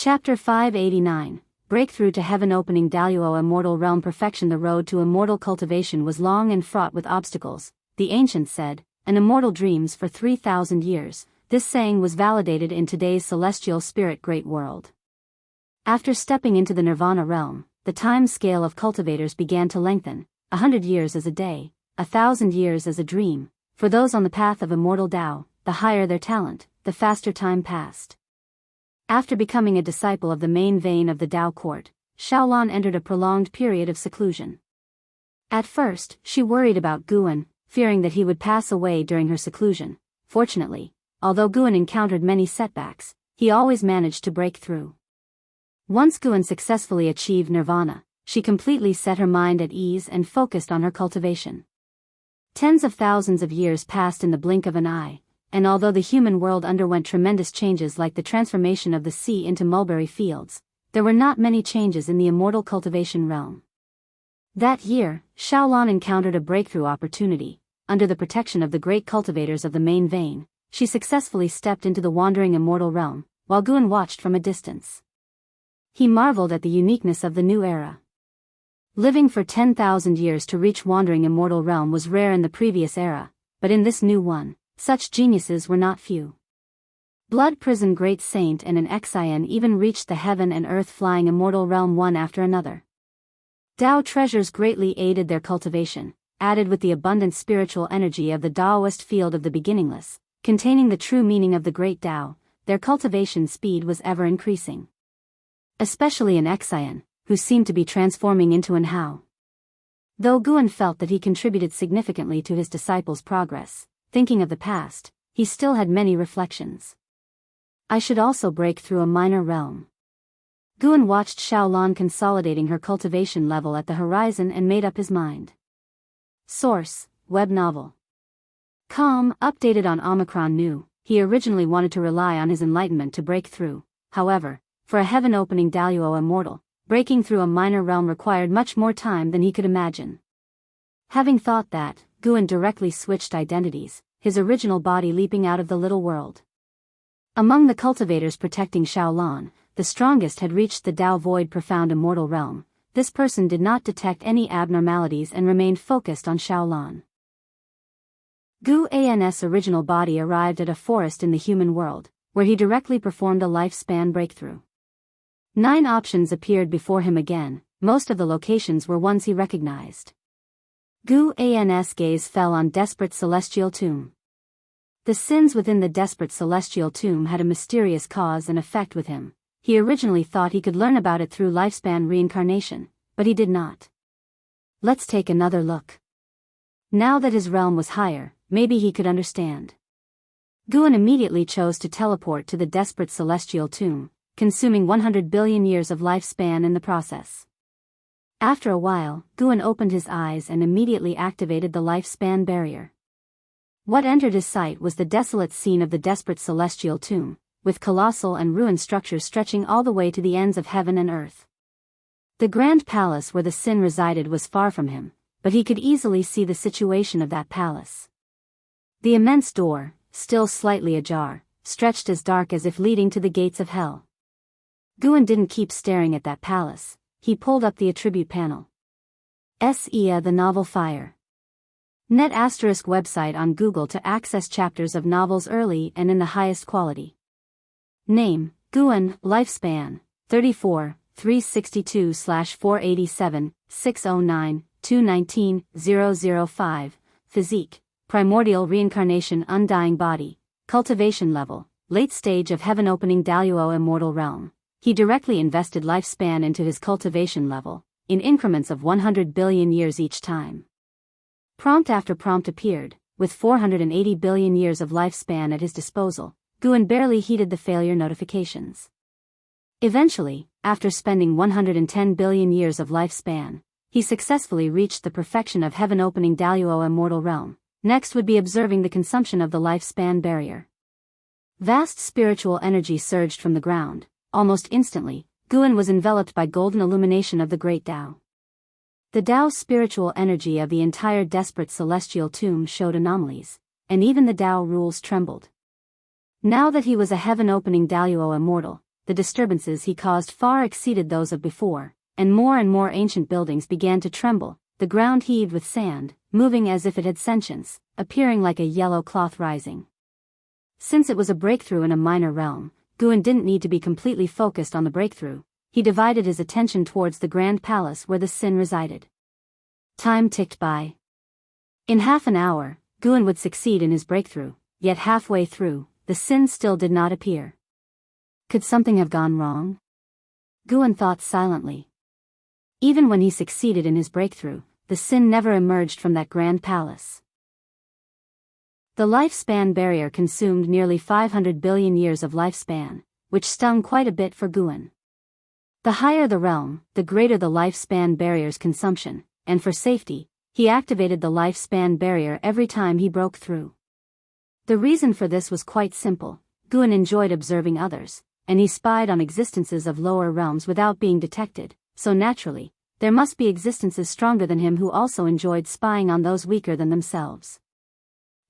Chapter 589, Breakthrough to Heaven-Opening Daluo Immortal Realm Perfection. The road to immortal cultivation was long and fraught with obstacles, the ancients said. An immortal dreams for 3,000 years, this saying was validated in today's celestial spirit great world. After stepping into the nirvana realm, the time scale of cultivators began to lengthen, 100 years as a day, 1,000 years as a dream. For those on the path of immortal Tao, the higher their talent, the faster time passed. After becoming a disciple of the main vein of the Tao court, Xiaolan entered a prolonged period of seclusion. At first, she worried about Guan, fearing that he would pass away during her seclusion. Fortunately, although Guan encountered many setbacks, he always managed to break through. Once Guan successfully achieved nirvana, she completely set her mind at ease and focused on her cultivation. Tens of thousands of years passed in the blink of an eye, and although the human world underwent tremendous changes like the transformation of the sea into mulberry fields, there were not many changes in the immortal cultivation realm. That year, Xiaolan encountered a breakthrough opportunity. Under the protection of the great cultivators of the main vein, she successfully stepped into the wandering immortal realm, while Guan watched from a distance. He marveled at the uniqueness of the new era. Living for 10,000 years to reach wandering immortal realm was rare in the previous era, but in this new one, such geniuses were not few. Blood Prison Great Saint and an Xian even reached the heaven and earth flying immortal realm one after another. Tao treasures greatly aided their cultivation, added with the abundant spiritual energy of the Taoist field of the beginningless, containing the true meaning of the great Tao, their cultivation speed was ever increasing. Especially an Xian, who seemed to be transforming into an Hao. Though Guan felt that he contributed significantly to his disciples' progress, thinking of the past, he still had many reflections. I should also break through a minor realm. Guan watched Xiaolan consolidating her cultivation level at the horizon and made up his mind. Source: Web novel. Com, updated on Omicron New. He originally wanted to rely on his enlightenment to break through. However, for a heaven-opening Daluo immortal, breaking through a minor realm required much more time than he could imagine. Having thought that, Guan directly switched identities, his original body leaping out of the little world. Among the cultivators protecting Xiaolan, the strongest had reached the Tao Void Profound Immortal Realm. This person did not detect any abnormalities and remained focused on Xiaolan. Guan's original body arrived at a forest in the human world, where he directly performed a lifespan breakthrough. 9 options appeared before him again. Most of the locations were ones he recognized. Guan's gaze fell on Desperate Celestial Tomb. The sins within the Desperate Celestial Tomb had a mysterious cause and effect with him. He originally thought he could learn about it through lifespan reincarnation, but he did not. Let's take another look. Now that his realm was higher, maybe he could understand. Guan immediately chose to teleport to the Desperate Celestial Tomb, consuming 100 billion years of lifespan in the process. After a while, Guan opened his eyes and immediately activated the lifespan barrier. What entered his sight was the desolate scene of the Desperate Celestial Tomb, with colossal and ruined structures stretching all the way to the ends of heaven and earth. The grand palace where the sin resided was far from him, but he could easily see the situation of that palace. The immense door, still slightly ajar, stretched as dark as if leading to the gates of hell. Guan didn't keep staring at that palace. He pulled up the attribute panel. The novel Fire. Net ** website on Google to access chapters of novels early and in the highest quality. Name: Guan. Lifespan: 34, 362/487, 609, 219, 005. Physique: primordial reincarnation, undying body. Cultivation level: late stage of heaven opening Daluo immortal realm. He directly invested lifespan into his cultivation level, in increments of 100 billion years each time. Prompt after prompt appeared. With 480 billion years of lifespan at his disposal, Guan barely heeded the failure notifications. Eventually, after spending 110 billion years of lifespan, he successfully reached the perfection of heaven-opening Daluo immortal realm. Next would be observing the consumption of the lifespan barrier. Vast spiritual energy surged from the ground. Almost instantly, Guan was enveloped by golden illumination of the great Tao. The Tao spiritual energy of the entire Desperate Celestial Tomb showed anomalies, and even the Tao rules trembled. Now that he was a heaven-opening Daluo immortal, the disturbances he caused far exceeded those of before, and more ancient buildings began to tremble, the ground heaved with sand, moving as if it had sentience, appearing like a yellow cloth rising. Since it was a breakthrough in a minor realm, Guin didn't need to be completely focused on the breakthrough. He divided his attention towards the grand palace where the sin resided. Time ticked by. In half an hour, Guin would succeed in his breakthrough, yet halfway through, the sin still did not appear. Could something have gone wrong? Guin thought silently. Even when he succeeded in his breakthrough, the sin never emerged from that grand palace. The lifespan barrier consumed nearly 500 billion years of lifespan, which stung quite a bit for Guin. The higher the realm, the greater the lifespan barrier's consumption, and for safety, he activated the lifespan barrier every time he broke through. The reason for this was quite simple. Guin enjoyed observing others, and he spied on existences of lower realms without being detected, so naturally, there must be existences stronger than him who also enjoyed spying on those weaker than themselves.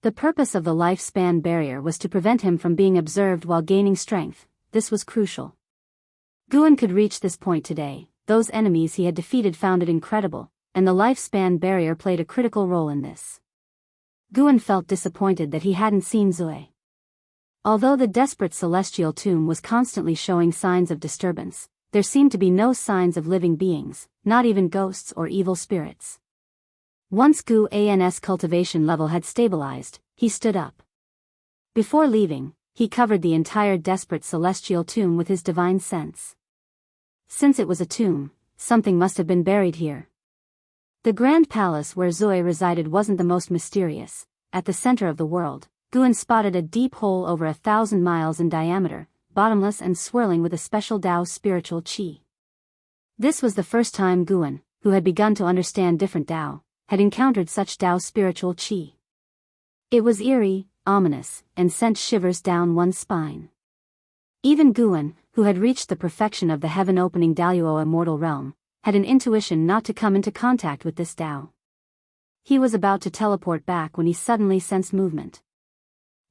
The purpose of the lifespan barrier was to prevent him from being observed while gaining strength. This was crucial. Guin could reach this point today. Those enemies he had defeated found it incredible, and the lifespan barrier played a critical role in this. Guin felt disappointed that he hadn't seen Zoe. Although the desperate celestial tomb was constantly showing signs of disturbance, there seemed to be no signs of living beings, not even ghosts or evil spirits. Once Guin's cultivation level had stabilized, he stood up. Before leaving, he covered the entire desperate celestial tomb with his divine sense. Since it was a tomb, something must have been buried here. The grand palace where Zoe resided wasn't the most mysterious. At the center of the world, Guin spotted a deep hole over 1,000 miles in diameter, bottomless and swirling with a special Tao spiritual qi. This was the first time Guin, who had begun to understand different Tao, had encountered such Tao spiritual qi. It was eerie, ominous, and sent shivers down one's spine. Even Guin, who had reached the perfection of the heaven-opening Daluo immortal realm, had an intuition not to come into contact with this Tao. He was about to teleport back when he suddenly sensed movement.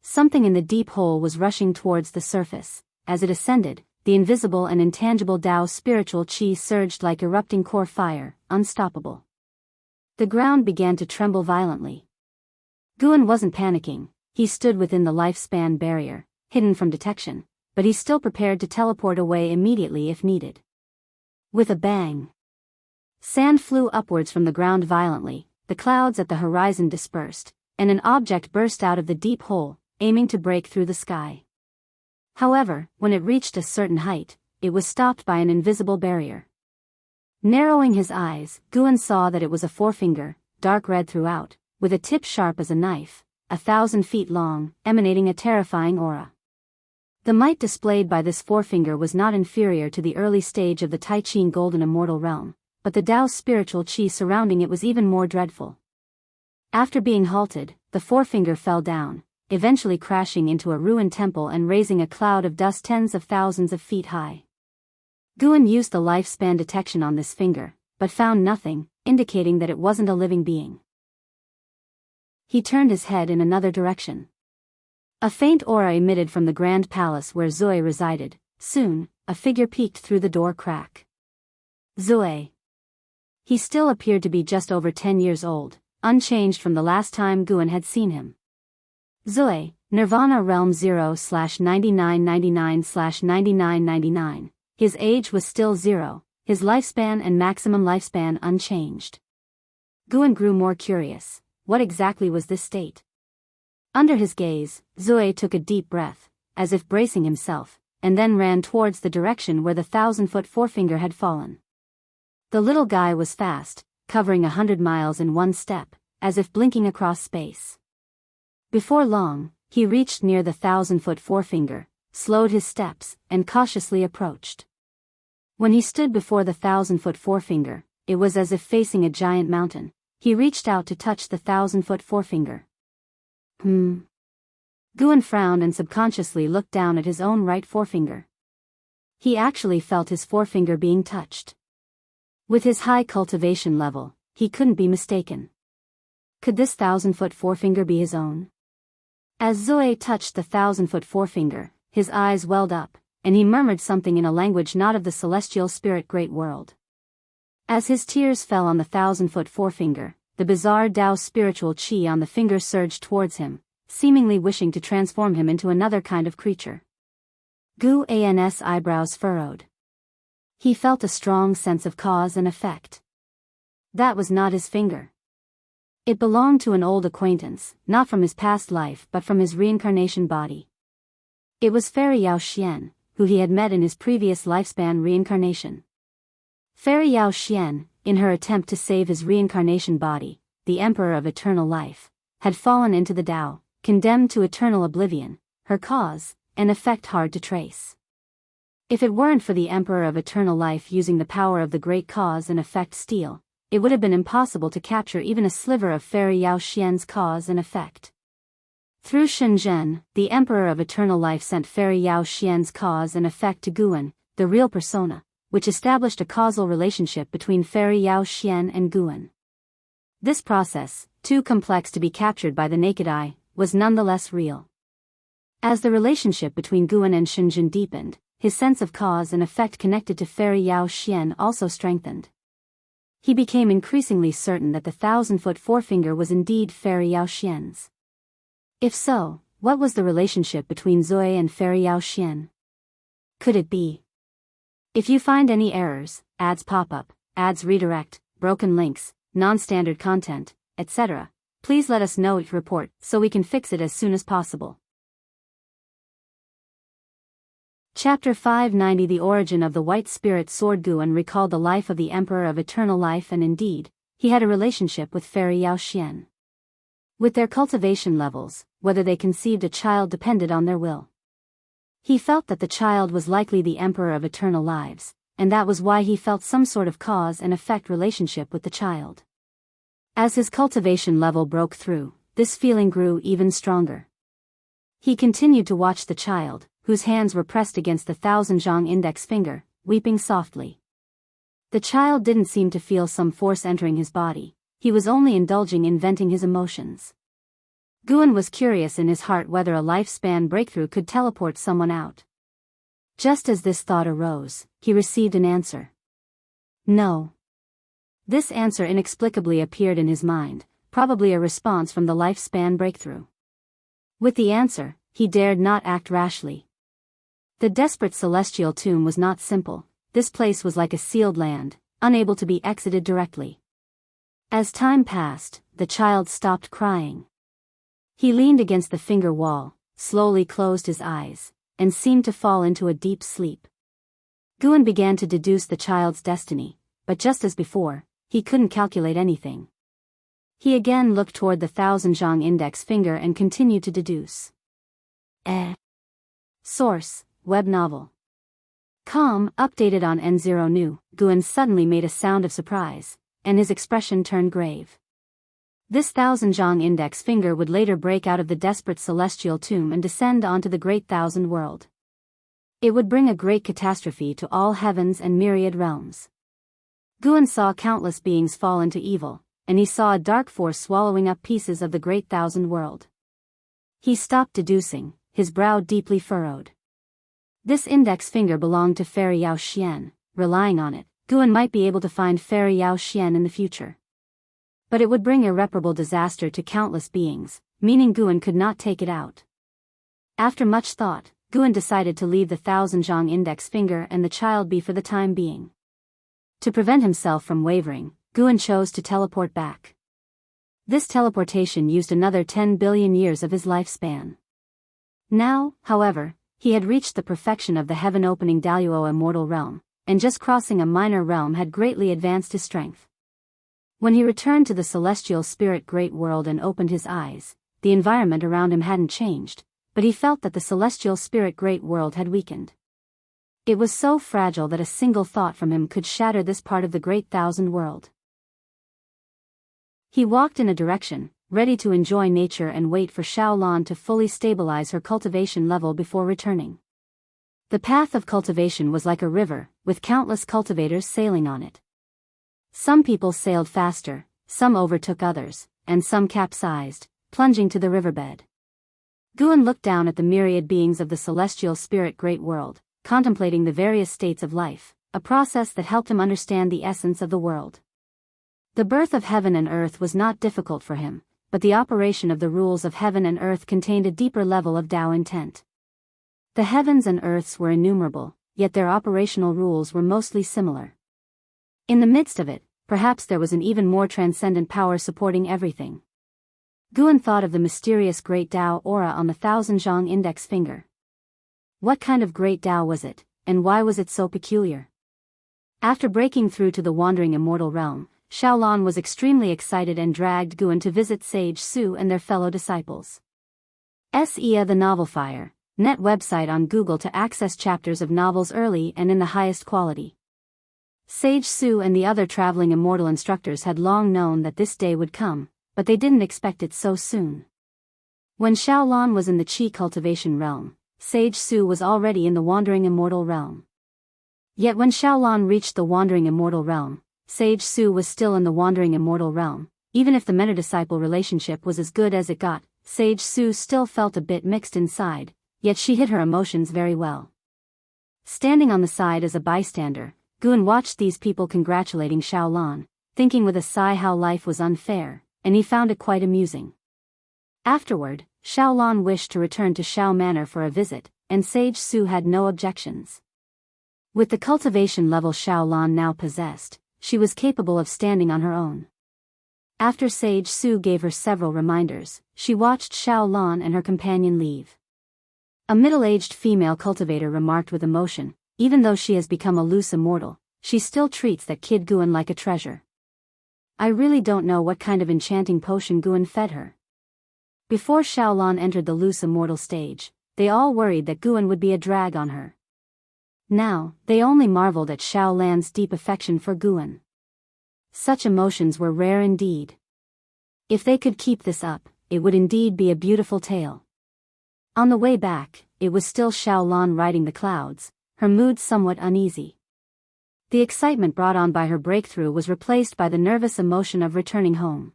Something in the deep hole was rushing towards the surface. As it ascended, the invisible and intangible Tao spiritual qi surged like erupting core fire, unstoppable. The ground began to tremble violently. Guin wasn't panicking. He stood within the lifespan barrier, hidden from detection, but he still prepared to teleport away immediately if needed. With a bang, sand flew upwards from the ground violently, the clouds at the horizon dispersed, and an object burst out of the deep hole, aiming to break through the sky. However, when it reached a certain height, it was stopped by an invisible barrier. Narrowing his eyes, Guin saw that it was a forefinger, dark red throughout, with a tip sharp as a knife, 1,000 feet long, emanating a terrifying aura. The might displayed by this forefinger was not inferior to the early stage of the Tai Ching Golden Immortal Realm, but the Tao spiritual qi surrounding it was even more dreadful. After being halted, the forefinger fell down, eventually crashing into a ruined temple and raising a cloud of dust tens of thousands of feet high. Guin used the lifespan detection on this finger, but found nothing, indicating that it wasn't a living being. He turned his head in another direction. A faint aura emitted from the grand palace where Zoe resided. Soon, a figure peeked through the door crack. Zoe. He still appeared to be just over 10 years old, unchanged from the last time Guin had seen him. Zoe, Nirvana Realm 0/9999/9999. His age was still 0, his lifespan and maximum lifespan unchanged. Guin grew more curious. What exactly was this state? Under his gaze, Zoe took a deep breath, as if bracing himself, and then ran towards the direction where the 1,000-foot forefinger had fallen. The little guy was fast, covering 100 miles in one step, as if blinking across space. Before long, he reached near the 1,000-foot forefinger, slowed his steps, and cautiously approached. When he stood before the 1,000-foot forefinger, it was as if facing a giant mountain. He reached out to touch the 1,000-foot forefinger. Guin frowned and subconsciously looked down at his own right forefinger. He actually felt his forefinger being touched. With his high cultivation level, he couldn't be mistaken. Could this 1,000-foot forefinger be his own? As Zoe touched the 1,000-foot forefinger, his eyes welled up, and he murmured something in a language not of the celestial spirit great world. As his tears fell on the 1,000-foot forefinger, the bizarre Tao spiritual chi on the finger surged towards him, seemingly wishing to transform him into another kind of creature. Guan's eyebrows furrowed. He felt a strong sense of cause and effect. That was not his finger. It belonged to an old acquaintance, not from his past life but from his reincarnation body. It was Fairy Yao Xian, who he had met in his previous lifespan reincarnation. Fairy Yao Xian, in her attempt to save his reincarnation body, the Emperor of Eternal Life, had fallen into the Tao, condemned to eternal oblivion, her cause, an effect hard to trace. If it weren't for the Emperor of Eternal Life using the power of the great cause and effect steel, it would have been impossible to capture even a sliver of Fairy Yao Xian's cause and effect. Through Shenzhen, the Emperor of Eternal Life sent Fairy Yao Xian's cause and effect to Guan, the real persona, which established a causal relationship between Fairy Yao Xian and Guan. This process, too complex to be captured by the naked eye, was nonetheless real. As the relationship between Guan and Shenzhen deepened, his sense of cause and effect connected to Fairy Yao Xian also strengthened. He became increasingly certain that the 1,000-foot forefinger was indeed Fairy Yao Xian's. If so, what was the relationship between Zoe and Fairy Yao Xian? Could it be? If you find any errors, ads pop up, ads redirect, broken links, non-standard content, etc., please let us know each report so we can fix it as soon as possible. Chapter 590 The origin of the White Spirit Sword. Guan recalled the life of the Emperor of Eternal Life, and indeed, he had a relationship with Fairy Yao Xian. With their cultivation levels, whether they conceived a child depended on their will. He felt that the child was likely the Emperor of Eternal Lives, and that was why he felt some sort of cause and effect relationship with the child. As his cultivation level broke through, this feeling grew even stronger. He continued to watch the child, whose hands were pressed against the 1,000 index finger, weeping softly. The child didn't seem to feel some force entering his body, he was only indulging in venting his emotions. Guan was curious in his heart whether a lifespan breakthrough could teleport someone out. Just as this thought arose, he received an answer. No. This answer inexplicably appeared in his mind, probably a response from the lifespan breakthrough. With the answer, he dared not act rashly. The desperate celestial tomb was not simple, this place was like a sealed land, unable to be exited directly. As time passed, the child stopped crying. He leaned against the finger wall, slowly closed his eyes, and seemed to fall into a deep sleep. Guan began to deduce the child's destiny, but just as before, he couldn't calculate anything. He again looked toward the 1,000 index finger and continued to deduce. Source, web novel. Updated on N0 New. Guan suddenly made a sound of surprise, and his expression turned grave. This 1,000 index finger would later break out of the desperate celestial tomb and descend onto the great thousand world. It would bring a great catastrophe to all heavens and myriad realms. Guan saw countless beings fall into evil, and he saw a dark force swallowing up pieces of the great thousand world. He stopped deducing, his brow deeply furrowed. This index finger belonged to Fairy Yao Xian. Relying on it, Guan might be able to find Fairy Yao Xian in the future. But it would bring irreparable disaster to countless beings, meaning Guan could not take it out. After much thought, Guan decided to leave the 1,000 index finger and the child be for the time being. To prevent himself from wavering, Guan chose to teleport back. This teleportation used another 10 billion years of his lifespan. Now, however, he had reached the perfection of the heaven-opening Daluo immortal realm, and just crossing a minor realm had greatly advanced his strength. When he returned to the celestial spirit great world and opened his eyes, the environment around him hadn't changed, but he felt that the celestial spirit great world had weakened. It was so fragile that a single thought from him could shatter this part of the great thousand world. He walked in a direction, ready to enjoy nature and wait for Xiaolan to fully stabilize her cultivation level before returning. The path of cultivation was like a river, with countless cultivators sailing on it. Some people sailed faster, some overtook others, and some capsized, plunging to the riverbed. Guan looked down at the myriad beings of the celestial spirit great world, contemplating the various states of life, a process that helped him understand the essence of the world. The birth of heaven and earth was not difficult for him, but the operation of the rules of heaven and earth contained a deeper level of Tao intent. The heavens and earths were innumerable, yet their operational rules were mostly similar. In the midst of it, perhaps there was an even more transcendent power supporting everything. Guan thought of the mysterious Great Tao aura on the Thousand Zhang index finger. What kind of Great Tao was it, and why was it so peculiar? After breaking through to the wandering immortal realm, Xiaolan was extremely excited and dragged Guan to visit Sage Su and their fellow disciples. SEA the Novel Fire, net website on Google to access chapters of novels early and in the highest quality. Sage Su and the other traveling immortal instructors had long known that this day would come, but they didn't expect it so soon. When Xiaolan was in the Qi cultivation realm, Sage Su was already in the wandering immortal realm. Yet when Xiaolan reached the wandering immortal realm, Sage Su was still in the wandering immortal realm. Even if the mentor-disciple relationship was as good as it got, Sage Su still felt a bit mixed inside, yet she hid her emotions very well. Standing on the side as a bystander, Guan watched these people congratulating Xiaolan, thinking with a sigh how life was unfair, and he found it quite amusing. Afterward, Xiaolan wished to return to Xiao Manor for a visit, and Sage Su had no objections. With the cultivation level Xiaolan now possessed, she was capable of standing on her own. After Sage Su gave her several reminders, she watched Xiaolan and her companion leave. A middle-aged female cultivator remarked with emotion, "Even though she has become a loose immortal, she still treats that kid Guan like a treasure. I really don't know what kind of enchanting potion Guan fed her." Before Xiaolan entered the loose immortal stage, they all worried that Guan would be a drag on her. Now, they only marveled at Xiaolan's deep affection for Guan. Such emotions were rare indeed. If they could keep this up, it would indeed be a beautiful tale. On the way back, it was still Xiaolan riding the clouds, her mood somewhat uneasy. The excitement brought on by her breakthrough was replaced by the nervous emotion of returning home.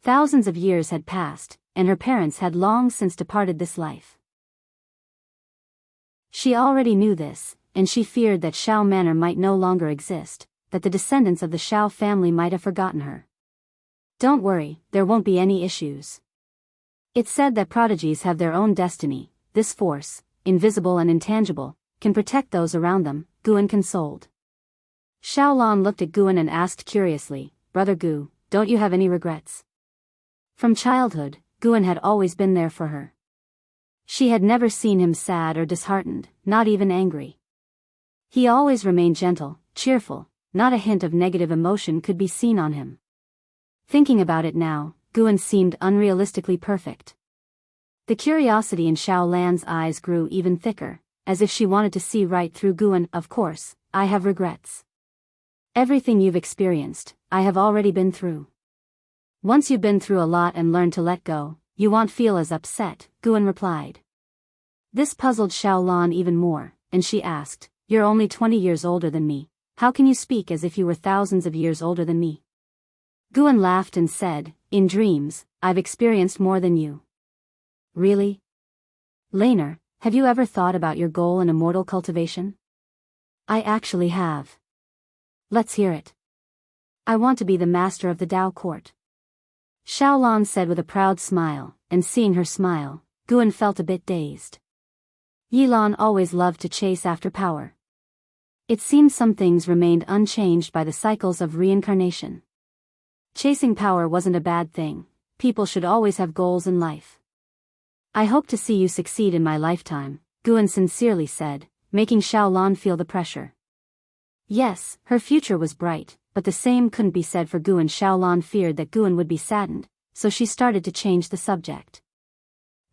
Thousands of years had passed, and her parents had long since departed this life. She already knew this, and she feared that Xiao Manor might no longer exist, that the descendants of the Xiao family might have forgotten her. "Don't worry, there won't be any issues. It's said that prodigies have their own destiny. This force, invisible and intangible, can protect those around them," Guan consoled. Xiaolan looked at Guan and asked curiously, "Brother Gu, don't you have any regrets?" From childhood, Guan had always been there for her. She had never seen him sad or disheartened, not even angry. He always remained gentle, cheerful, not a hint of negative emotion could be seen on him. Thinking about it now, Guan seemed unrealistically perfect. The curiosity in Xiaolan's eyes grew even thicker, as if she wanted to see right through Guan. "Of course, I have regrets. Everything you've experienced, I have already been through. Once you've been through a lot and learned to let go, you won't feel as upset," Guan replied. This puzzled Xiaolan even more, and she asked, "You're only 20 years older than me. How can you speak as if you were thousands of years older than me?" Guan laughed and said, "In dreams, I've experienced more than you." "Really? Laner, have you ever thought about your goal in immortal cultivation?" "I actually have." "Let's hear it." "I want to be the master of the Tao court," Xiaolan said with a proud smile, and seeing her smile, Guan felt a bit dazed. Yilan always loved to chase after power. It seemed some things remained unchanged by the cycles of reincarnation. Chasing power wasn't a bad thing. People should always have goals in life. "I hope to see you succeed in my lifetime," Guan sincerely said, making Xiaolan feel the pressure. Yes, her future was bright, but the same couldn't be said for Guan. Xiaolan feared that Guan would be saddened, so she started to change the subject.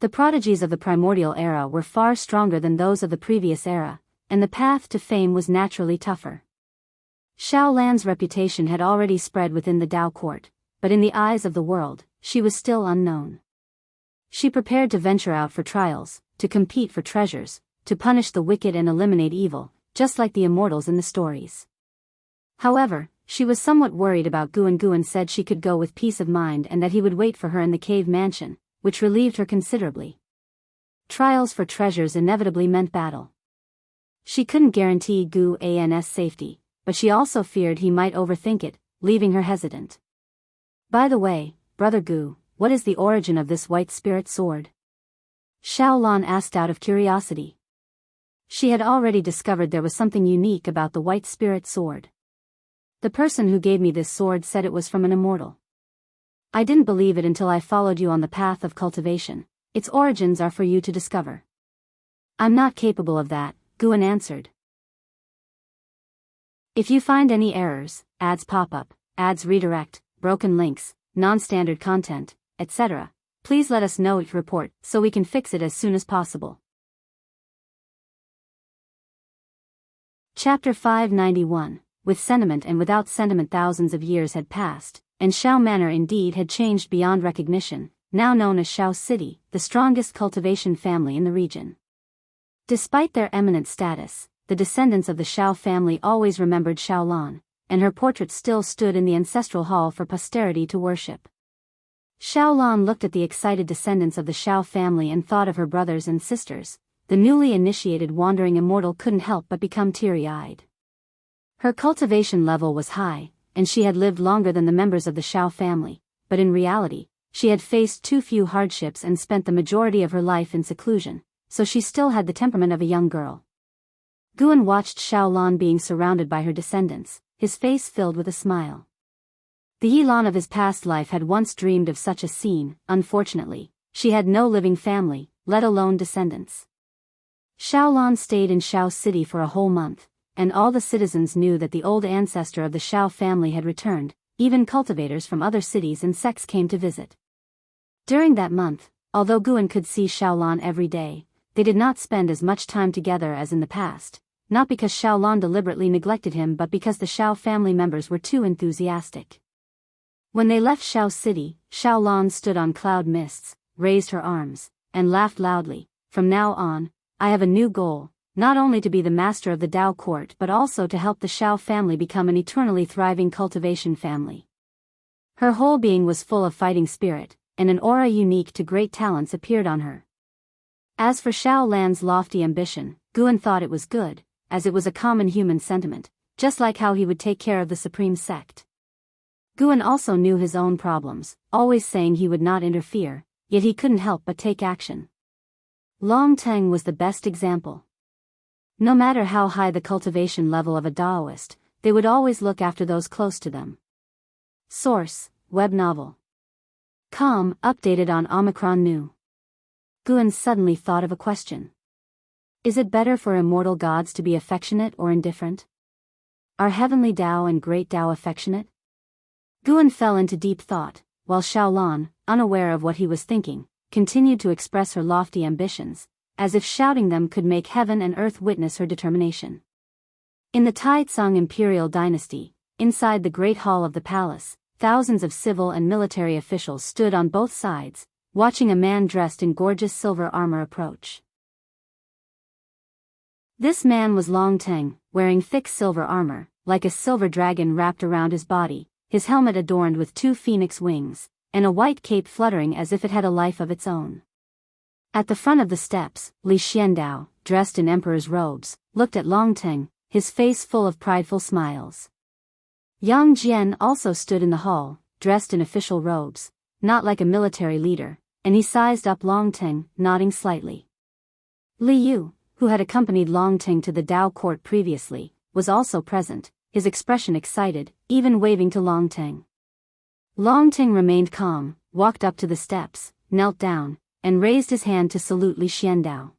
The prodigies of the primordial era were far stronger than those of the previous era, and the path to fame was naturally tougher. Xiaolan's reputation had already spread within the Tao court, but in the eyes of the world, she was still unknown. She prepared to venture out for trials, to compete for treasures, to punish the wicked and eliminate evil, just like the immortals in the stories. However, she was somewhat worried about Guan. Guan said she could go with peace of mind and that he would wait for her in the cave mansion, which relieved her considerably. Trials for treasures inevitably meant battle. She couldn't guarantee Guan's safety, but she also feared he might overthink it, leaving her hesitant. By the way, Brother Gu, what is the origin of this white spirit sword? Xiaolan asked out of curiosity. She had already discovered there was something unique about the white spirit sword. The person who gave me this sword said it was from an immortal. I didn't believe it until I followed you on the path of cultivation. Its origins are for you to discover. I'm not capable of that, Guan answered. If you find any errors, ads pop up, ads redirect, broken links, non-standard content, etc., please let us know each report so we can fix it as soon as possible. Chapter 591. With sentiment and without sentiment, thousands of years had passed, and Shao Manor indeed had changed beyond recognition, now known as Shao City, the strongest cultivation family in the region. Despite their eminent status, the descendants of the Shao family always remembered Xiaolan, and her portrait still stood in the ancestral hall for posterity to worship. Xiaolan looked at the excited descendants of the Shao family and thought of her brothers and sisters. The newly initiated wandering immortal couldn't help but become teary-eyed. Her cultivation level was high, and she had lived longer than the members of the Shao family, but in reality, she had faced too few hardships and spent the majority of her life in seclusion, so she still had the temperament of a young girl. Guan watched Xiaolan being surrounded by her descendants, his face filled with a smile. The Yilan of his past life had once dreamed of such a scene. Unfortunately, she had no living family, let alone descendants. Xiaolan stayed in Shao City for a whole month, and all the citizens knew that the old ancestor of the Shao family had returned. Even cultivators from other cities and sects came to visit. During that month, although Guan could see Xiaolan every day, they did not spend as much time together as in the past, not because Xiaolan deliberately neglected him but because the Shao family members were too enthusiastic. When they left Shao City, Xiaolan stood on cloud mists, raised her arms, and laughed loudly. From now on, I have a new goal, not only to be the master of the Dao court but also to help the Shao family become an eternally thriving cultivation family. Her whole being was full of fighting spirit, and an aura unique to great talents appeared on her. As for Xiaolan's lofty ambition, Guan thought it was good, as it was a common human sentiment, just like how he would take care of the supreme sect. Guan also knew his own problems, always saying he would not interfere, yet he couldn't help but take action. Long Teng was the best example. No matter how high the cultivation level of a Daoist, they would always look after those close to them. Source: Web Novel. Com, updated on Omicron New. Guan suddenly thought of a question. Is it better for immortal gods to be affectionate or indifferent? Are heavenly Dao and great Dao affectionate? Guan fell into deep thought, while Xiaolan, unaware of what he was thinking, continued to express her lofty ambitions, as if shouting them could make heaven and earth witness her determination. In the Taizong imperial dynasty, inside the great hall of the palace, thousands of civil and military officials stood on both sides, watching a man dressed in gorgeous silver armor approach. This man was Long Teng, wearing thick silver armor, like a silver dragon wrapped around his body, his helmet adorned with 2 phoenix wings, and a white cape fluttering as if it had a life of its own. At the front of the steps, Li Xiandao, dressed in emperor's robes, looked at Long Teng, his face full of prideful smiles. Yang Jian also stood in the hall, dressed in official robes, not like a military leader, and he sized up Long Teng, nodding slightly. Li Yu, who had accompanied Long Teng to the Dao court previously, was also present, his expression excited, even waving to Long Teng. Long Teng remained calm, walked up to the steps, knelt down, and raised his hand to salute Li Xiandao.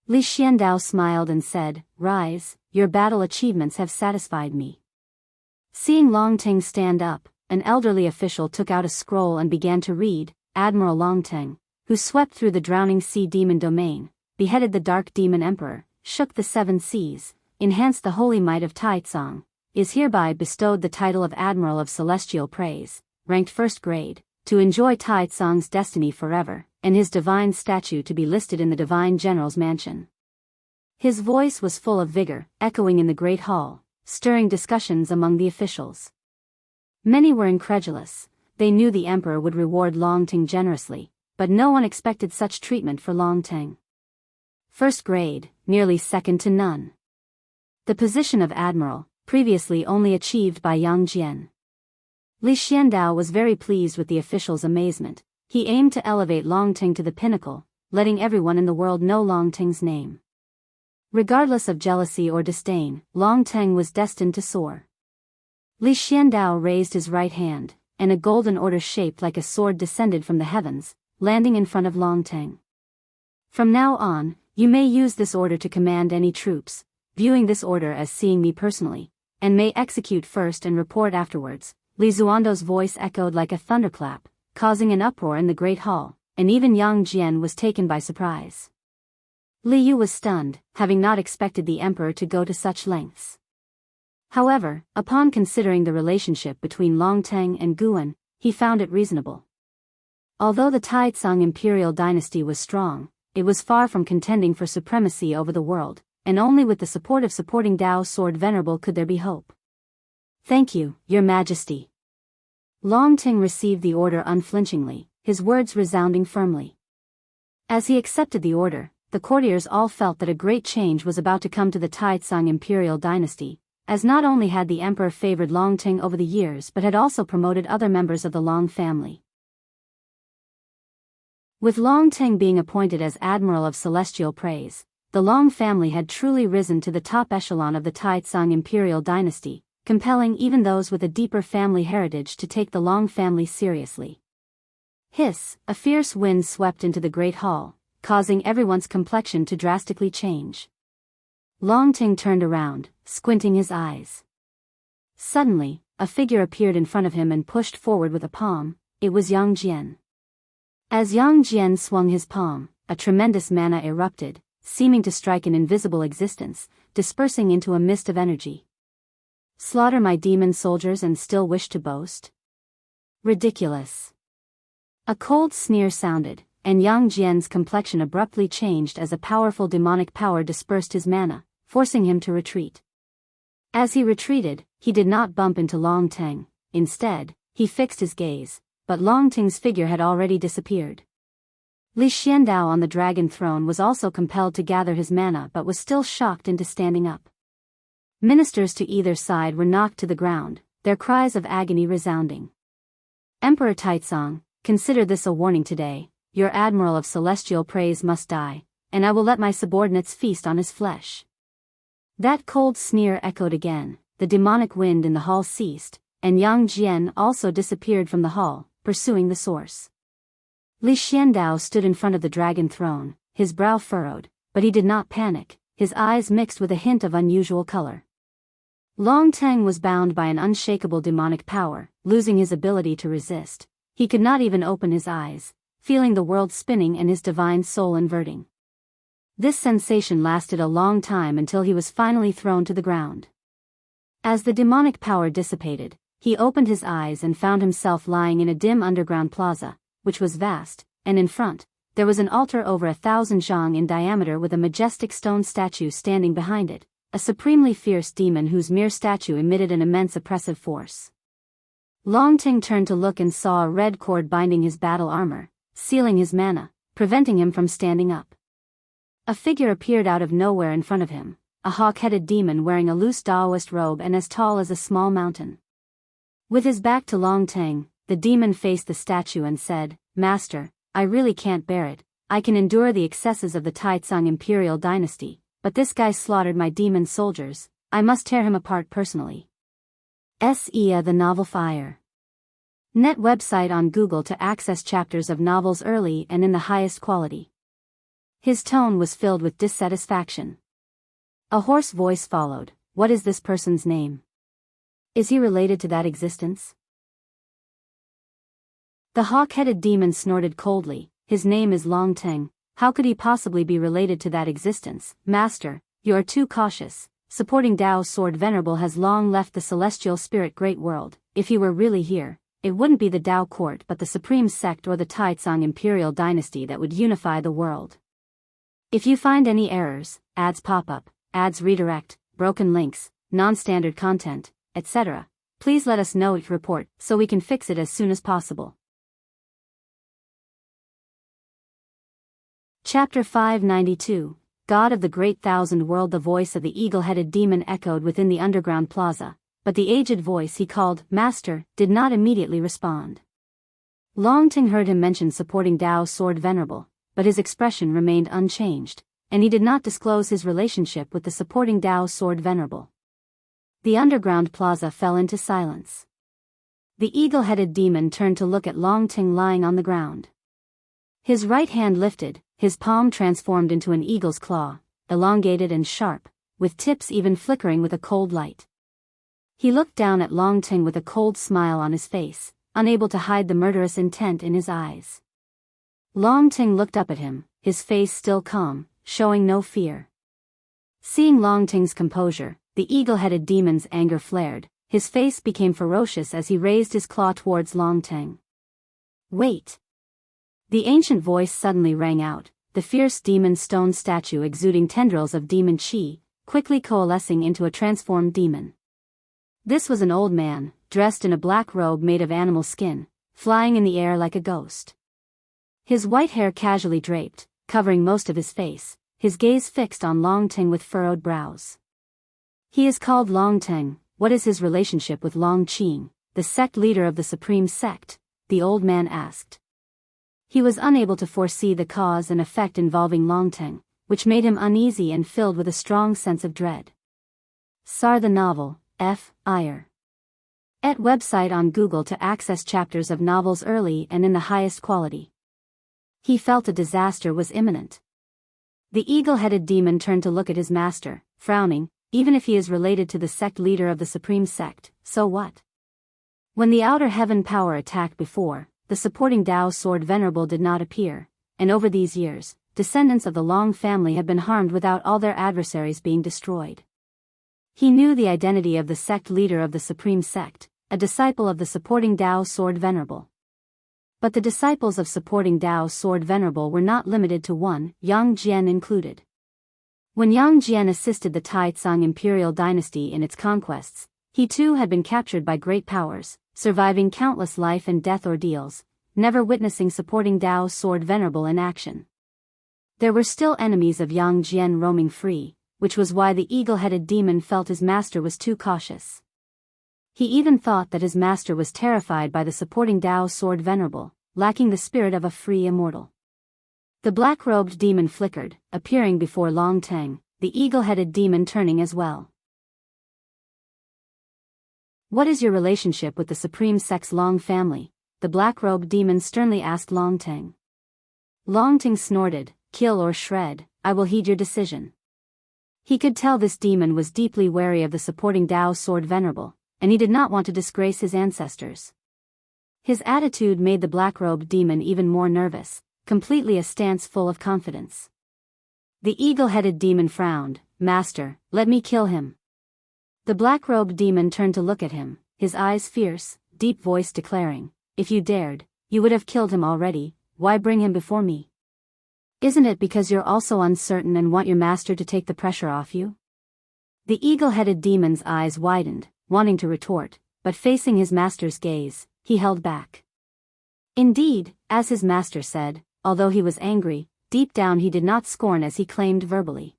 Li Xiandao smiled and said, "Rise, your battle achievements have satisfied me." Seeing Long Teng stand up, an elderly official took out a scroll and began to read. Admiral Long Teng, who swept through the drowning sea demon domain, beheaded the dark demon emperor, shook the 7 seas, enhanced the holy might of Taizong, is hereby bestowed the title of Admiral of Celestial Praise, ranked 1st grade, to enjoy Taizong's destiny forever, and his divine statue to be listed in the Divine General's mansion. His voice was full of vigor, echoing in the great hall, stirring discussions among the officials. Many were incredulous. They knew the emperor would reward Long Teng generously, but no one expected such treatment for Long Teng. 1st grade, nearly second to none. the position of admiral, previously only achieved by Yang Jian. Li Xiandao was very pleased with the official's amazement. He aimed to elevate Long Ting to the pinnacle, letting everyone in the world know Long Ting's name. Regardless of jealousy or disdain, Long Ting was destined to soar. Li Xiandao raised his right hand, and a golden order shaped like a sword descended from the heavens, landing in front of Long Ting. From now on, you may use this order to command any troops, viewing this order as seeing me personally, and may execute first and report afterwards. Li Zuando's voice echoed like a thunderclap, causing an uproar in the great hall, and even Yang Jian was taken by surprise. Li Yu was stunned, having not expected the emperor to go to such lengths. However, upon considering the relationship between Long Ting and Guan, he found it reasonable. Although the Taizong imperial dynasty was strong, it was far from contending for supremacy over the world, and only with the support of supporting Dao Sword Venerable could there be hope. Thank you, Your Majesty. Long Ting received the order unflinchingly, his words resounding firmly. As he accepted the order, the courtiers all felt that a great change was about to come to the Taizong imperial dynasty, as not only had the emperor favored Long Ting over the years but had also promoted other members of the Long family. With Long Ting being appointed as Admiral of Celestial Praise, the Long family had truly risen to the top echelon of the Taizong imperial dynasty, compelling even those with a deeper family heritage to take the Long family seriously. Hiss, a fierce wind swept into the great hall, causing everyone's complexion to drastically change. Long Ting turned around, squinting his eyes. Suddenly, a figure appeared in front of him and pushed forward with a palm. It was Yang Jian. As Yang Jian swung his palm, a tremendous mana erupted, seeming to strike an invisible existence, dispersing into a mist of energy. Slaughter my demon soldiers and still wish to boast? Ridiculous. A cold sneer sounded, and Yang Jian's complexion abruptly changed as a powerful demonic power dispersed his mana, forcing him to retreat. As he retreated, he did not bump into Long Ting. Instead, he fixed his gaze, but Long Ting's figure had already disappeared. Li Xiandao on the dragon throne was also compelled to gather his mana but was still shocked into standing up. Ministers to either side were knocked to the ground, their cries of agony resounding. Emperor Taizong, consider this a warning today. Your Admiral of Celestial Praise must die, and I will let my subordinates feast on his flesh. That cold sneer echoed again, the demonic wind in the hall ceased, and Yang Jian also disappeared from the hall, pursuing the source. Li Xiandao stood in front of the dragon throne, his brow furrowed, but he did not panic, his eyes mixed with a hint of unusual color. Long Ting was bound by an unshakable demonic power, losing his ability to resist. He could not even open his eyes, feeling the world spinning and his divine soul inverting. This sensation lasted a long time until he was finally thrown to the ground. As the demonic power dissipated, he opened his eyes and found himself lying in a dim underground plaza, which was vast, and in front, there was an altar over 1,000 zhang in diameter with a majestic stone statue standing behind it, a supremely fierce demon whose mere statue emitted an immense oppressive force. Long Ting turned to look and saw a red cord binding his battle armor, sealing his mana, preventing him from standing up. A figure appeared out of nowhere in front of him, a hawk-headed demon wearing a loose Taoist robe and as tall as a small mountain. With his back to Long Ting, the demon faced the statue and said, "Master, I really can't bear it. I can endure the excesses of the Taizong imperial dynasty, but this guy slaughtered my demon soldiers. I must tear him apart personally." The novel Fire. Net website on Google to access chapters of novels early and in the highest quality. His tone was filled with dissatisfaction. A hoarse voice followed. What is this person's name? Is he related to that existence? The hawk-headed demon snorted coldly. His name is Long Ting. How could he possibly be related to that existence? Master, you are too cautious. Supporting Dao Sword Venerable has long left the celestial spirit great world. If he were really here, it wouldn't be the Dao court but the supreme sect or the Taizong imperial dynasty that would unify the world. If you find any errors, ads pop up, ads redirect, broken links, non-standard content, etc., please let us know it report so we can fix it as soon as possible. Chapter 592, God of the great thousand world. The voice of the eagle-headed demon echoed within the underground plaza, but the aged voice he called Master did not immediately respond. Long Ting heard him mention supporting Dao's sword venerable, but his expression remained unchanged, and he did not disclose his relationship with the supporting Dao's sword venerable. The underground plaza fell into silence. The eagle-headed demon turned to look at Long Ting lying on the ground. His right hand lifted, his palm transformed into an eagle's claw, elongated and sharp, with tips even flickering with a cold light. He looked down at Long Ting with a cold smile on his face, unable to hide the murderous intent in his eyes. Long Ting looked up at him, his face still calm, showing no fear. Seeing Long Ting's composure, the eagle-headed demon's anger flared, his face became ferocious as he raised his claw towards Long Ting. Wait! The ancient voice suddenly rang out, the fierce demon stone statue exuding tendrils of demon chi, quickly coalescing into a transformed demon. This was an old man, dressed in a black robe made of animal skin, flying in the air like a ghost. His white hair casually draped, covering most of his face, his gaze fixed on Long Ting with furrowed brows. He is called Long Ting. What is his relationship with Long Qing, the sect leader of the supreme sect? The old man asked. He was unable to foresee the cause and effect involving Long Ting, which made him uneasy and filled with a strong sense of dread. Sar the novel, F. Iyer. Et website on Google to access chapters of novels early and in the highest quality. He felt a disaster was imminent. The eagle-headed demon turned to look at his master, frowning. Even if he is related to the sect leader of the supreme sect, so what? When the outer heaven power attacked before, the supporting Dao sword venerable did not appear, and over these years, descendants of the Long family have been harmed without all their adversaries being destroyed. He knew the identity of the sect leader of the supreme sect, a disciple of the supporting Dao sword venerable. But the disciples of supporting Dao sword venerable were not limited to one, Yang Jian included. When Yang Jian assisted the Tai Tsang imperial dynasty in its conquests, he too had been captured by great powers, surviving countless life and death ordeals, never witnessing supporting Dao's sword venerable in action. There were still enemies of Yang Jian roaming free, which was why the eagle-headed demon felt his master was too cautious. He even thought that his master was terrified by the supporting Dao's sword venerable, lacking the spirit of a free immortal. The black-robed demon flickered, appearing before Long Ting, the eagle-headed demon turning as well. What is your relationship with the supreme sect's Long family? The black-robed demon sternly asked Long Ting. Long Ting snorted, kill or shred, I will heed your decision. He could tell this demon was deeply wary of the supporting Dao sword venerable, and he did not want to disgrace his ancestors. His attitude made the black-robed demon even more nervous, completely a stance full of confidence. The eagle-headed demon frowned. Master, let me kill him. The black-robed demon turned to look at him, his eyes fierce, deep voice declaring, if you dared, you would have killed him already, why bring him before me? Isn't it because you're also uncertain and want your master to take the pressure off you? The eagle-headed demon's eyes widened, wanting to retort, but facing his master's gaze, he held back. Indeed, as his master said, although he was angry, deep down he did not scorn as he claimed verbally.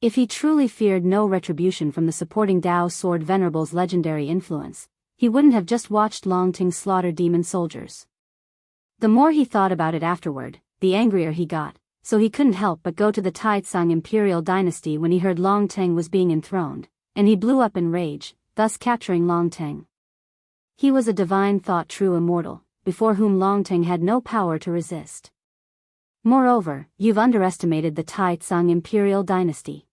If he truly feared no retribution from the supporting Dao sword venerable's legendary influence, he wouldn't have just watched Long Ting slaughter demon soldiers. The more he thought about it afterward, the angrier he got, so he couldn't help but go to the Tai Tsang imperial dynasty when he heard Long Ting was being enthroned, and he blew up in rage, thus capturing Long Ting. He was a divine thought true immortal, before whom Long Ting had no power to resist. Moreover, you've underestimated the Tai Tsang imperial dynasty.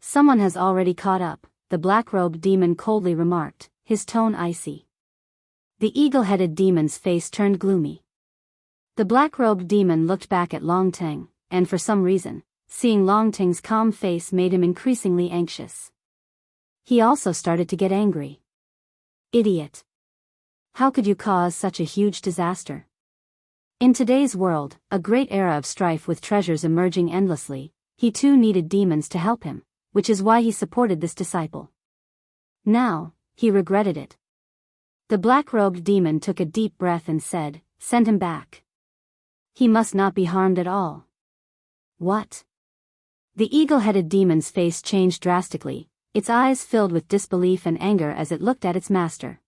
Someone has already caught up, the black-robed demon coldly remarked, his tone icy. The eagle-headed demon's face turned gloomy. The black-robed demon looked back at Long Ting, and for some reason, seeing Long Ting's calm face made him increasingly anxious. He also started to get angry. Idiot! How could you cause such a huge disaster? In today's world, a great era of strife with treasures emerging endlessly, he too needed demons to help him, which is why he supported this disciple. Now, he regretted it. The black-robed demon took a deep breath and said, send him back. He must not be harmed at all. What? The eagle-headed demon's face changed drastically, its eyes filled with disbelief and anger as it looked at its master.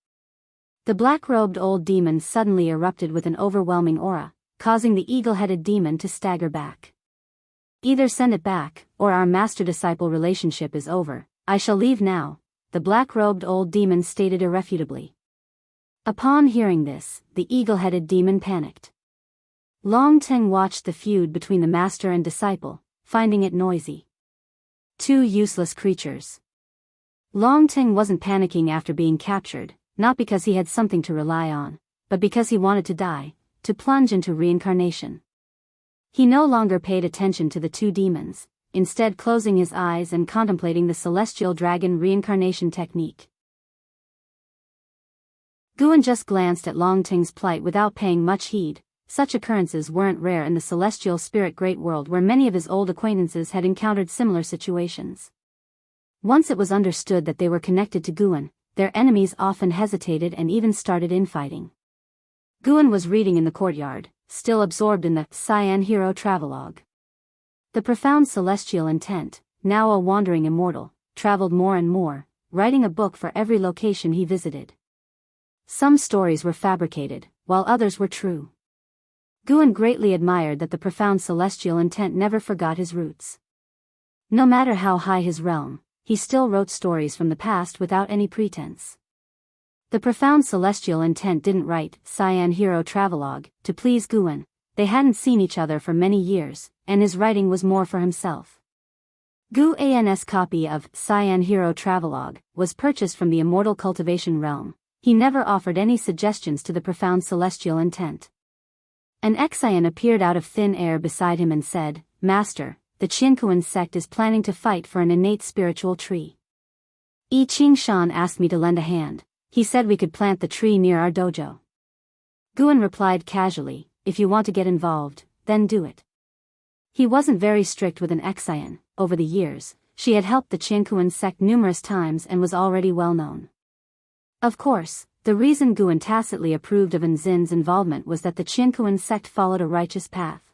The black-robed old demon suddenly erupted with an overwhelming aura, causing the eagle-headed demon to stagger back. Either send it back, or our master-disciple relationship is over. I shall leave now, the black-robed old demon stated irrefutably. Upon hearing this, the eagle-headed demon panicked. Long Teng watched the feud between the master and disciple, finding it noisy. Two useless creatures. Long Teng wasn't panicking after being captured, not because he had something to rely on, but because he wanted to die, to plunge into reincarnation. He no longer paid attention to the two demons, instead closing his eyes and contemplating the celestial dragon reincarnation technique. Guan just glanced at Long Teng's plight without paying much heed. Such occurrences weren't rare in the celestial spirit great world where many of his old acquaintances had encountered similar situations. Once it was understood that they were connected to Guan, their enemies often hesitated and even started infighting. Guan was reading in the courtyard, still absorbed in the Cyan Hero Travelogue. The profound celestial intent, now a wandering immortal, traveled more and more, writing a book for every location he visited. Some stories were fabricated, while others were true. Guan greatly admired that the profound celestial intent never forgot his roots. No matter how high his realm, he still wrote stories from the past without any pretense. The profound celestial intent didn't write Cyan Hero Travelogue to please Guan. They hadn't seen each other for many years, and his writing was more for himself. Guan's copy of Cyan Hero Travelogue was purchased from the immortal cultivation realm. He never offered any suggestions to the profound celestial intent. An Xian appeared out of thin air beside him and said, "Master, the Qinkuan sect is planning to fight for an innate spiritual tree. Yi Qingshan asked me to lend a hand. He said we could plant the tree near our dojo." Guan replied casually, "If you want to get involved, then do it." He wasn't very strict with an Xian. Over the years, she had helped the Qinkuan sect numerous times and was already well known. Of course, the reason Guan tacitly approved of Nzin's involvement was that the Qinkuan sect followed a righteous path.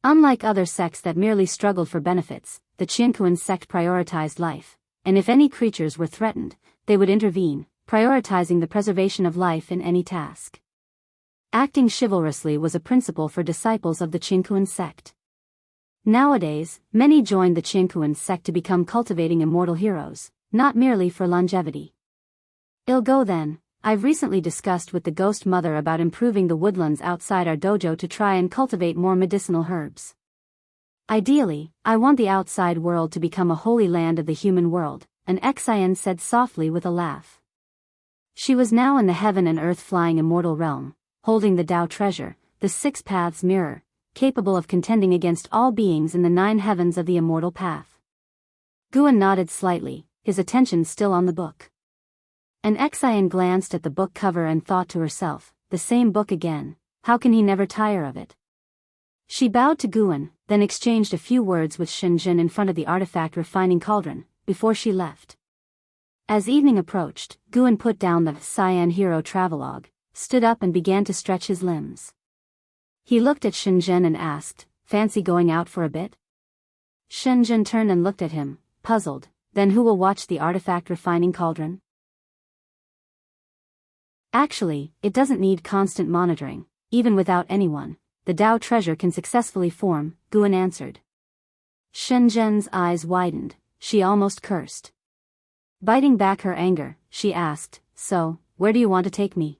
Unlike other sects that merely struggled for benefits, the Qinkuan sect prioritized life, and if any creatures were threatened, they would intervene, prioritizing the preservation of life in any task. Acting chivalrously was a principle for disciples of the Qinkuan sect. Nowadays, many joined the Qinkuan sect to become cultivating immortal heroes, not merely for longevity. I'll go then. I've recently discussed with the Ghost Mother about improving the woodlands outside our dojo to try and cultivate more medicinal herbs. Ideally, I want the outside world to become a holy land of the human world, an Xian said softly with a laugh. She was now in the heaven and earth flying immortal realm, holding the Tao treasure, the six paths mirror, capable of contending against all beings in the 9 heavens of the immortal path. Guan nodded slightly, his attention still on the book. An Xian glanced at the book cover and thought to herself, the same book again, how can he never tire of it? She bowed to Guan, then exchanged a few words with Shenzhen in front of the artifact refining cauldron, before she left. As evening approached, Guan put down the Cyan Hero Travelogue, stood up and began to stretch his limbs. He looked at Shenzhen and asked, "Fancy going out for a bit?" Shenzhen turned and looked at him, puzzled. "Then who will watch the artifact refining cauldron?" "Actually, it doesn't need constant monitoring. Even without anyone, the Tao treasure can successfully form," Guan answered. Shenzhen's eyes widened, she almost cursed. Biting back her anger, she asked, "So, where do you want to take me?"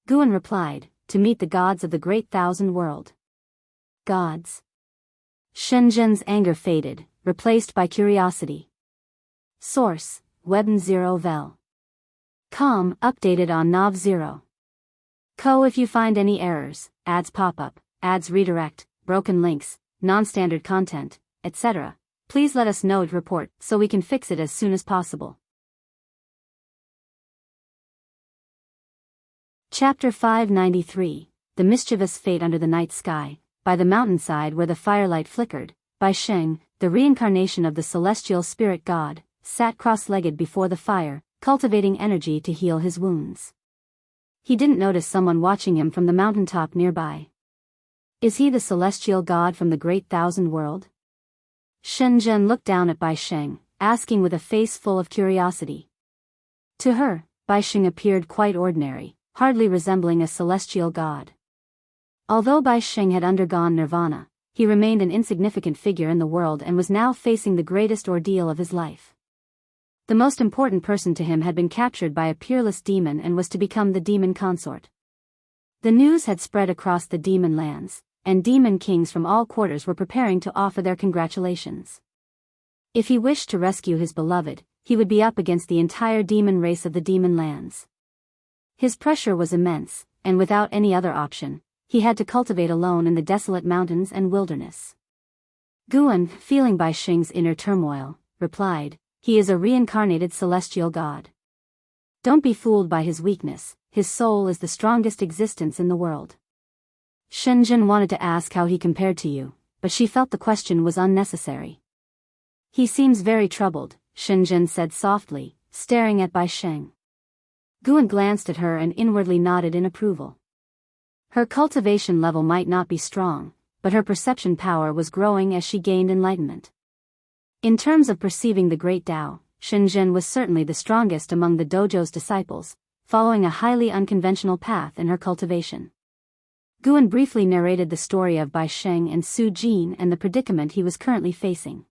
Guan replied, "To meet the gods of the great thousand world." Gods? Shenzhen's anger faded, replaced by curiosity. Source: Webn 0 vel. Com, updated on Nav 0. Co. If you find any errors, ads pop up, ads redirect, broken links, non-standard content, etc., please let us know to report so we can fix it as soon as possible. Chapter 593, The Mischievous Fate Under the Night Sky, by the mountainside where the firelight flickered, by Sheng, the reincarnation of the celestial spirit god, sat cross-legged before the fire, cultivating energy to heal his wounds. He didn't notice someone watching him from the mountaintop nearby. Is he the celestial god from the great thousand world? Shenzhen looked down at Bai Sheng, asking with a face full of curiosity. To her, Bai Sheng appeared quite ordinary, hardly resembling a celestial god. Although Bai Sheng had undergone nirvana, he remained an insignificant figure in the world and was now facing the greatest ordeal of his life. The most important person to him had been captured by a peerless demon and was to become the demon consort. The news had spread across the demon lands, and demon kings from all quarters were preparing to offer their congratulations. If he wished to rescue his beloved, he would be up against the entire demon race of the demon lands. His pressure was immense, and without any other option, he had to cultivate alone in the desolate mountains and wilderness. Guan, feeling Bai Sheng's inner turmoil, replied, "He is a reincarnated celestial god. Don't be fooled by his weakness, his soul is the strongest existence in the world." Shenzhen wanted to ask how he compared to you, but she felt the question was unnecessary. "He seems very troubled," Shenzhen said softly, staring at Bai Sheng. Guan glanced at her and inwardly nodded in approval. Her cultivation level might not be strong, but her perception power was growing as she gained enlightenment. In terms of perceiving the great Tao, Shenzhen was certainly the strongest among the dojo's disciples, following a highly unconventional path in her cultivation. Guan briefly narrated the story of Bai Sheng and Su Jin and the predicament he was currently facing.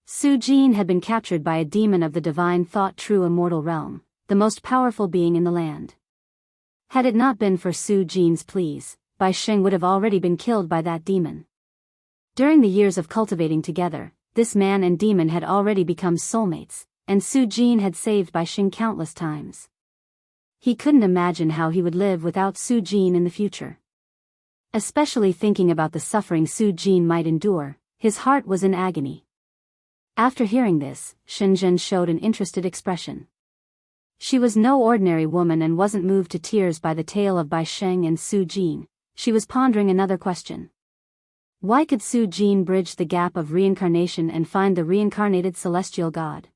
Su Jin had been captured by a demon of the divine thought true immortal realm, the most powerful being in the land. Had it not been for Su Jin's pleas, Bai Sheng would have already been killed by that demon. During the years of cultivating together, this man and demon had already become soulmates, and Su Jin had saved Bai Sheng countless times. He couldn't imagine how he would live without Su Jin in the future. Especially thinking about the suffering Su Jin might endure, his heart was in agony. After hearing this, Shenzhen showed an interested expression. She was no ordinary woman and wasn't moved to tears by the tale of Bai Sheng and Su Jin. She was pondering another question. Why could Su Jin bridge the gap of reincarnation and find the reincarnated celestial god?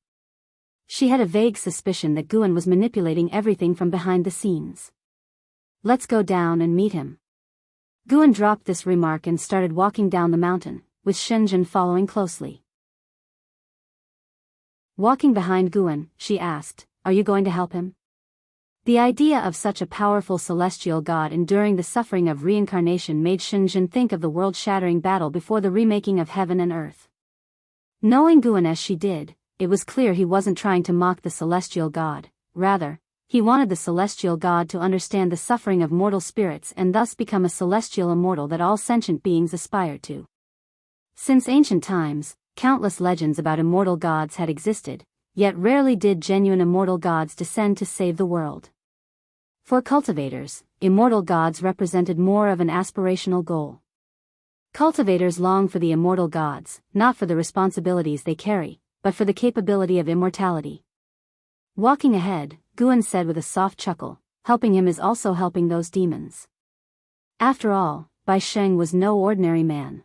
She had a vague suspicion that Guan was manipulating everything from behind the scenes. "Let's go down and meet him." Guan dropped this remark and started walking down the mountain, with Shenzhen following closely. Walking behind Guan, she asked, "Are you going to help him?" The idea of such a powerful celestial god enduring the suffering of reincarnation made Shenzhen think of the world-shattering battle before the remaking of heaven and earth. Knowing Guan as she did, it was clear he wasn't trying to mock the celestial god, rather, he wanted the celestial god to understand the suffering of mortal spirits and thus become a celestial immortal that all sentient beings aspired to. Since ancient times, countless legends about immortal gods had existed, yet rarely did genuine immortal gods descend to save the world. For cultivators, immortal gods represented more of an aspirational goal. Cultivators long for the immortal gods, not for the responsibilities they carry, but for the capability of immortality. Walking ahead, Guan said with a soft chuckle, "Helping him is also helping those demons." After all, Bai Sheng was no ordinary man.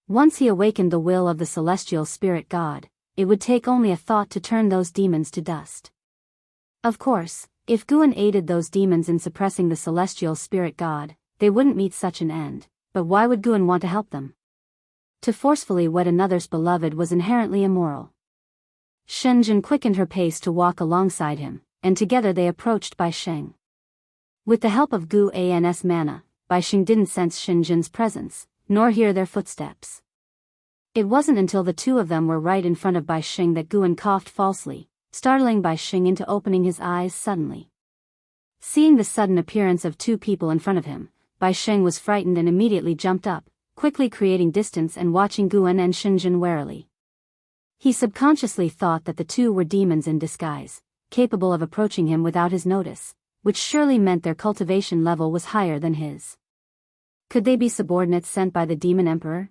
Once he awakened the will of the celestial spirit god, it would take only a thought to turn those demons to dust. Of course, if Guan aided those demons in suppressing the celestial spirit god, they wouldn't meet such an end, but why would Guan want to help them? To forcefully wed another's beloved was inherently immoral. Shenzhen quickened her pace to walk alongside him, and together they approached Bai Sheng. With the help of Guan's mana, Bai Sheng didn't sense Shenzhen's presence, nor hear their footsteps. It wasn't until the two of them were right in front of Bai Sheng that Guan coughed falsely, startling Bai Sheng into opening his eyes suddenly. Seeing the sudden appearance of two people in front of him, Bai Sheng was frightened and immediately jumped up, quickly creating distance and watching Guan and Shenzhen warily. He subconsciously thought that the two were demons in disguise, capable of approaching him without his notice, which surely meant their cultivation level was higher than his. Could they be subordinates sent by the demon emperor?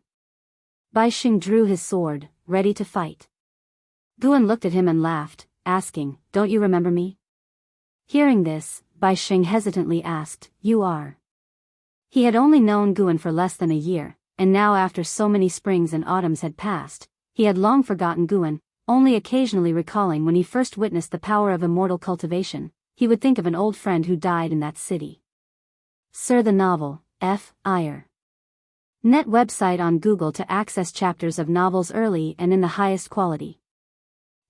Bai Sheng drew his sword, ready to fight. Guan looked at him and laughed, asking, "Don't you remember me?" Hearing this, Bai Sheng hesitantly asked, "You are?" He had only known Guan for less than a year, and now after so many springs and autumns had passed, he had long forgotten Guan, only occasionally recalling when he first witnessed the power of immortal cultivation. He would think of an old friend who died in that city. Sir, the novel, F. Iyer. Net website on Google to access chapters of novels early and in the highest quality.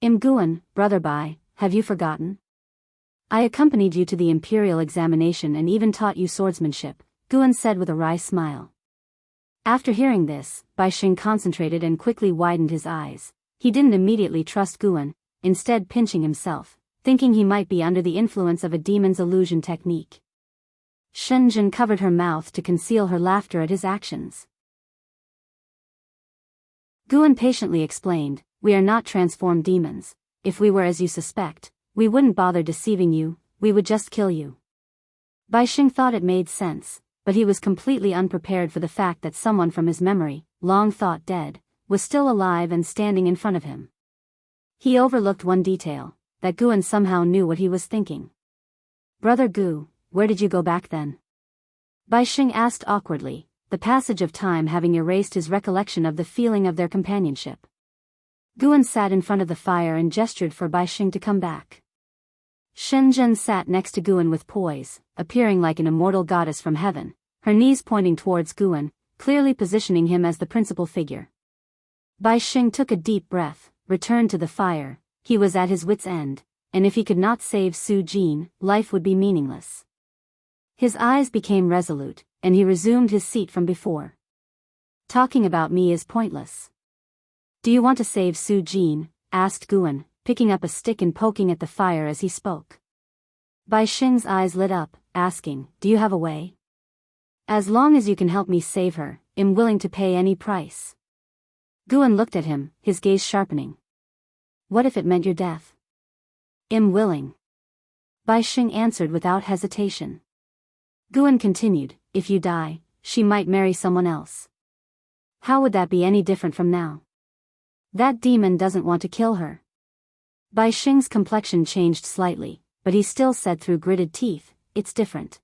Guan, brother Bai, have you forgotten? I accompanied you to the imperial examination and even taught you swordsmanship, Guan said with a wry smile. After hearing this, Bai Xing concentrated and quickly widened his eyes. He didn't immediately trust Guan, instead pinching himself, thinking he might be under the influence of a demon's illusion technique. Shenzhen covered her mouth to conceal her laughter at his actions. Guan patiently explained, we are not transformed demons. If we were as you suspect, we wouldn't bother deceiving you, we would just kill you. Bai Xing thought it made sense, but he was completely unprepared for the fact that someone from his memory, long thought dead, was still alive and standing in front of him. He overlooked one detail, that Guan somehow knew what he was thinking. Brother Gu, where did you go back then? Bai Xing asked awkwardly, the passage of time having erased his recollection of the feeling of their companionship. Guan sat in front of the fire and gestured for Bai Xing to come back. Shenzhen sat next to Guan with poise, appearing like an immortal goddess from heaven, her knees pointing towards Guan, clearly positioning him as the principal figure. Bai Xing took a deep breath, returned to the fire. He was at his wit's end, and if he could not save Su Jin, life would be meaningless. His eyes became resolute, and he resumed his seat from before. Talking about me is pointless. Do you want to save Su Jin? Asked Guan, picking up a stick and poking at the fire as he spoke. Bai Xing's eyes lit up, asking, do you have a way? As long as you can help me save her, I'm willing to pay any price. Guan looked at him, his gaze sharpening. What if it meant your death? I'm willing. Bai Xing answered without hesitation. Guan continued, if you die, she might marry someone else. How would that be any different from now? That demon doesn't want to kill her. Bai Xing's complexion changed slightly, but he still said through gritted teeth, it's different.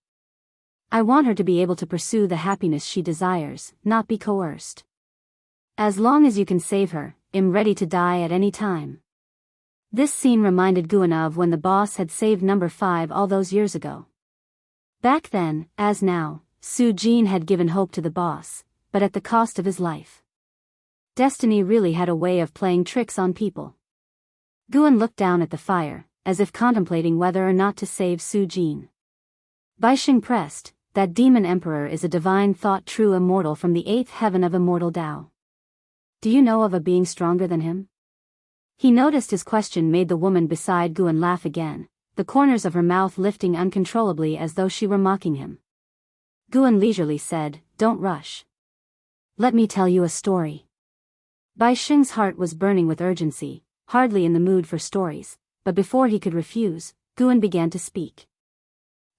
I want her to be able to pursue the happiness she desires, not be coerced. As long as you can save her, I'm ready to die at any time. This scene reminded Guan of when the boss had saved number 5 all those years ago. Back then, as now, Su Jin had given hope to the boss, but at the cost of his life. Destiny really had a way of playing tricks on people. Guan looked down at the fire, as if contemplating whether or not to save Su Jin. Bai Xing pressed, that demon emperor is a divine thought true immortal from the 8th heaven of immortal Tao. Do you know of a being stronger than him? He noticed his question made the woman beside Guan laugh again, the corners of her mouth lifting uncontrollably as though she were mocking him. Guan leisurely said, don't rush. Let me tell you a story. Bai Xing's heart was burning with urgency, hardly in the mood for stories, but before he could refuse, Guan began to speak.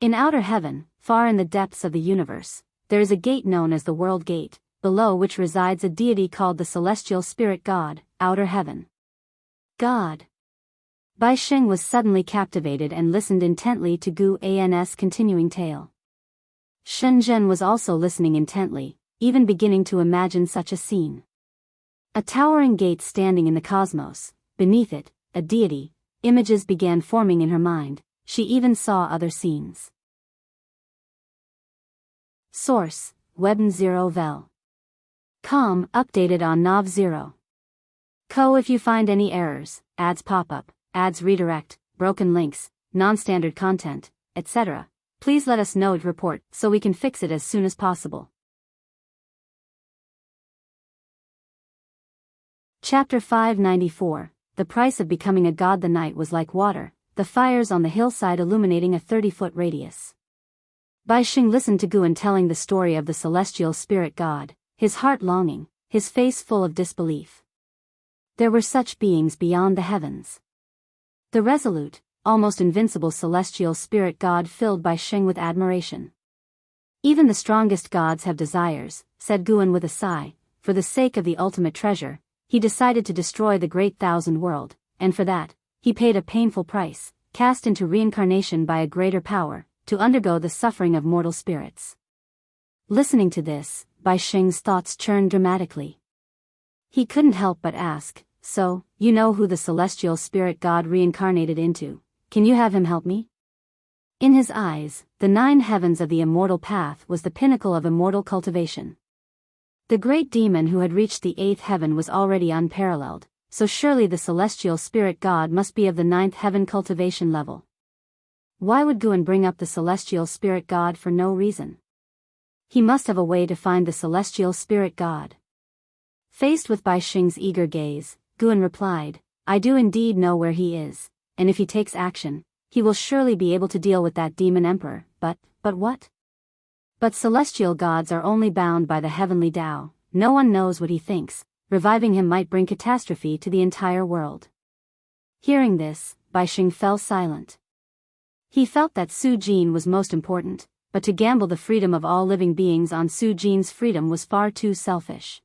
In outer heaven, far in the depths of the universe, there is a gate known as the World Gate, below which resides a deity called the Celestial Spirit God, outer heaven. God. Bai Xing was suddenly captivated and listened intently to Gu An's continuing tale. Shenzhen was also listening intently, even beginning to imagine such a scene. A towering gate standing in the cosmos, beneath it, a deity, images began forming in her mind, she even saw other scenes. Source, Webn 0 vel. Com, updated on Nav 0. Co. If you find any errors, ads pop up, ads redirect, broken links, non-standard content, etc., please let us know and report so we can fix it as soon as possible. Chapter 594, The Price of Becoming a God. The night was like water, the fires on the hillside illuminating a 30-foot radius. Bai Xing listened to Guan telling the story of the celestial spirit God, his heart longing, his face full of disbelief. There were such beings beyond the heavens. The resolute, almost invincible celestial spirit God filled Bai Xing with admiration. Even the strongest gods have desires, said Guan with a sigh. For the sake of the ultimate treasure, he decided to destroy the great thousand world, and for that, he paid a painful price, cast into reincarnation by a greater power, to undergo the suffering of mortal spirits. Listening to this, Bai Xing's thoughts churned dramatically. He couldn't help but ask, so, you know who the celestial spirit God reincarnated into? Can you have him help me? In his eyes, the 9 heavens of the immortal path was the pinnacle of immortal cultivation. The great demon who had reached the 8th heaven was already unparalleled, so surely the celestial spirit god must be of the 9th heaven cultivation level. Why would Guan bring up the celestial spirit god for no reason? He must have a way to find the celestial spirit god. Faced with Bai Xing's eager gaze, Guan replied, I do indeed know where he is, and if he takes action, he will surely be able to deal with that demon emperor, but what? But celestial gods are only bound by the heavenly Tao, no one knows what he thinks, reviving him might bring catastrophe to the entire world. Hearing this, Bai Xing fell silent. He felt that Su Jin was most important, but to gamble the freedom of all living beings on Su Jin's freedom was far too selfish.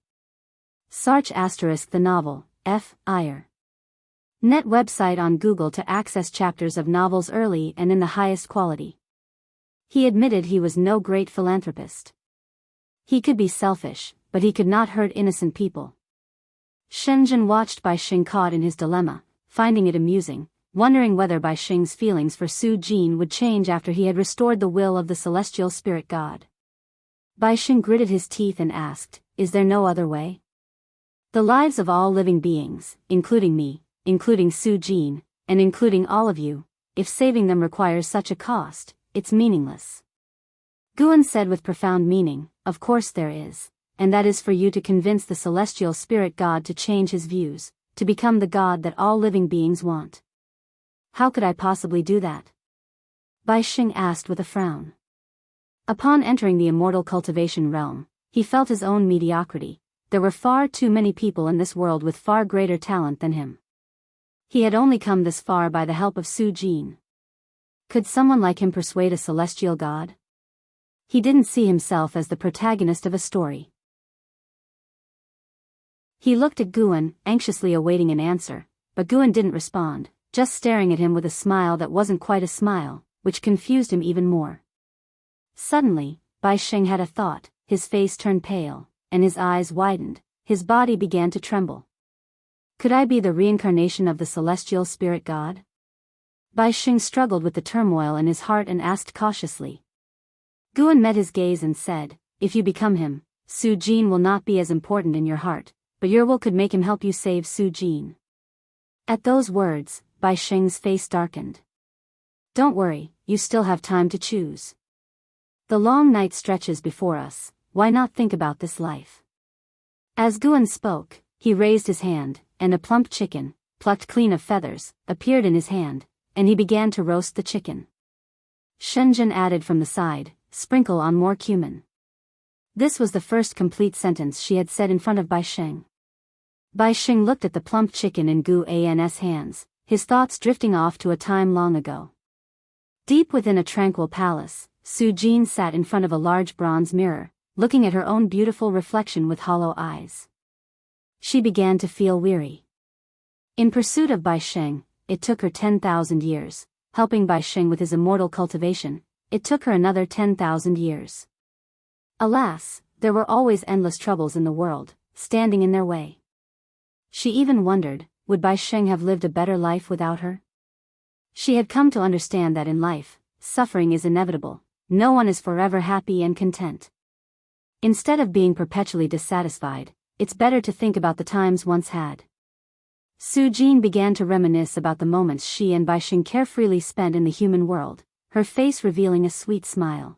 Sarch * the novel, F. Iyer. Net website on Google to access chapters of novels early and in the highest quality. He admitted he was no great philanthropist. He could be selfish, but he could not hurt innocent people. Shenzhen watched Bai Xing caught in his dilemma, finding it amusing, wondering whether Bai Xing's feelings for Su Jin would change after he had restored the will of the celestial spirit god. Bai Xing gritted his teeth and asked, Is there no other way? The lives of all living beings, including me, including Su Jin, and including all of you, if saving them requires such a cost, it's meaningless. Guan said with profound meaning, Of course there is, and that is for you to convince the celestial spirit god to change his views, to become the god that all living beings want. How could I possibly do that? Bai Xing asked with a frown. Upon entering the immortal cultivation realm, he felt his own mediocrity. There were far too many people in this world with far greater talent than him. He had only come this far by the help of Su Jin. Could someone like him persuade a celestial god? He didn't see himself as the protagonist of a story. He looked at Guan, anxiously awaiting an answer, but Guan didn't respond, just staring at him with a smile that wasn't quite a smile, which confused him even more. Suddenly, Bai Xing had a thought, his face turned pale, and his eyes widened, his body began to tremble. Could I be the reincarnation of the celestial spirit god? Bai Xing struggled with the turmoil in his heart and asked cautiously. Guan met his gaze and said, If you become him, Su Jin will not be as important in your heart, but your will could make him help you save Su Jin. At those words, Bai Xing's face darkened. Don't worry, you still have time to choose. The long night stretches before us, why not think about this life? As Guan spoke, he raised his hand, and a plump chicken, plucked clean of feathers, appeared in his hand, and he began to roast the chicken. Shenzhen added from the side, Sprinkle on more cumin. This was the first complete sentence she had said in front of Bai Xing. Bai Xing looked at the plump chicken in Guan's hands, his thoughts drifting off to a time long ago. Deep within a tranquil palace, Su Jin sat in front of a large bronze mirror, looking at her own beautiful reflection with hollow eyes. She began to feel weary. In pursuit of Bai Xing, it took her 10,000 years, helping Bai Xing with his immortal cultivation, it took her another 10,000 years. Alas, there were always endless troubles in the world, standing in their way. She even wondered, would Bai Xing have lived a better life without her? She had come to understand that in life, suffering is inevitable, no one is forever happy and content. Instead of being perpetually dissatisfied, it's better to think about the times once had. Su Jin began to reminisce about the moments she and Bai Xing carefreely spent in the human world, her face revealing a sweet smile.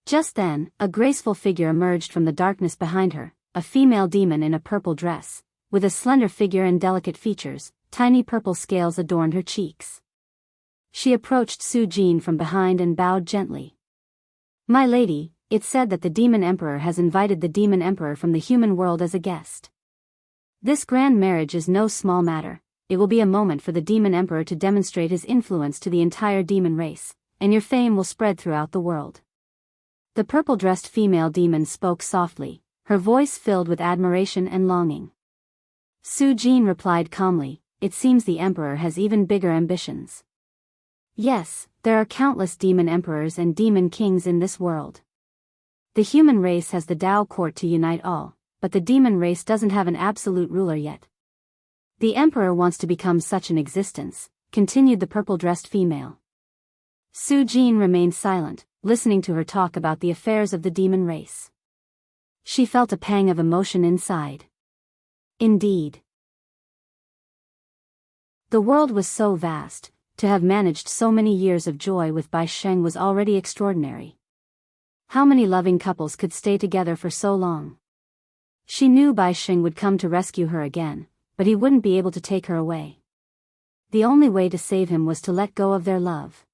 Just then, a graceful figure emerged from the darkness behind her, a female demon in a purple dress, with a slender figure and delicate features, tiny purple scales adorned her cheeks. She approached Su Jin from behind and bowed gently. My lady, it's said that the Demon Emperor has invited the Demon Emperor from the human world as a guest. This grand marriage is no small matter, it will be a moment for the Demon Emperor to demonstrate his influence to the entire demon race, and your fame will spread throughout the world. The purple-dressed female demon spoke softly, her voice filled with admiration and longing. Su Jin replied calmly, it seems the Emperor has even bigger ambitions. Yes, there are countless demon emperors and demon kings in this world. The human race has the Tao court to unite all, but the demon race doesn't have an absolute ruler yet. The Emperor wants to become such an existence, continued the purple-dressed female. Su Jin remained silent, listening to her talk about the affairs of the demon race. She felt a pang of emotion inside. Indeed. The world was so vast, to have managed so many years of joy with Bai Sheng was already extraordinary. How many loving couples could stay together for so long? She knew Bai Sheng would come to rescue her again, but he wouldn't be able to take her away. The only way to save him was to let go of their love.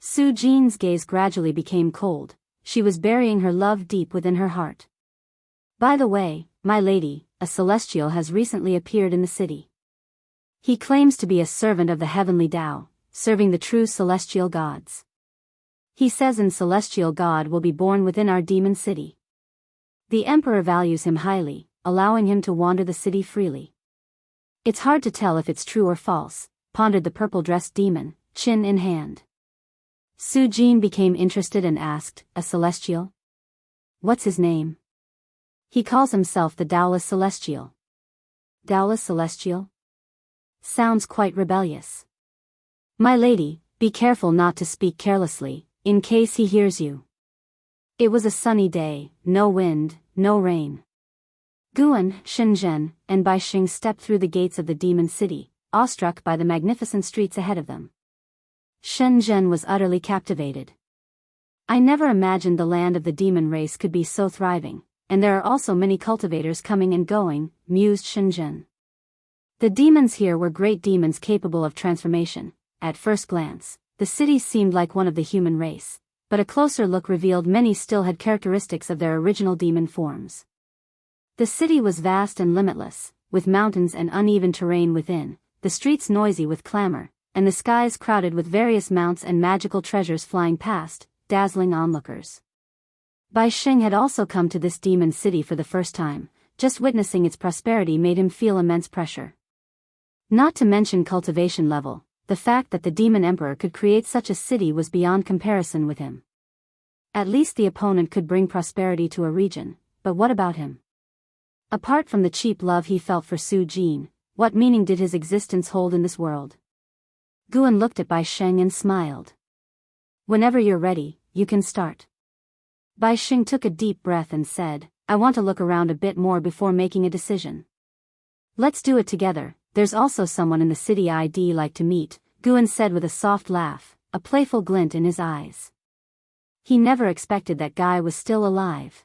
Su Jin's gaze gradually became cold. She was burying her love deep within her heart. By the way, my lady, a celestial has recently appeared in the city. He claims to be a servant of the heavenly Tao, serving the true celestial gods. He says an celestial god will be born within our demon city. The emperor values him highly, allowing him to wander the city freely. It's hard to tell if it's true or false, pondered the purple-dressed demon, chin in hand. Su Jin became interested and asked, a celestial? What's his name? He calls himself the Taoless Celestial. Taoless Celestial? Sounds quite rebellious. My lady, be careful not to speak carelessly, in case he hears you. It was a sunny day, no wind, no rain. Guan, Shenzhen, and Bai Sheng stepped through the gates of the demon city, awestruck by the magnificent streets ahead of them. Shenzhen was utterly captivated. I never imagined the land of the demon race could be so thriving, and there are also many cultivators coming and going, mused Shenzhen. The demons here were great demons capable of transformation. At first glance, the city seemed like one of the human race, but a closer look revealed many still had characteristics of their original demon forms. The city was vast and limitless, with mountains and uneven terrain within, the streets noisy with clamor, and the skies crowded with various mounts and magical treasures flying past, dazzling onlookers. Bai Sheng had also come to this demon city for the first time. Just witnessing its prosperity made him feel immense pressure. Not to mention cultivation level, the fact that the demon emperor could create such a city was beyond comparison with him. At least the opponent could bring prosperity to a region, but what about him? Apart from the cheap love he felt for Su Jin, what meaning did his existence hold in this world? Guan looked at Bai Sheng and smiled. Whenever you're ready, you can start. Bai Sheng took a deep breath and said, I want to look around a bit more before making a decision. Let's do it together. There's also someone in the city I'd like to meet, Guan said with a soft laugh, a playful glint in his eyes. He never expected that guy was still alive.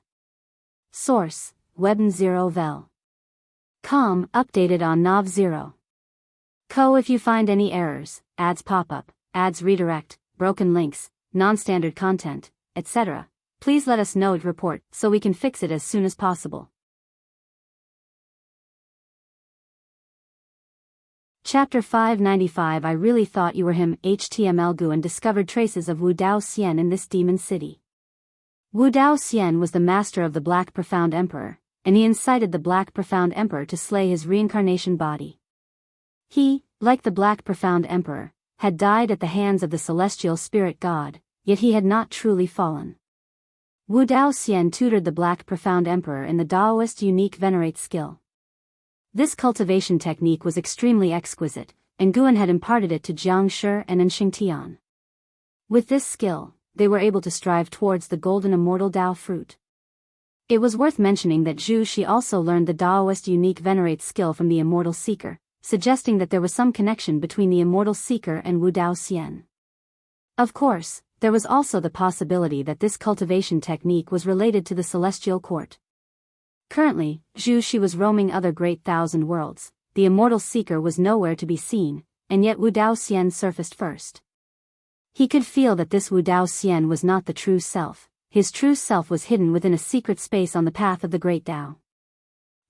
Source, Webn0vel. Com, updated on Nav 0. Co. If you find any errors, ads pop up, ads redirect, broken links, non-standard content, etc., please let us know to report so we can fix it as soon as possible. Chapter 595 I really thought you were him. HTML. Guan discovered traces of Wu Dao Xian in this demon city. Wu Dao Xian was the master of the Black Profound Emperor, and he incited the Black Profound Emperor to slay his reincarnation body. He, like the Black Profound Emperor, had died at the hands of the celestial spirit god, yet he had not truly fallen. Wu Dao Xian tutored the Black Profound Emperor in the Daoist unique venerate skill. This cultivation technique was extremely exquisite, and Guan had imparted it to Jiang Shi and Xingtian. With this skill, they were able to strive towards the golden immortal Dao fruit. It was worth mentioning that Zhu Shi also learned the Daoist unique venerate skill from the immortal seeker, suggesting that there was some connection between the immortal seeker and Wu Dao Xian. Of course, there was also the possibility that this cultivation technique was related to the celestial court. Currently, Zhu Shi was roaming other great thousand worlds, the immortal seeker was nowhere to be seen, and yet Wu Dao Xian surfaced first. He could feel that this Wu Dao Xian was not the true self, his true self was hidden within a secret space on the path of the great Dao.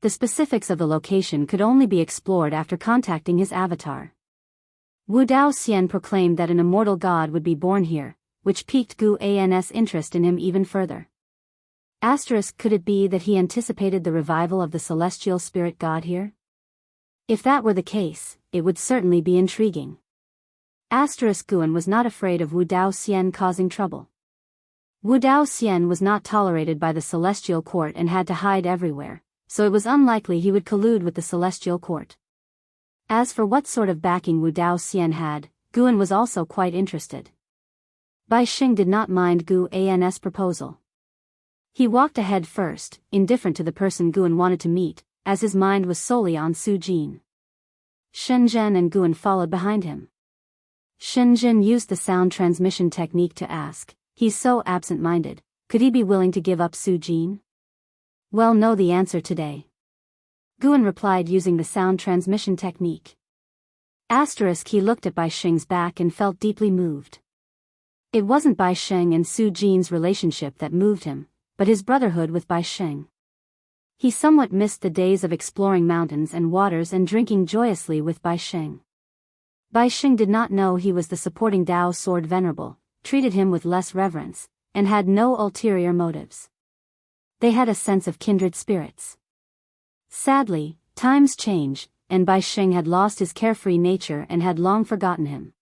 The specifics of the location could only be explored after contacting his avatar. Wu Dao Xian proclaimed that an immortal god would be born here, which piqued Gu An's interest in him even further. Could it be that he anticipated the revival of the celestial spirit god here? If that were the case, it would certainly be intriguing. Guan was not afraid of Wu Dao Xian causing trouble. Wu Dao Xian was not tolerated by the celestial court and had to hide everywhere, so it was unlikely he would collude with the celestial court. As for what sort of backing Wu Dao Xian had, Guan was also quite interested. Bai Sheng did not mind Gu An's proposal. He walked ahead first, indifferent to the person Guan wanted to meet, as his mind was solely on Su Jin. Shenzhen and Guan followed behind him. Shenzhen used the sound transmission technique to ask, "He's so absent-minded, could he be willing to give up Su Jin?" "Well, know the answer today." Guan replied using the sound transmission technique. He looked at Bai Sheng's back and felt deeply moved. It wasn't Bai Sheng and Su Jin's relationship that moved him, but his brotherhood with Bai Sheng. He somewhat missed the days of exploring mountains and waters and drinking joyously with Bai Sheng. Bai Sheng did not know he was the supporting Dao sword venerable, treated him with less reverence, and had no ulterior motives. They had a sense of kindred spirits. Sadly, times change, and Bai Sheng had lost his carefree nature and had long forgotten him.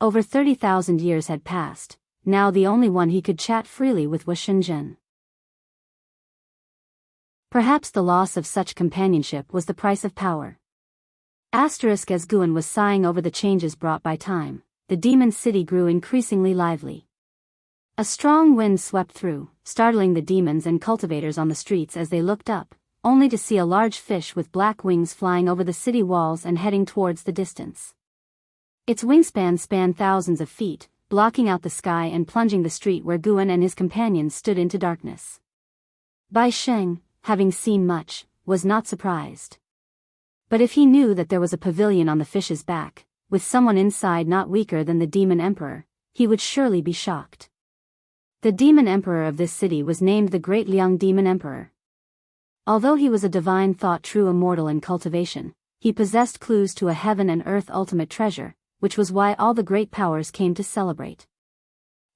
Over 30,000 years had passed, now the only one he could chat freely with was Shenzhen. Perhaps the loss of such companionship was the price of power. As Guan was sighing over the changes brought by time, the demon city grew increasingly lively. A strong wind swept through, startling the demons and cultivators on the streets as they looked up, only to see a large fish with black wings flying over the city walls and heading towards the distance. Its wingspan spanned thousands of feet, blocking out the sky and plunging the street where Guan and his companions stood into darkness. Bai Sheng, having seen much, was not surprised. But if he knew that there was a pavilion on the fish's back, with someone inside not weaker than the demon emperor, he would surely be shocked. The demon emperor of this city was named the Great Liang Demon Emperor. Although he was a divine thought true immortal in cultivation, he possessed clues to a heaven and earth ultimate treasure, which was why all the great powers came to celebrate.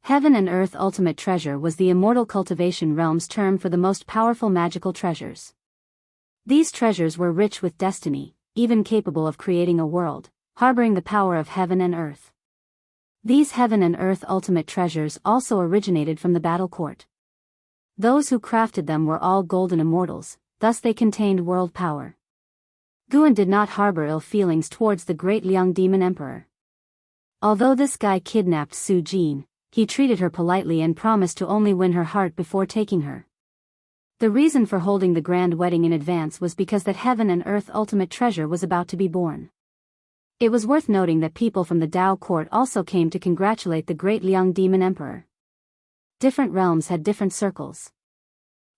Heaven and earth ultimate treasure was the immortal cultivation realm's term for the most powerful magical treasures. These treasures were rich with destiny, even capable of creating a world, harboring the power of heaven and earth. These heaven and earth ultimate treasures also originated from the battle court. Those who crafted them were all golden immortals, thus they contained world power. Guan did not harbor ill feelings towards the Great Liang Demon Emperor. Although this guy kidnapped Su Jin, he treated her politely and promised to only win her heart before taking her. The reason for holding the grand wedding in advance was because that heaven and earth ultimate treasure was about to be born. It was worth noting that people from the Dao court also came to congratulate the Great Liang Demon Emperor. Different realms had different circles.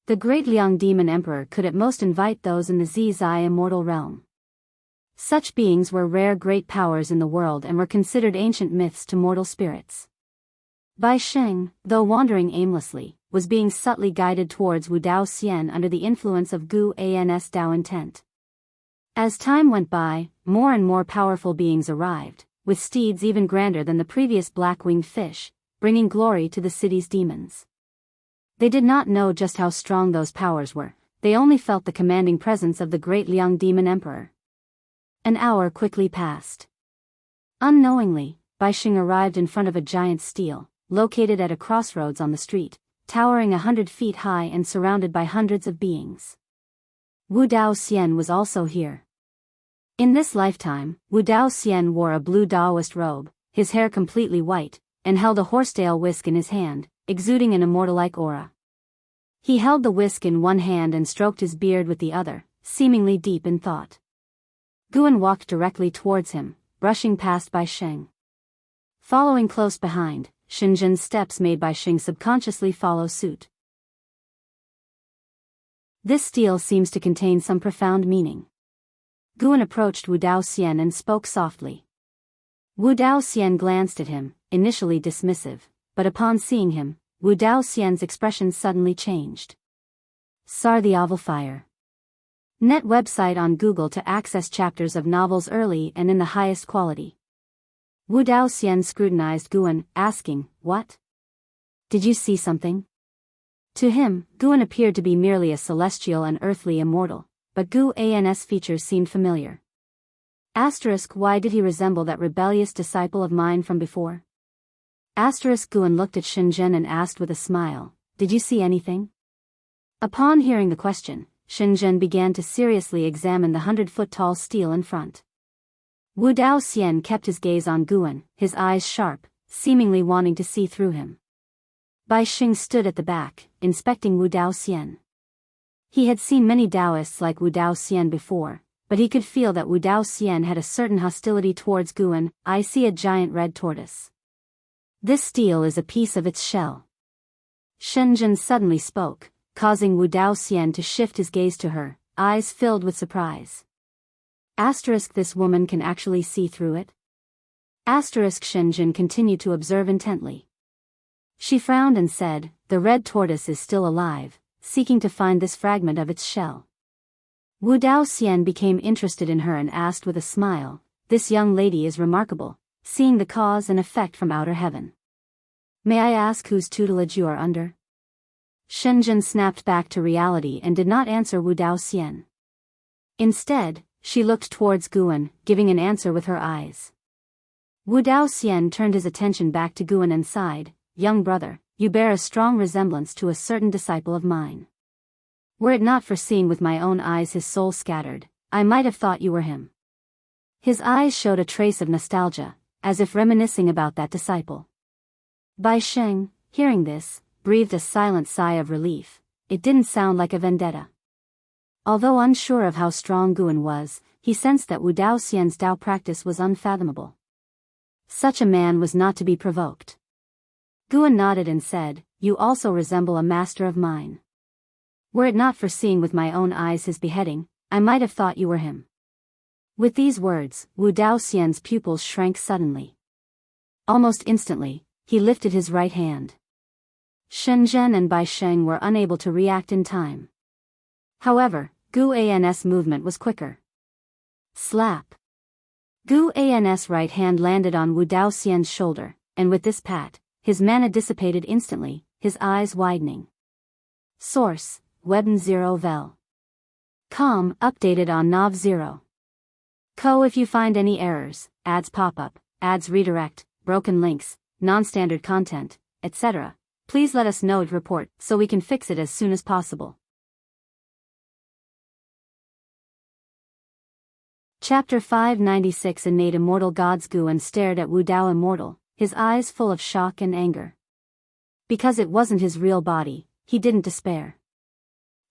The Great Liang Demon Emperor could at most invite those in the Zizai immortal realm. Such beings were rare great powers in the world and were considered ancient myths to mortal spirits. Bai Sheng, though wandering aimlessly, was being subtly guided towards Wu Dao Xian under the influence of Gu An's Dao intent. As time went by, more and more powerful beings arrived, with steeds even grander than the previous black-winged fish, bringing glory to the city's demons. They did not know just how strong those powers were, they only felt the commanding presence of the Great Liang Demon Emperor. An hour quickly passed. Unknowingly, Bai Sheng arrived in front of a giant stele, located at a crossroads on the street, towering 100 feet high and surrounded by hundreds of beings. Wu Dao Xian was also here. In this lifetime, Wu Dao Xian wore a blue Daoist robe, his hair completely white, and held a horsetail whisk in his hand, exuding an immortal-like aura. He held the whisk in one hand and stroked his beard with the other, seemingly deep in thought. Guan walked directly towards him, brushing past Bai Sheng. Following close behind, Shenzhen's steps made Bai Sheng subconsciously follow suit. This stele seems to contain some profound meaning. Guan approached Wu Dao Xian and spoke softly. Wu Dao Xian glanced at him, initially dismissive, but upon seeing him, Wu Dao Xian's expression suddenly changed. Sar the Oval Fire. Net website on Google to access chapters of novels early and in the highest quality. Wu Dao Xian scrutinized Guan, asking, "What? Did you see something?" To him, Guan appeared to be merely a celestial and earthly immortal, but Gu An's features seemed familiar. Why did he resemble that rebellious disciple of mine from before? Guan looked at Shenzhen and asked with a smile, "Did you see anything?" Upon hearing the question, Shenzhen began to seriously examine the 100-foot-tall stele in front. Wu Dao Xian kept his gaze on Guan, his eyes sharp, seemingly wanting to see through him. Bai Xing stood at the back, inspecting Wu Daoxian. He had seen many Taoists like Wu Daoxian before, but he could feel that Wu Daoxian had a certain hostility towards Guan. I see a giant red tortoise. This steel is a piece of its shell. Shenzhen suddenly spoke, causing Wu Daoxian to shift his gaze to her, eyes filled with surprise. This woman can actually see through it? Shenzhen continued to observe intently. She frowned and said, the red tortoise is still alive, seeking to find this fragment of its shell. Wu Daoxian became interested in her and asked with a smile, this young lady is remarkable, seeing the cause and effect from outer heaven. May I ask whose tutelage you are under? Shenzhen snapped back to reality and did not answer Wu Daoxian. Instead, she looked towards Guan, giving an answer with her eyes. Wu Daoxian turned his attention back to Guan and sighed, young brother, you bear a strong resemblance to a certain disciple of mine. Were it not for seeing with my own eyes his soul scattered, I might have thought you were him. His eyes showed a trace of nostalgia, as if reminiscing about that disciple. Bai Sheng, hearing this, breathed a silent sigh of relief. It didn't sound like a vendetta. Although unsure of how strong Guan was, he sensed that Wu Daoxian's Tao practice was unfathomable. Such a man was not to be provoked. Guan nodded and said, you also resemble a master of mine. Were it not for seeing with my own eyes his beheading, I might have thought you were him. With these words, Wu Daoxian's pupils shrank suddenly. Almost instantly, he lifted his right hand. Shenzhen and Bai Sheng were unable to react in time. However, Gu An's movement was quicker. Slap. Gu An's right hand landed on Wu Daoxian's shoulder, and with this pat, his mana dissipated instantly, his eyes widening. Source, Webn 0 vel. Com, updated on Nav 0. Co. If you find any errors, ads pop up, ads redirect, broken links, non-standard content, etc., please let us know and report so we can fix it as soon as possible. Chapter 596 Innate Immortal Gods. Guan stared at Wu Dao Immortal, his eyes full of shock and anger. Because it wasn't his real body, he didn't despair.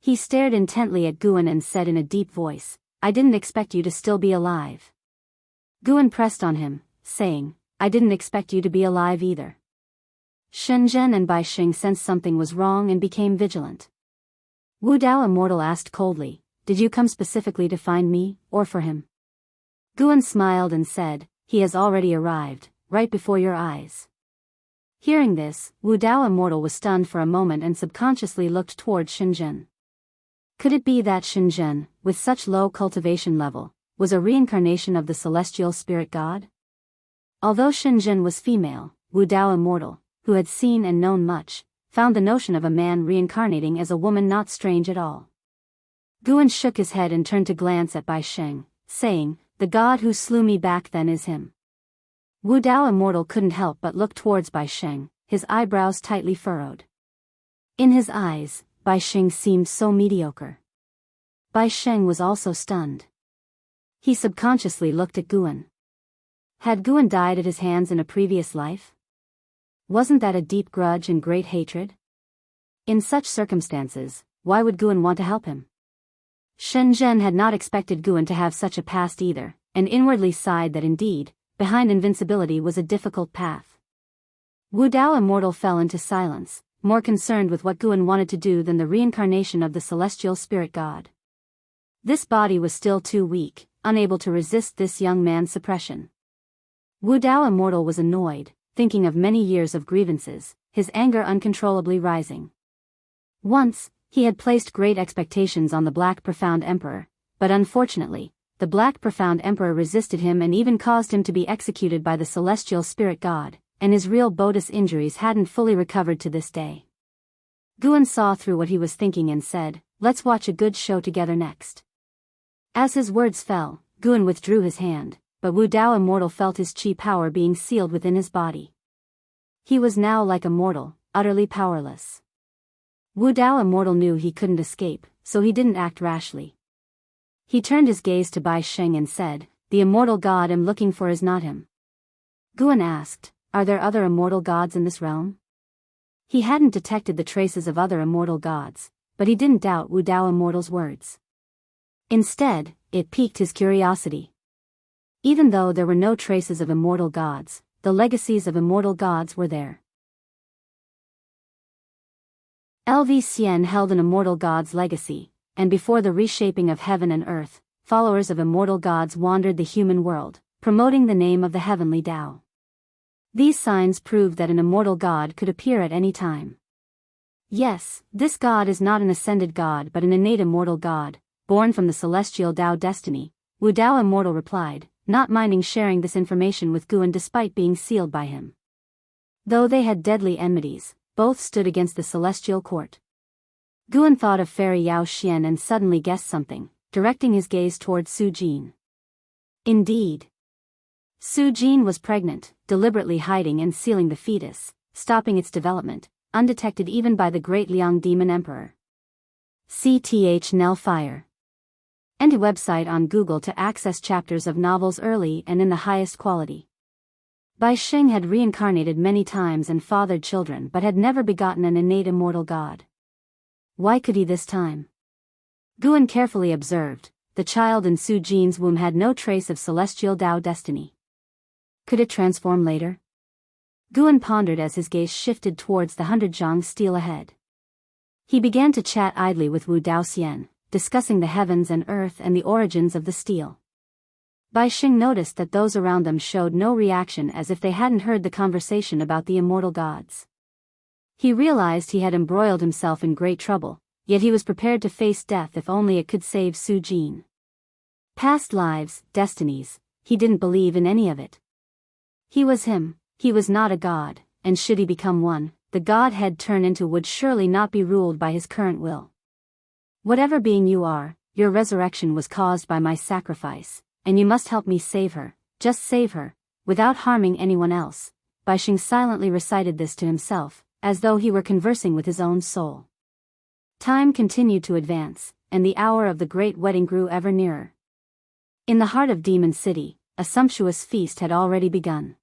He stared intently at Guan and said in a deep voice, I didn't expect you to still be alive. Guan pressed on him, saying, I didn't expect you to be alive either. Shenzhen and Bai Xing sensed something was wrong and became vigilant. Wu Dao Immortal asked coldly, did you come specifically to find me, or for him? Guan smiled and said, he has already arrived, right before your eyes. Hearing this, Wu Dao Immortal was stunned for a moment and subconsciously looked toward Shenzhen. Could it be that Shenzhen, with such low cultivation level, was a reincarnation of the celestial spirit god? Although Shenzhen was female, Wu Dao Immortal, who had seen and known much, found the notion of a man reincarnating as a woman not strange at all. Guan shook his head and turned to glance at Bai Sheng, saying, the god who slew me back then is him. Wu Dao Immortal couldn't help but look towards Bai Sheng, his eyebrows tightly furrowed. In his eyes, Bai Sheng seemed so mediocre. Bai Sheng was also stunned. He subconsciously looked at Guan. Had Guan died at his hands in a previous life? Wasn't that a deep grudge and great hatred? In such circumstances, why would Guan want to help him? Shenzhen had not expected Guan to have such a past either, and inwardly sighed that indeed, behind invincibility was a difficult path. Wu Dao Immortal fell into silence, more concerned with what Guan wanted to do than the reincarnation of the celestial spirit god. This body was still too weak, unable to resist this young man's suppression. Wu Dao Immortal was annoyed, thinking of many years of grievances, his anger uncontrollably rising. Once, he had placed great expectations on the Black Profound Emperor, but unfortunately, the Black Profound Emperor resisted him and even caused him to be executed by the celestial spirit god, and his real Bodis injuries hadn't fully recovered to this day. Guan saw through what he was thinking and said, let's watch a good show together next. As his words fell, Guan withdrew his hand, but Wu Dao Immortal felt his chi power being sealed within his body. He was now like a mortal, utterly powerless. Wu Dao Immortal knew he couldn't escape, so he didn't act rashly. He turned his gaze to Bai Sheng and said, the immortal god I'm looking for is not him. Guan asked, are there other immortal gods in this realm? He hadn't detected the traces of other immortal gods, but he didn't doubt Wu Dao Immortal's words. Instead, it piqued his curiosity. Even though there were no traces of immortal gods, the legacies of immortal gods were there. LV Xian held an immortal god's legacy, and before the reshaping of heaven and earth, followers of immortal gods wandered the human world, promoting the name of the heavenly Tao. These signs proved that an immortal god could appear at any time. Yes, this god is not an ascended god but an innate immortal god, born from the celestial Tao destiny, Wu Dao Immortal replied, not minding sharing this information with Guan despite being sealed by him. Though they had deadly enmities, both stood against the celestial court. Guan thought of Fairy Yao Xian and suddenly guessed something, directing his gaze toward Su Jin. Indeed. Su Jin was pregnant, deliberately hiding and sealing the fetus, stopping its development, undetected even by the great Liang Demon Emperor. CTH Nell Fire. And a website on Google to access chapters of novels early and in the highest quality. Bai Xing had reincarnated many times and fathered children but had never begotten an innate immortal god. Why could he this time? Guan carefully observed, the child in Su Jin's womb had no trace of celestial Tao destiny. Could it transform later? Guan pondered as his gaze shifted towards the 100 zhang stele ahead. He began to chat idly with Wu Dao Xian, discussing the heavens and earth and the origins of the stele. Bai Xing noticed that those around them showed no reaction as if they hadn't heard the conversation about the immortal gods. He realized he had embroiled himself in great trouble, yet he was prepared to face death if only it could save Su Jin. Past lives, destinies, he didn't believe in any of it. He was him, he was not a god, and should he become one, the godhead turn into would surely not be ruled by his current will. Whatever being you are, your resurrection was caused by my sacrifice, and you must help me save her, just save her, without harming anyone else. Bai Xing silently recited this to himself, as though he were conversing with his own soul. Time continued to advance, and the hour of the great wedding grew ever nearer. In the heart of Demon City, a sumptuous feast had already begun.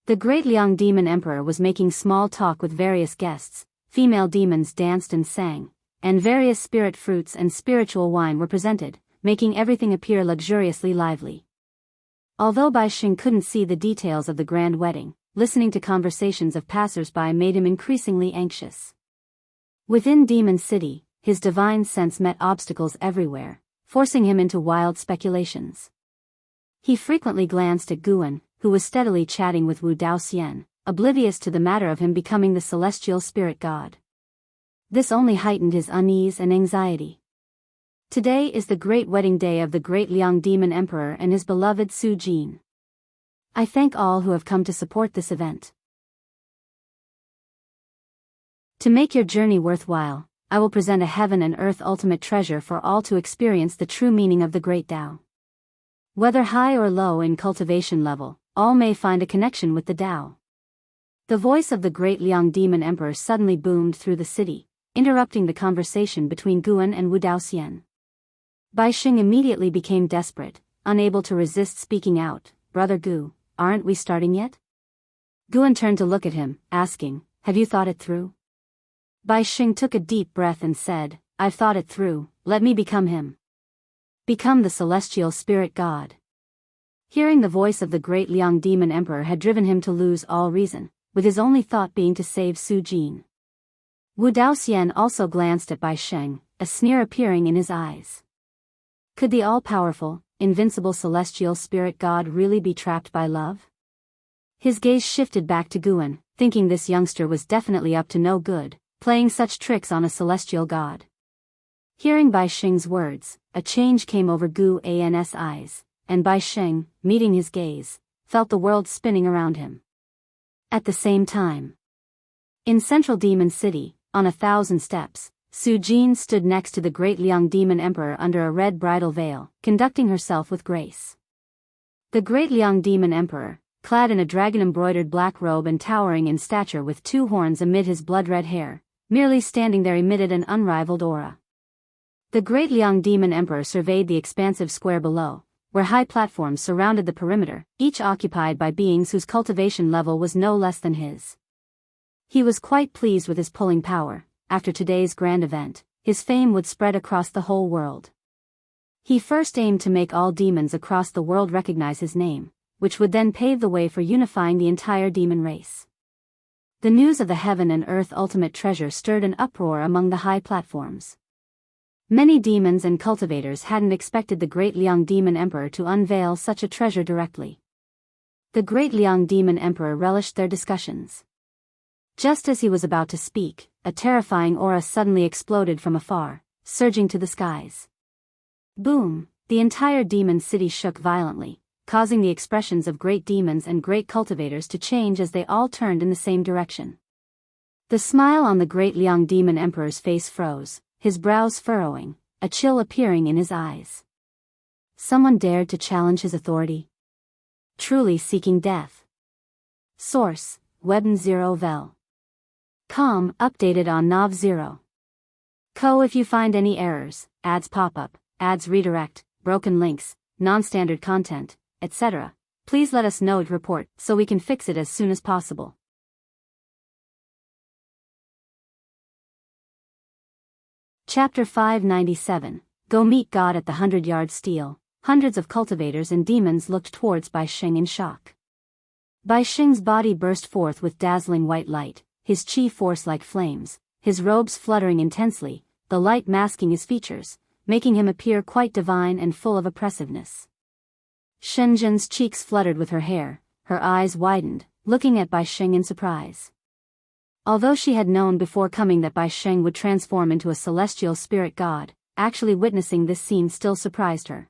The great Liang Demon Emperor was making small talk with various guests, female demons danced and sang, and various spirit fruits and spiritual wine were presented, making everything appear luxuriously lively. Although Bai Xing couldn't see the details of the grand wedding, listening to conversations of passers-by made him increasingly anxious. Within Demon City, his divine sense met obstacles everywhere, forcing him into wild speculations. He frequently glanced at Guan, who was steadily chatting with Wu Dao Xian, oblivious to the matter of him becoming the celestial spirit god. This only heightened his unease and anxiety. Today is the great wedding day of the great Liang Demon Emperor and his beloved Su Jin. I thank all who have come to support this event. To make your journey worthwhile, I will present a heaven and earth ultimate treasure for all to experience the true meaning of the great Tao. Whether high or low in cultivation level, all may find a connection with the Tao. The voice of the great Liang Demon Emperor suddenly boomed through the city, interrupting the conversation between Guan and Wu Dao Xian. Bai Xing immediately became desperate, unable to resist speaking out. Brother Gu, aren't we starting yet? Guan turned to look at him, asking, have you thought it through? Bai Xing took a deep breath and said, I've thought it through, let me become him. Become the celestial spirit god. Hearing the voice of the great Liang Demon Emperor had driven him to lose all reason, with his only thought being to save Su Jin. Wu Dao Xian also glanced at Bai Xing, a sneer appearing in his eyes. Could the all-powerful, invincible celestial spirit god really be trapped by love? His gaze shifted back to Guan, thinking this youngster was definitely up to no good, playing such tricks on a celestial god. Hearing Bai Xing's words, a change came over Guan's eyes, and Bai Xing, meeting his gaze, felt the world spinning around him. At the same time, in central Demon City, on 1,000 steps, Su Jin stood next to the great Liang Demon Emperor under a red bridal veil, conducting herself with grace. The great Liang Demon Emperor, clad in a dragon-embroidered black robe and towering in stature with 2 horns amid his blood-red hair, merely standing there emitted an unrivaled aura. The great Liang Demon Emperor surveyed the expansive square below, where high platforms surrounded the perimeter, each occupied by beings whose cultivation level was no less than his. He was quite pleased with his pulling power. After today's grand event, his fame would spread across the whole world. He first aimed to make all demons across the world recognize his name, which would then pave the way for unifying the entire demon race. The news of the heaven and earth ultimate treasure stirred an uproar among the high platforms. Many demons and cultivators hadn't expected the great Liang Demon Emperor to unveil such a treasure directly. The great Liang Demon Emperor relished their discussions. Just as he was about to speak, a terrifying aura suddenly exploded from afar, surging to the skies. Boom! The entire demon city shook violently, causing the expressions of great demons and great cultivators to change as they all turned in the same direction. The smile on the great Liang Demon Emperor's face froze, his brows furrowing, a chill appearing in his eyes. Someone dared to challenge his authority? Truly seeking death. Source: Webn 0 Vel. Com, updated on Nav 0. Co. If you find any errors, ads pop up, ads redirect, broken links, non-standard content, etc., please let us know to report so we can fix it as soon as possible. Chapter 597, Go Meet God at the 100-Yard Steel. Hundreds of cultivators and demons looked towards Bai Xing in shock. Bai Xing's body burst forth with dazzling white light, his chi force like flames, his robes fluttering intensely, the light masking his features, making him appear quite divine and full of oppressiveness. Shenzhen's cheeks fluttered with her hair, her eyes widened, looking at Bai Xing in surprise. Although she had known before coming that Bai Xing would transform into a celestial spirit god, actually witnessing this scene still surprised her.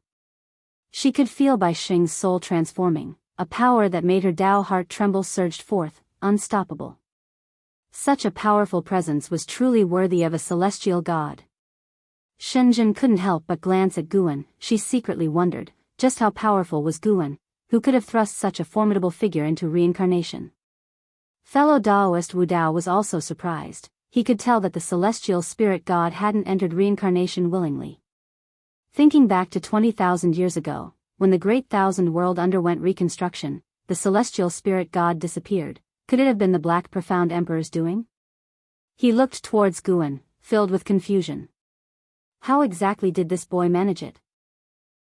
She could feel Bai Xing's soul transforming, a power that made her Tao heart tremble surged forth, unstoppable. Such a powerful presence was truly worthy of a celestial god. Shenzhen couldn't help but glance at Guan. She secretly wondered, just how powerful was Guan, who could have thrust such a formidable figure into reincarnation. Fellow Daoist Wu Dao was also surprised. He could tell that the celestial spirit god hadn't entered reincarnation willingly. Thinking back to 20,000 years ago, when the Great Thousand World underwent reconstruction, the celestial spirit god disappeared. Could it have been the Black Profound Emperor's doing? He looked towards Guan, filled with confusion. How exactly did this boy manage it?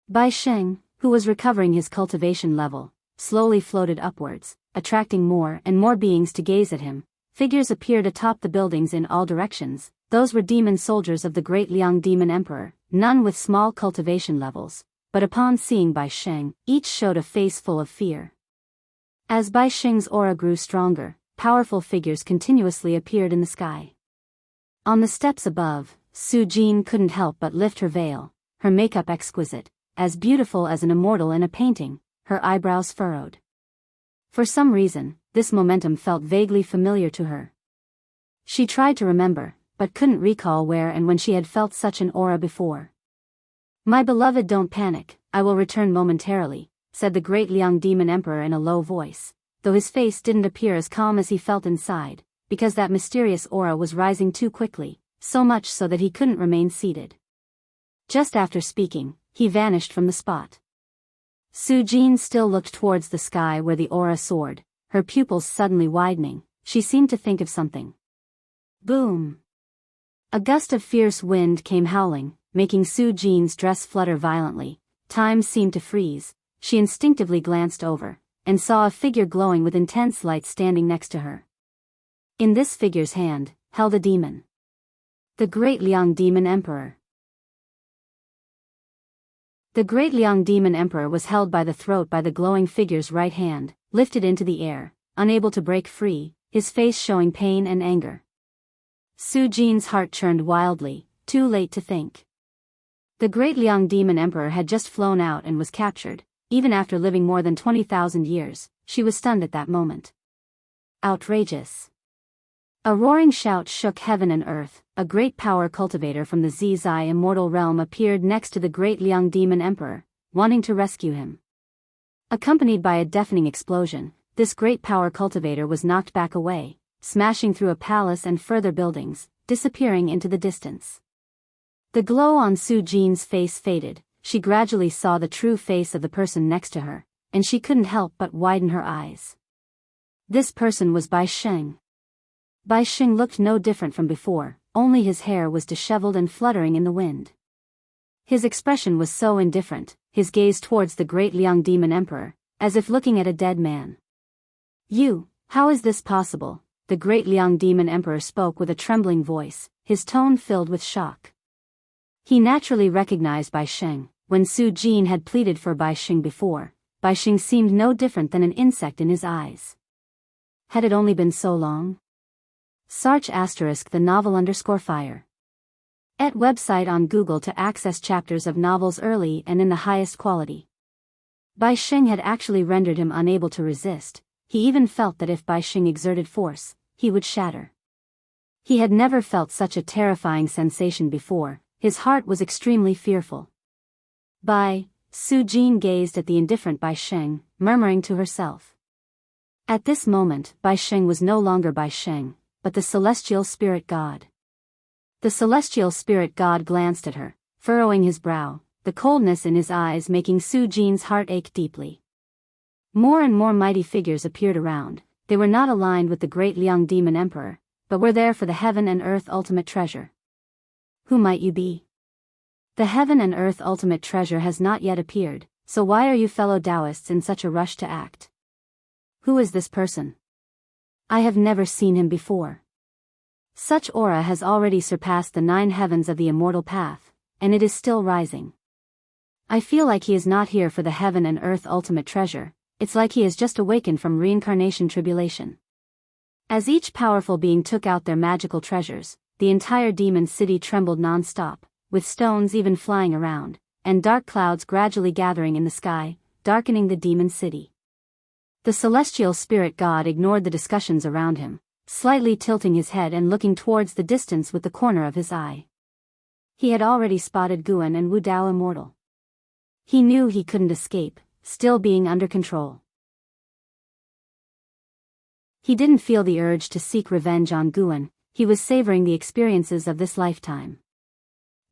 Bai Xing, who was recovering his cultivation level, slowly floated upwards, attracting more and more beings to gaze at him. Figures appeared atop the buildings in all directions. Those were demon soldiers of the great Liang Demon Emperor, none with small cultivation levels, but upon seeing Bai Xing, each showed a face full of fear. As Bai Xing's aura grew stronger, powerful figures continuously appeared in the sky. On the steps above, Su Jin couldn't help but lift her veil, her makeup exquisite, as beautiful as an immortal in a painting, her eyebrows furrowed. For some reason, this momentum felt vaguely familiar to her. She tried to remember, but couldn't recall where and when she had felt such an aura before. "My beloved, don't panic, I will return momentarily," said the great Liang Demon Emperor in a low voice, though his face didn't appear as calm as he felt inside, because that mysterious aura was rising too quickly, so much so that he couldn't remain seated. Just after speaking, he vanished from the spot. Su Jin still looked towards the sky where the aura soared, her pupils suddenly widening. She seemed to think of something. Boom! A gust of fierce wind came howling, making Su Jin's dress flutter violently. Time seemed to freeze. She instinctively glanced over, and saw a figure glowing with intense light standing next to her. In this figure's hand, held a demon. The great Liang Demon Emperor. The great Liang Demon Emperor was held by the throat by the glowing figure's right hand, lifted into the air, unable to break free, his face showing pain and anger. Su Jin's heart churned wildly, too late to think. The great Liang Demon Emperor had just flown out and was captured. Even after living more than 20,000 years, she was stunned at that moment. Outrageous. A roaring shout shook heaven and earth. A great power cultivator from the Zizai immortal realm appeared next to the great Liang Demon Emperor, wanting to rescue him. Accompanied by a deafening explosion, this great power cultivator was knocked back away, smashing through a palace and further buildings, disappearing into the distance. The glow on Su Jin's face faded. She gradually saw the true face of the person next to her, and she couldn't help but widen her eyes. This person was Bai Xing. Bai Xing looked no different from before, only his hair was disheveled and fluttering in the wind. His expression was so indifferent, his gaze towards the great Liang Demon Emperor, as if looking at a dead man. How is this possible? The great Liang Demon Emperor spoke with a trembling voice, his tone filled with shock. He naturally recognized Bai Xing. When Su Jin had pleaded for Bai Xing before, Bai Xing seemed no different than an insect in his eyes. Had it only been so long? Sarch * the novel _fire. Et website on Google to access chapters of novels early and in the highest quality. Bai Xing had actually rendered him unable to resist. He even felt that if Bai Xing exerted force, he would shatter. He had never felt such a terrifying sensation before. His heart was extremely fearful. Su Jin gazed at the indifferent Bai Xing, murmuring to herself. At this moment, Bai Xing was no longer Bai Xing, but the celestial spirit god. The celestial spirit god glanced at her, furrowing his brow, the coldness in his eyes making Su Jin's heart ache deeply. More and more mighty figures appeared around. They were not aligned with the great Liang Demon Emperor, but were there for the heaven and earth ultimate treasure. Who might you be? The heaven and earth ultimate treasure has not yet appeared, so why are you fellow Taoists in such a rush to act? Who is this person? I have never seen him before. Such aura has already surpassed the 9 heavens of the immortal path, and it is still rising. I feel like he is not here for the heaven and earth ultimate treasure. It's like he has just awakened from reincarnation tribulation. As each powerful being took out their magical treasures, the entire demon city trembled non-stop, with stones even flying around, and dark clouds gradually gathering in the sky, darkening the demon city. The celestial spirit god ignored the discussions around him, slightly tilting his head and looking towards the distance with the corner of his eye. He had already spotted Guan and Wu Dao immortal. He knew he couldn't escape, still being under control. He didn't feel the urge to seek revenge on Guan. He was savoring the experiences of this lifetime.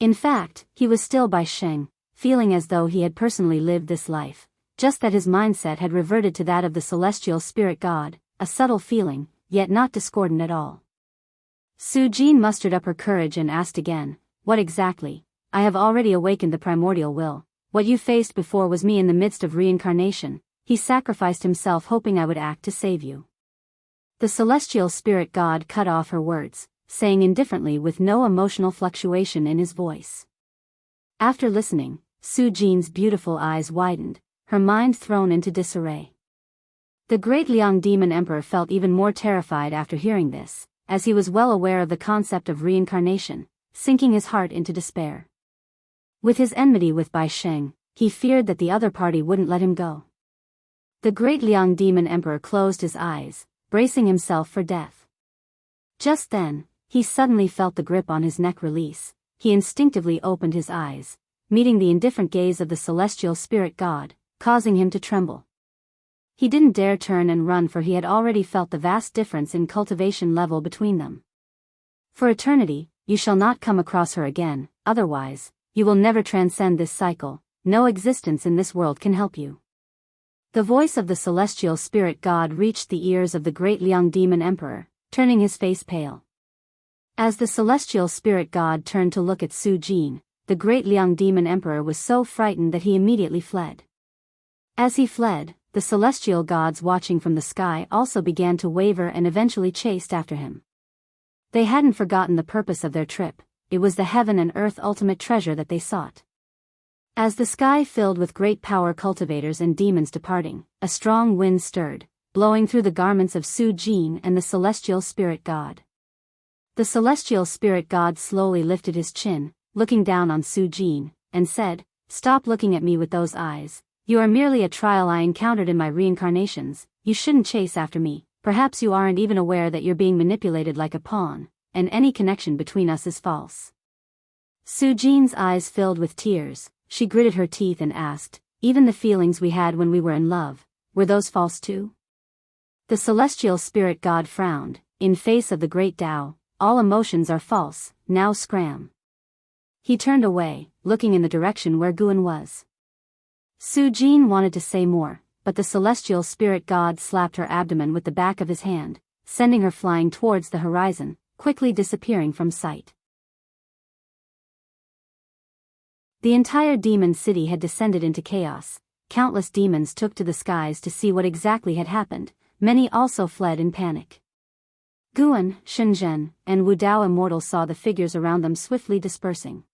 In fact, he was still Bai Xing, feeling as though he had personally lived this life, just that his mindset had reverted to that of the celestial spirit god, a subtle feeling, yet not discordant at all. Su Jin mustered up her courage and asked again, "What exactly?" "I have already awakened the primordial will. What you faced before was me in the midst of reincarnation. He sacrificed himself hoping I would act to save you." The celestial spirit god cut off her words, saying indifferently with no emotional fluctuation in his voice. After listening, Su Jin's beautiful eyes widened, her mind thrown into disarray. The great Liang Demon Emperor felt even more terrified after hearing this, as he was well aware of the concept of reincarnation, sinking his heart into despair. With his enmity with Bai Xing, he feared that the other party wouldn't let him go. The great Liang Demon Emperor closed his eyes, bracing himself for death. Just then, he suddenly felt the grip on his neck release. He instinctively opened his eyes, meeting the indifferent gaze of the celestial spirit god, causing him to tremble. He didn't dare turn and run, for he had already felt the vast difference in cultivation level between them. "For eternity, you shall not come across her again, otherwise, you will never transcend this cycle. No existence in this world can help you." The voice of the celestial spirit god reached the ears of the great Liang Demon Emperor, turning his face pale. As the celestial spirit god turned to look at Su Jin, the great Liang Demon Emperor was so frightened that he immediately fled. As he fled, the celestial gods watching from the sky also began to waver and eventually chased after him. They hadn't forgotten the purpose of their trip. It was the heaven and earth ultimate treasure that they sought. As the sky filled with great power cultivators and demons departing, a strong wind stirred, blowing through the garments of Su Jin and the celestial spirit god. The celestial spirit god slowly lifted his chin, looking down on Su Jin, and said, "Stop looking at me with those eyes. You are merely a trial I encountered in my reincarnations. You shouldn't chase after me. Perhaps you aren't even aware that you're being manipulated like a pawn, and any connection between us is false." Su Jin's eyes filled with tears. She gritted her teeth and asked, "Even the feelings we had when we were in love, were those false too?" The celestial spirit god frowned. "In face of the great Tao, all emotions are false, now scram." He turned away, looking in the direction where Guan was. Su Jin wanted to say more, but the celestial spirit god slapped her abdomen with the back of his hand, sending her flying towards the horizon, quickly disappearing from sight. The entire demon city had descended into chaos. Countless demons took to the skies to see what exactly had happened. Many also fled in panic. Guan, Shenzhen, and Wu Dao immortal saw the figures around them swiftly dispersing.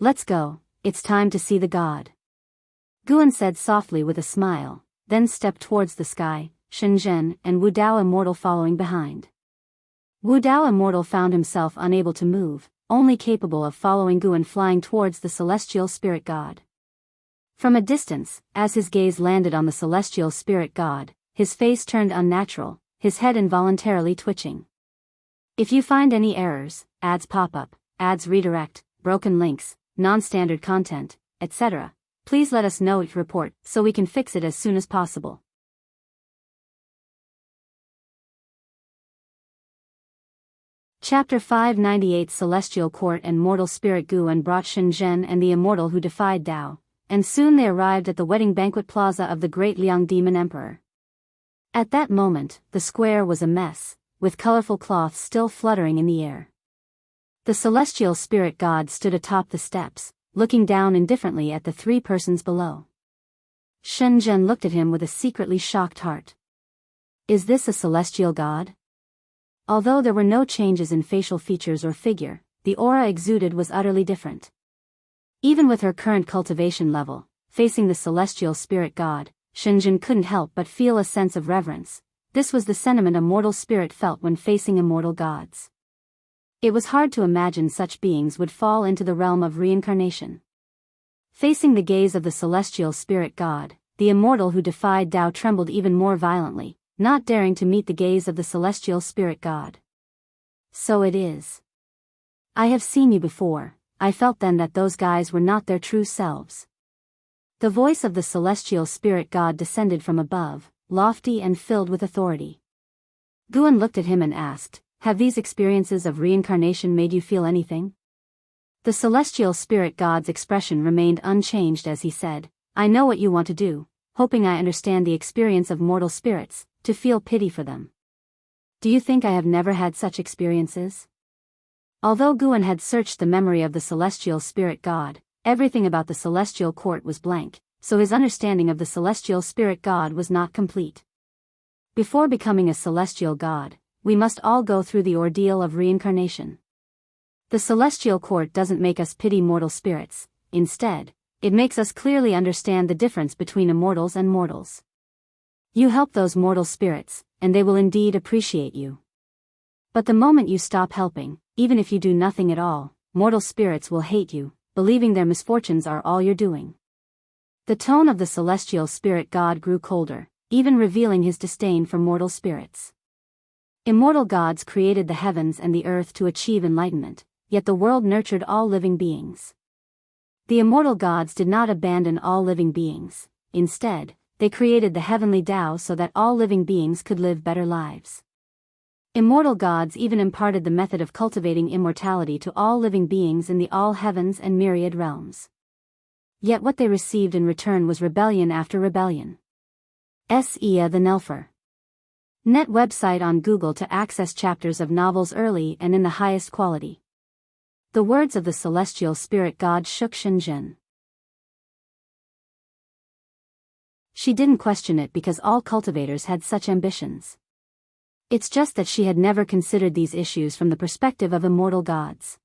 "Let's go, it's time to see the god," Guan said softly with a smile, then stepped towards the sky, Shenzhen and Wu Dao immortal following behind. Wu Dao immortal found himself unable to move, only capable of following Guan flying towards the celestial spirit god. From a distance, as his gaze landed on the celestial spirit god, his face turned unnatural, his head involuntarily twitching. If you find any errors, ads pop up, ads redirect, broken links, non-standard content, etc., please let us know your report so we can fix it as soon as possible. Chapter 598 Celestial Court and Mortal Spirit Guan brought Shenzhen and the immortal who defied Dao, and soon they arrived at the wedding banquet plaza of the great Liang Demon Emperor. At that moment, the square was a mess, with colorful cloths still fluttering in the air. The celestial spirit god stood atop the steps, looking down indifferently at the three persons below. Shenzhen looked at him with a secretly shocked heart. Is this a celestial god? Although there were no changes in facial features or figure, the aura exuded was utterly different. Even with her current cultivation level, facing the celestial spirit god, Shenzhen couldn't help but feel a sense of reverence. This was the sentiment a mortal spirit felt when facing immortal gods. It was hard to imagine such beings would fall into the realm of reincarnation. Facing the gaze of the celestial spirit god, the immortal who defied Tao trembled even more violently, not daring to meet the gaze of the celestial spirit god. So it is. I have seen you before. I felt then that those guys were not their true selves. The voice of the celestial spirit god descended from above, lofty and filled with authority. Guan looked at him and asked, "Have these experiences of reincarnation made you feel anything?" The celestial spirit god's expression remained unchanged as he said, "I know what you want to do, hoping I understand the experience of mortal spirits, to feel pity for them. Do you think I have never had such experiences?" Although Guan had searched the memory of the celestial spirit god, everything about the celestial court was blank, so his understanding of the celestial spirit god was not complete. Before becoming a celestial god, we must all go through the ordeal of reincarnation. The celestial court doesn't make us pity mortal spirits, instead, it makes us clearly understand the difference between immortals and mortals. You help those mortal spirits, and they will indeed appreciate you. But the moment you stop helping, even if you do nothing at all, mortal spirits will hate you, believing their misfortunes are all you're doing. The tone of the celestial spirit god grew colder, even revealing his disdain for mortal spirits. Immortal gods created the heavens and the earth to achieve enlightenment, yet the world nurtured all living beings. The immortal gods did not abandon all living beings, instead, they created the heavenly Tao so that all living beings could live better lives. Immortal gods even imparted the method of cultivating immortality to all living beings in the all heavens and myriad realms. Yet what they received in return was rebellion after rebellion. Ea the Nelfer. Net website on Google to access chapters of novels early and in the highest quality. The words of the celestial spirit god shook Shenzhen. She didn't question it because all cultivators had such ambitions. It's just that she had never considered these issues from the perspective of immortal gods.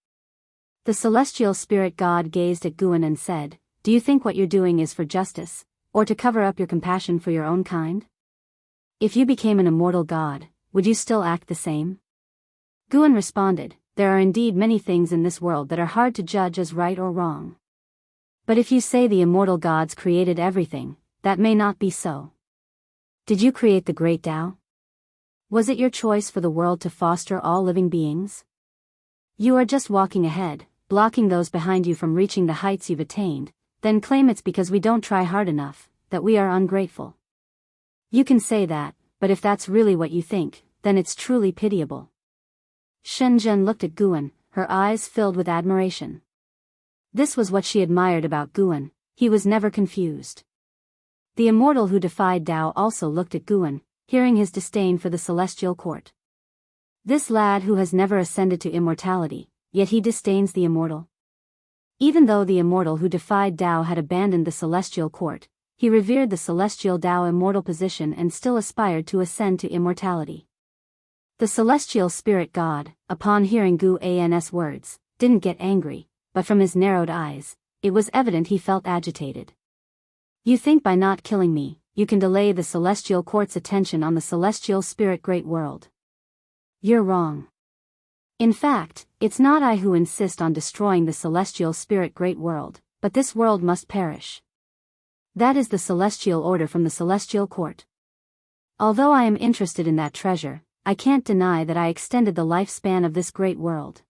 The celestial spirit god gazed at Guan and said, "Do you think what you're doing is for justice, or to cover up your compassion for your own kind? If you became an immortal god, would you still act the same?" Guan responded, "There are indeed many things in this world that are hard to judge as right or wrong. But if you say the immortal gods created everything, that may not be so. Did you create the great Tao? Was it your choice for the world to foster all living beings? You are just walking ahead, blocking those behind you from reaching the heights you've attained, then claim it's because we don't try hard enough, that we are ungrateful. You can say that, but if that's really what you think, then it's truly pitiable." Shenzhen looked at Guan, her eyes filled with admiration. This was what she admired about Guan, he was never confused. The immortal who defied Tao also looked at Guan, hearing his disdain for the celestial court. This lad who has never ascended to immortality, yet he disdains the immortal. Even though the immortal who defied Tao had abandoned the celestial court, he revered the celestial Tao immortal position and still aspired to ascend to immortality. The celestial spirit god, upon hearing Gu An's words, didn't get angry, but from his narrowed eyes, it was evident he felt agitated. You think by not killing me, you can delay the celestial court's attention on the celestial spirit great world. You're wrong. In fact, it's not I who insist on destroying the celestial spirit great world, but this world must perish. That is the celestial order from the celestial court. Although I am interested in that treasure, I can't deny that I extended the lifespan of this great world.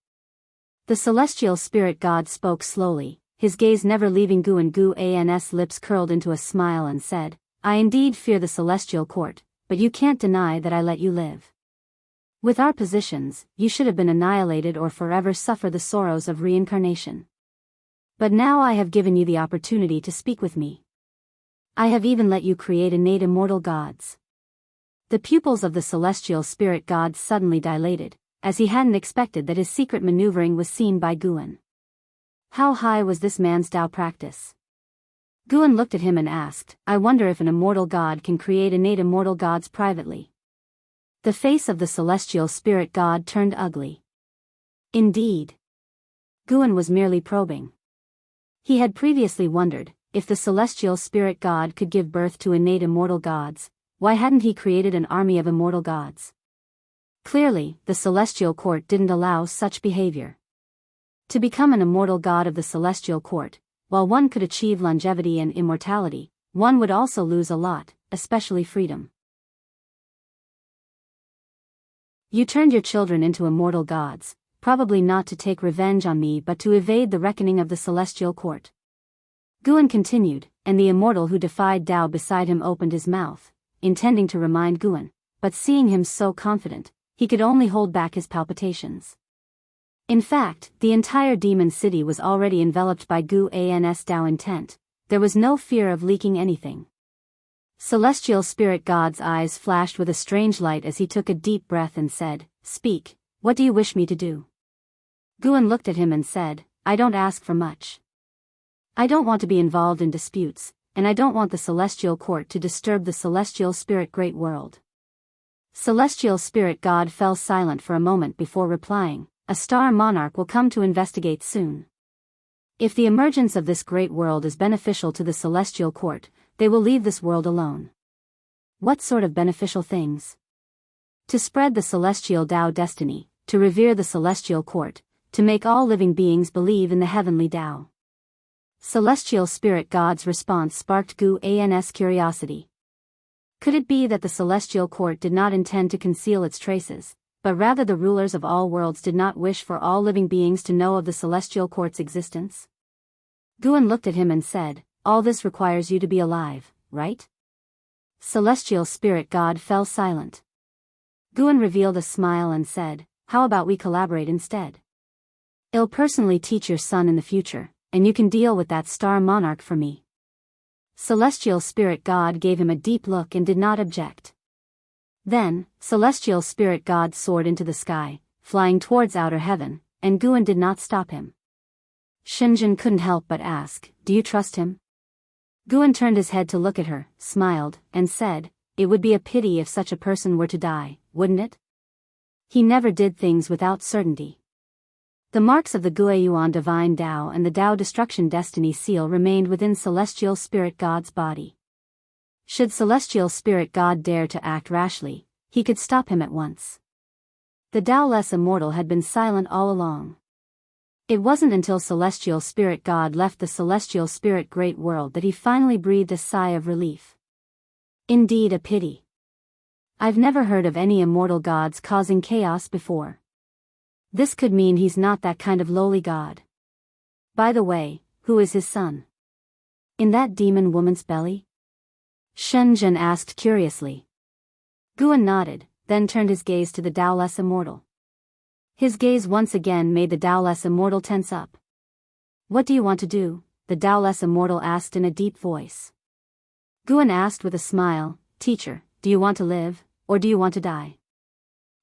The celestial spirit god spoke slowly, his gaze never leaving Gu, and Gu An's lips curled into a smile and said, I indeed fear the celestial court, but you can't deny that I let you live. With our positions, you should have been annihilated or forever suffer the sorrows of reincarnation. But now I have given you the opportunity to speak with me. I have even let you create innate immortal gods. The pupils of the celestial spirit god suddenly dilated, as he hadn't expected that his secret maneuvering was seen by Guan. How high was this man's Tao practice? Guan looked at him and asked, I wonder if an immortal god can create innate immortal gods privately. The face of the celestial spirit god turned ugly. Indeed. Guan was merely probing. He had previously wondered, if the celestial spirit god could give birth to innate immortal gods, why hadn't he created an army of immortal gods? Clearly, the celestial court didn't allow such behavior. To become an immortal god of the celestial court, while one could achieve longevity and immortality, one would also lose a lot, especially freedom. You turned your children into immortal gods, probably not to take revenge on me but to evade the reckoning of the celestial court. Guan continued, and the immortal who defied Tao beside him opened his mouth, intending to remind Guan, but seeing him so confident, he could only hold back his palpitations. In fact, the entire demon city was already enveloped by Gu An's Tao intent. There was no fear of leaking anything. Celestial spirit god's eyes flashed with a strange light as he took a deep breath and said, Speak, what do you wish me to do? Guan looked at him and said, I don't ask for much. I don't want to be involved in disputes, and I don't want the celestial court to disturb the celestial spirit great world. Celestial spirit god fell silent for a moment before replying, A star monarch will come to investigate soon. If the emergence of this great world is beneficial to the celestial court, they will leave this world alone. What sort of beneficial things? To spread the celestial Tao destiny, to revere the celestial court, to make all living beings believe in the heavenly Tao. Celestial spirit god's response sparked Gu An's curiosity. Could it be that the celestial court did not intend to conceal its traces, but rather the rulers of all worlds did not wish for all living beings to know of the celestial court's existence? Guan looked at him and said, All this requires you to be alive, right? Celestial spirit god fell silent. Guan revealed a smile and said, How about we collaborate instead? I'll personally teach your son in the future, and you can deal with that star monarch for me. Celestial spirit god gave him a deep look and did not object. Then, celestial spirit god soared into the sky, flying towards outer heaven, and Guan did not stop him. Shenzhen couldn't help but ask, Do you trust him? Guan turned his head to look at her, smiled, and said, It would be a pity if such a person were to die, wouldn't it? He never did things without certainty. The marks of the Guiyuan divine Tao and the Tao destruction destiny seal remained within celestial spirit god's body. Should celestial spirit god dare to act rashly, he could stop him at once. The Tao-less immortal had been silent all along. It wasn't until celestial spirit god left the celestial spirit great world that he finally breathed a sigh of relief. Indeed a pity. I've never heard of any immortal gods causing chaos before. This could mean he's not that kind of lowly god. By the way, who is his son? In that demon woman's belly? Shenzhen asked curiously. Guan nodded, then turned his gaze to the Tao-less immortal. His gaze once again made the Tao-less immortal tense up. What do you want to do? The Tao-less immortal asked in a deep voice. Guan asked with a smile, Teacher, do you want to live, or do you want to die?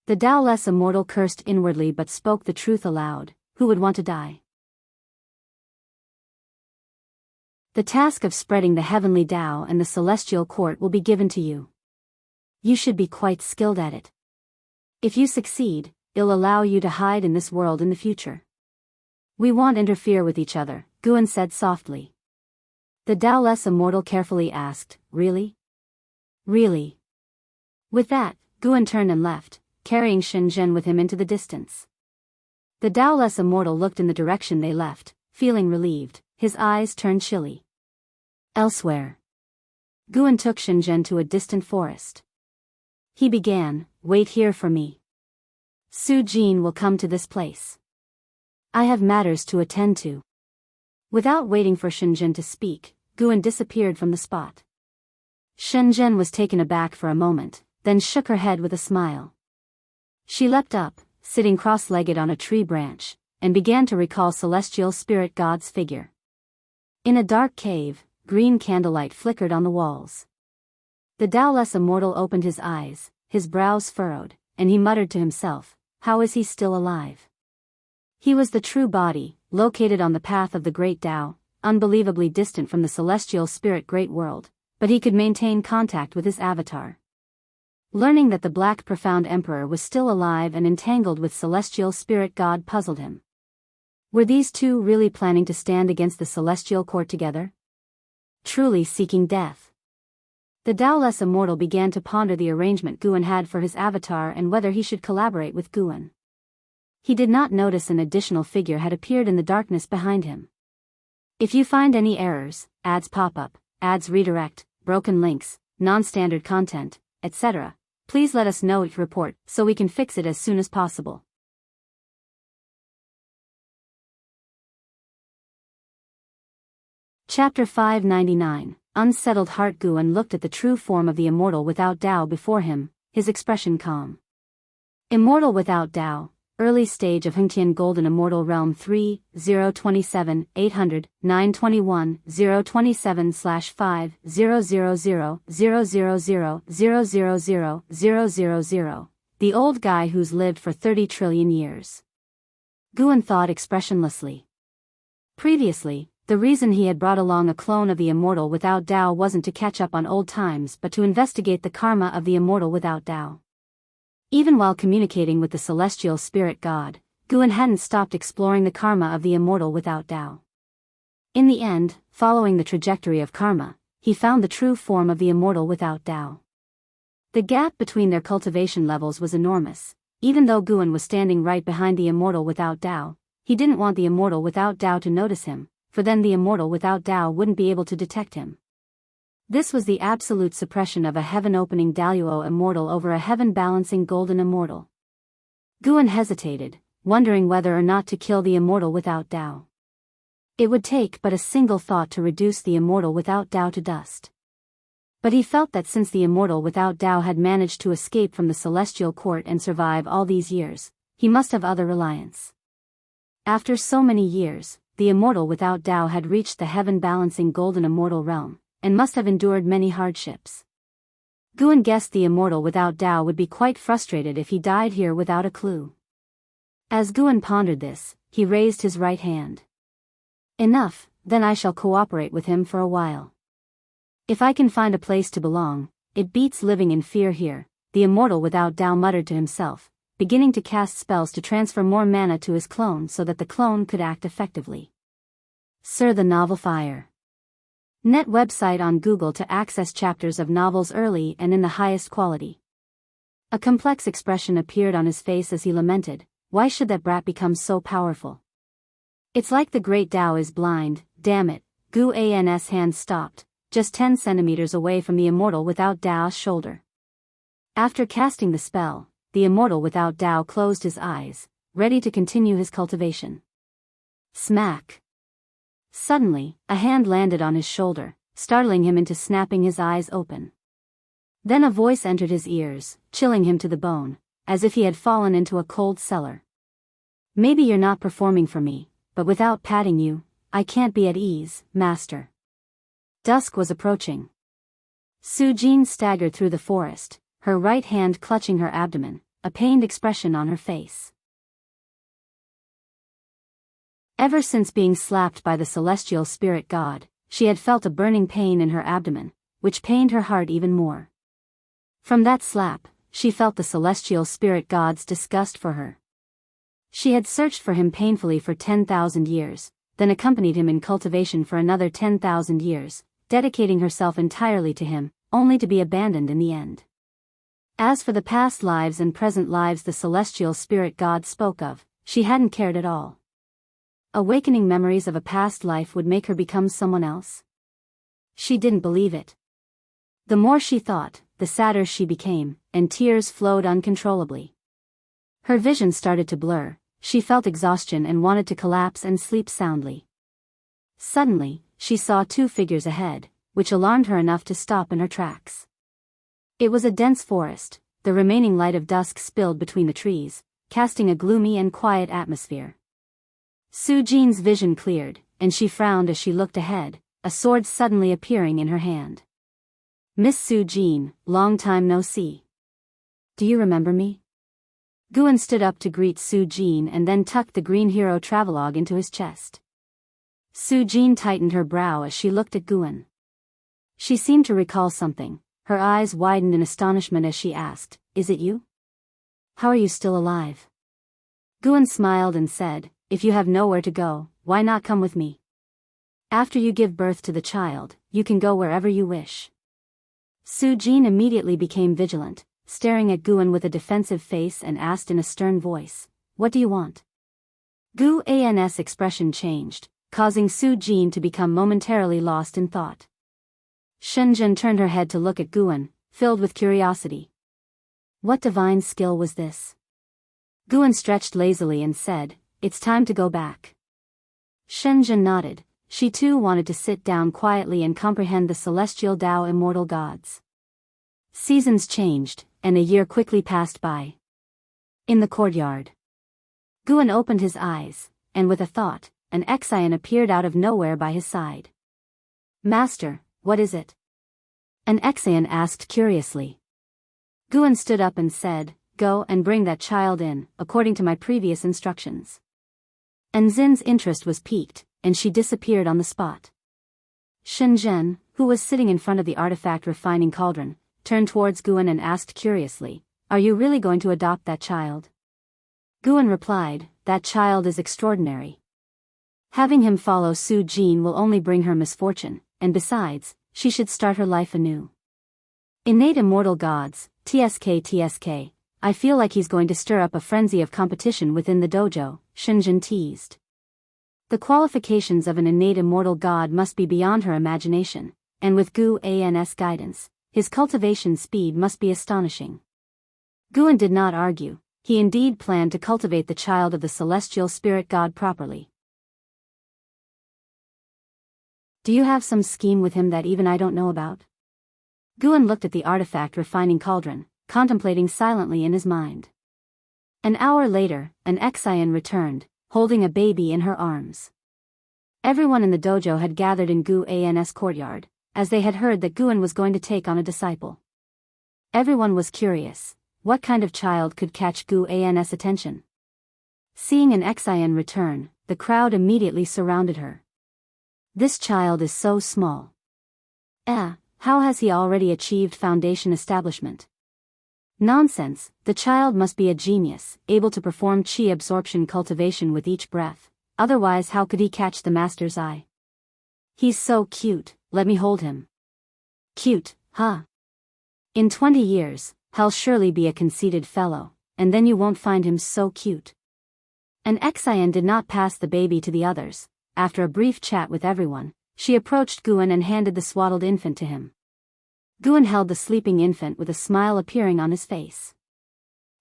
The Taoless immortal cursed inwardly but spoke the truth aloud. Who would want to die? The task of spreading the heavenly Tao and the celestial court will be given to you. You should be quite skilled at it. If you succeed, it'll allow you to hide in this world in the future. We won't interfere with each other, Guan said softly. The Taoless immortal carefully asked, Really? Really? With that, Guan turned and left, carrying Shenzhen with him into the distance. The Taoless immortal looked in the direction they left, feeling relieved, his eyes turned chilly. Elsewhere. Guan took Shenzhen to a distant forest. He began, Wait here for me. Su Jin will come to this place. I have matters to attend to. Without waiting for Shenzhen to speak, Guan disappeared from the spot. Shenzhen was taken aback for a moment, then shook her head with a smile. She leapt up, sitting cross-legged on a tree branch, and began to recall celestial spirit god's figure. In a dark cave, green candlelight flickered on the walls. The Taoless immortal opened his eyes, his brows furrowed, and he muttered to himself, How is he still alive? He was the true body, located on the path of the great Tao, unbelievably distant from the celestial spirit great world, but he could maintain contact with his avatar. Learning that the Black Profound Emperor was still alive and entangled with celestial spirit god puzzled him. Were these two really planning to stand against the celestial court together? Truly seeking death. The Taoless immortal began to ponder the arrangement Guan had for his avatar and whether he should collaborate with Guan. He did not notice an additional figure had appeared in the darkness behind him. If you find any errors, ads pop up, ads redirect, broken links, non-standard content, etc., please let us know your report so we can fix it as soon as possible. Chapter 599, Unsettled Heart. Guan looked at the true form of the immortal without Tao before him, his expression calm. Immortal without Tao, early stage of Hengtian Golden Immortal Realm 3, 027, 800, 921, 027/5, 000, 000, 000, 000, the old guy who's lived for 30 trillion years. Guan thought expressionlessly. Previously, the reason he had brought along a clone of the immortal without Tao wasn't to catch up on old times but to investigate the karma of the immortal without Tao. Even while communicating with the celestial spirit god, Guan hadn't stopped exploring the karma of the immortal without Tao. In the end, following the trajectory of karma, he found the true form of the immortal without Tao. The gap between their cultivation levels was enormous. Even though Guan was standing right behind the immortal without Tao, he didn't want the immortal without Tao to notice him, for then the immortal without Tao wouldn't be able to detect him. This was the absolute suppression of a heaven-opening Daluo immortal over a heaven-balancing golden immortal. Guan hesitated, wondering whether or not to kill the immortal without Tao. It would take but a single thought to reduce the immortal without Tao to dust. But he felt that since the immortal without Tao had managed to escape from the celestial court and survive all these years, he must have other reliance. After so many years, the immortal without Tao had reached the heaven-balancing golden immortal realm, and must have endured many hardships. Guan guessed the immortal without Tao would be quite frustrated if he died here without a clue. As Guan pondered this, he raised his right hand. Enough, then I shall cooperate with him for a while. If I can find a place to belong, it beats living in fear here, the immortal without Tao muttered to himself, beginning to cast spells to transfer more mana to his clone so that the clone could act effectively. Sir, the novel Fire. Net website on Google to access chapters of novels early and in the highest quality. A complex expression appeared on his face as he lamented, why should that brat become so powerful? It's like the great Tao is blind, damn it. Guan's hand stopped, just 10 centimeters away from the immortal without Tao's shoulder. After casting the spell, the immortal without Tao closed his eyes, ready to continue his cultivation. Smack. Suddenly, a hand landed on his shoulder, startling him into snapping his eyes open. Then a voice entered his ears, chilling him to the bone, as if he had fallen into a cold cellar. Maybe you're not performing for me, but without patting you, I can't be at ease, master. Dusk was approaching. Su Jin staggered through the forest, her right hand clutching her abdomen, a pained expression on her face. Ever since being slapped by the celestial spirit god, she had felt a burning pain in her abdomen, which pained her heart even more. From that slap, she felt the celestial spirit god's disgust for her. She had searched for him painfully for 10,000 years, then accompanied him in cultivation for another 10,000 years, dedicating herself entirely to him, only to be abandoned in the end. As for the past lives and present lives the celestial spirit god spoke of, she hadn't cared at all. Awakening memories of a past life would make her become someone else? She didn't believe it. The more she thought, the sadder she became, and tears flowed uncontrollably. Her vision started to blur, she felt exhaustion and wanted to collapse and sleep soundly. Suddenly, she saw two figures ahead, which alarmed her enough to stop in her tracks. It was a dense forest, the remaining light of dusk spilled between the trees, casting a gloomy and quiet atmosphere. Su-jin's vision cleared, and she frowned as she looked ahead, a sword suddenly appearing in her hand. "Miss Su-jin, long time no see. Do you remember me?" Guan stood up to greet Su-jin and then tucked the green hero travelogue into his chest. Su-jin tightened her brow as she looked at Guan. She seemed to recall something, her eyes widened in astonishment as she asked, "Is it you? How are you still alive?" Guan smiled and said, "If you have nowhere to go, why not come with me? After you give birth to the child, you can go wherever you wish." Su-jin immediately became vigilant, staring at Guan with a defensive face and asked in a stern voice, "What do you want?" Guan's expression changed, causing Su-jin to become momentarily lost in thought. Shenzhen turned her head to look at Guan, filled with curiosity. What divine skill was this? Guan stretched lazily and said, "It's time to go back." Shenzhen nodded. She too wanted to sit down quietly and comprehend the celestial Tao immortal gods. Seasons changed, and a year quickly passed by. In the courtyard, Guan opened his eyes, and with a thought, an Exian appeared out of nowhere by his side. "Master, what is it?" An Exian asked curiously. Guan stood up and said, "Go and bring that child in, according to my previous instructions." Enzin's interest was piqued, and she disappeared on the spot. Shenzhen, who was sitting in front of the artifact refining cauldron, turned towards Guan and asked curiously, "Are you really going to adopt that child?" Guan replied, "That child is extraordinary. Having him follow Su-jin will only bring her misfortune, and besides, she should start her life anew. Innate immortal gods, TSK, I feel like he's going to stir up a frenzy of competition within the dojo," Shenzhen teased. The qualifications of an innate immortal god must be beyond her imagination, and with Guan's guidance, his cultivation speed must be astonishing. Guan did not argue, he indeed planned to cultivate the child of the celestial spirit god properly. "Do you have some scheme with him that even I don't know about?" Guan looked at the artifact refining cauldron, contemplating silently in his mind. An hour later, an Exian returned, holding a baby in her arms. Everyone in the dojo had gathered in Guan's courtyard, as they had heard that Guan was going to take on a disciple. Everyone was curious, what kind of child could catch Guan's attention? Seeing an Exian return, the crowd immediately surrounded her. "This child is so small. How has he already achieved foundation establishment?" "Nonsense, the child must be a genius, able to perform chi absorption cultivation with each breath, otherwise how could he catch the master's eye? He's so cute, let me hold him." "Cute, huh? In 20 years, he'll surely be a conceited fellow, and then you won't find him so cute." An Exian did not pass the baby to the others. After a brief chat with everyone, she approached Guan and handed the swaddled infant to him. Guan held the sleeping infant with a smile appearing on his face.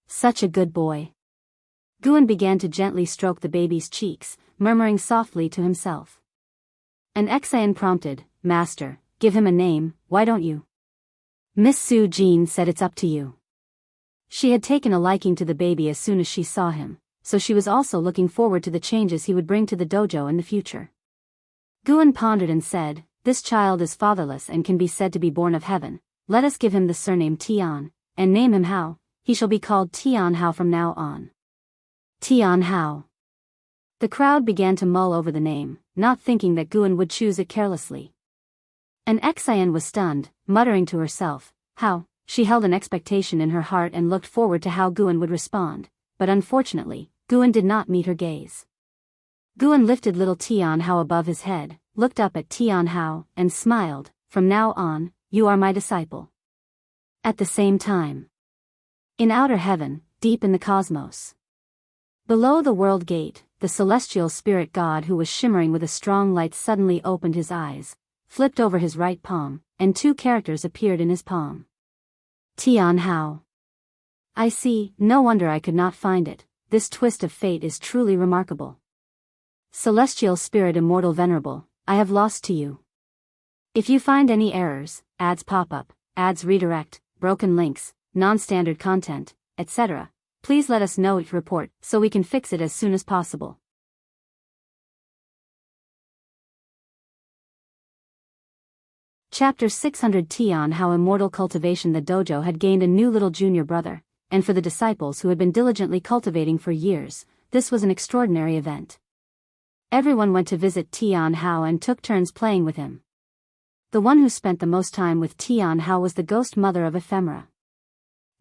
"Such a good boy." Guan began to gently stroke the baby's cheeks, murmuring softly to himself. An Exian prompted, "Master, give him a name, why don't you?" Miss Su-jin said it's up to you. She had taken a liking to the baby as soon as she saw him, so she was also looking forward to the changes he would bring to the dojo in the future. Guan pondered and said, "This child is fatherless and can be said to be born of heaven. Let us give him the surname Tian, and name him how, he shall be called Tian Hao from now on. Tian Hao. The crowd began to mull over the name, not thinking that Guan would choose it carelessly. And Xian was stunned, muttering to herself, how. She held an expectation in her heart and looked forward to how Guan would respond, but unfortunately, Guan did not meet her gaze. Guan lifted little Tian Hao above his head, looked up at Tian Hao, and smiled, from now on, you are my disciple. At the same time, in outer heaven, deep in the cosmos, below the world gate, the celestial spirit god who was shimmering with a strong light suddenly opened his eyes, flipped over his right palm, and two characters appeared in his palm. Tian Hao. I see, no wonder I could not find it, this twist of fate is truly remarkable. Celestial spirit immortal venerable, I have lost to you. If you find any errors, ads pop up, ads redirect, broken links, non-standard content, etc., please let us know each report so we can fix it as soon as possible. Chapter 600 Tian Hao Immortal Cultivation. The dojo had gained a new little junior brother, and for the disciples who had been diligently cultivating for years, this was an extraordinary event. Everyone went to visit Tian Hao and took turns playing with him. The one who spent the most time with Tian Hao was the ghost mother of Ephemera.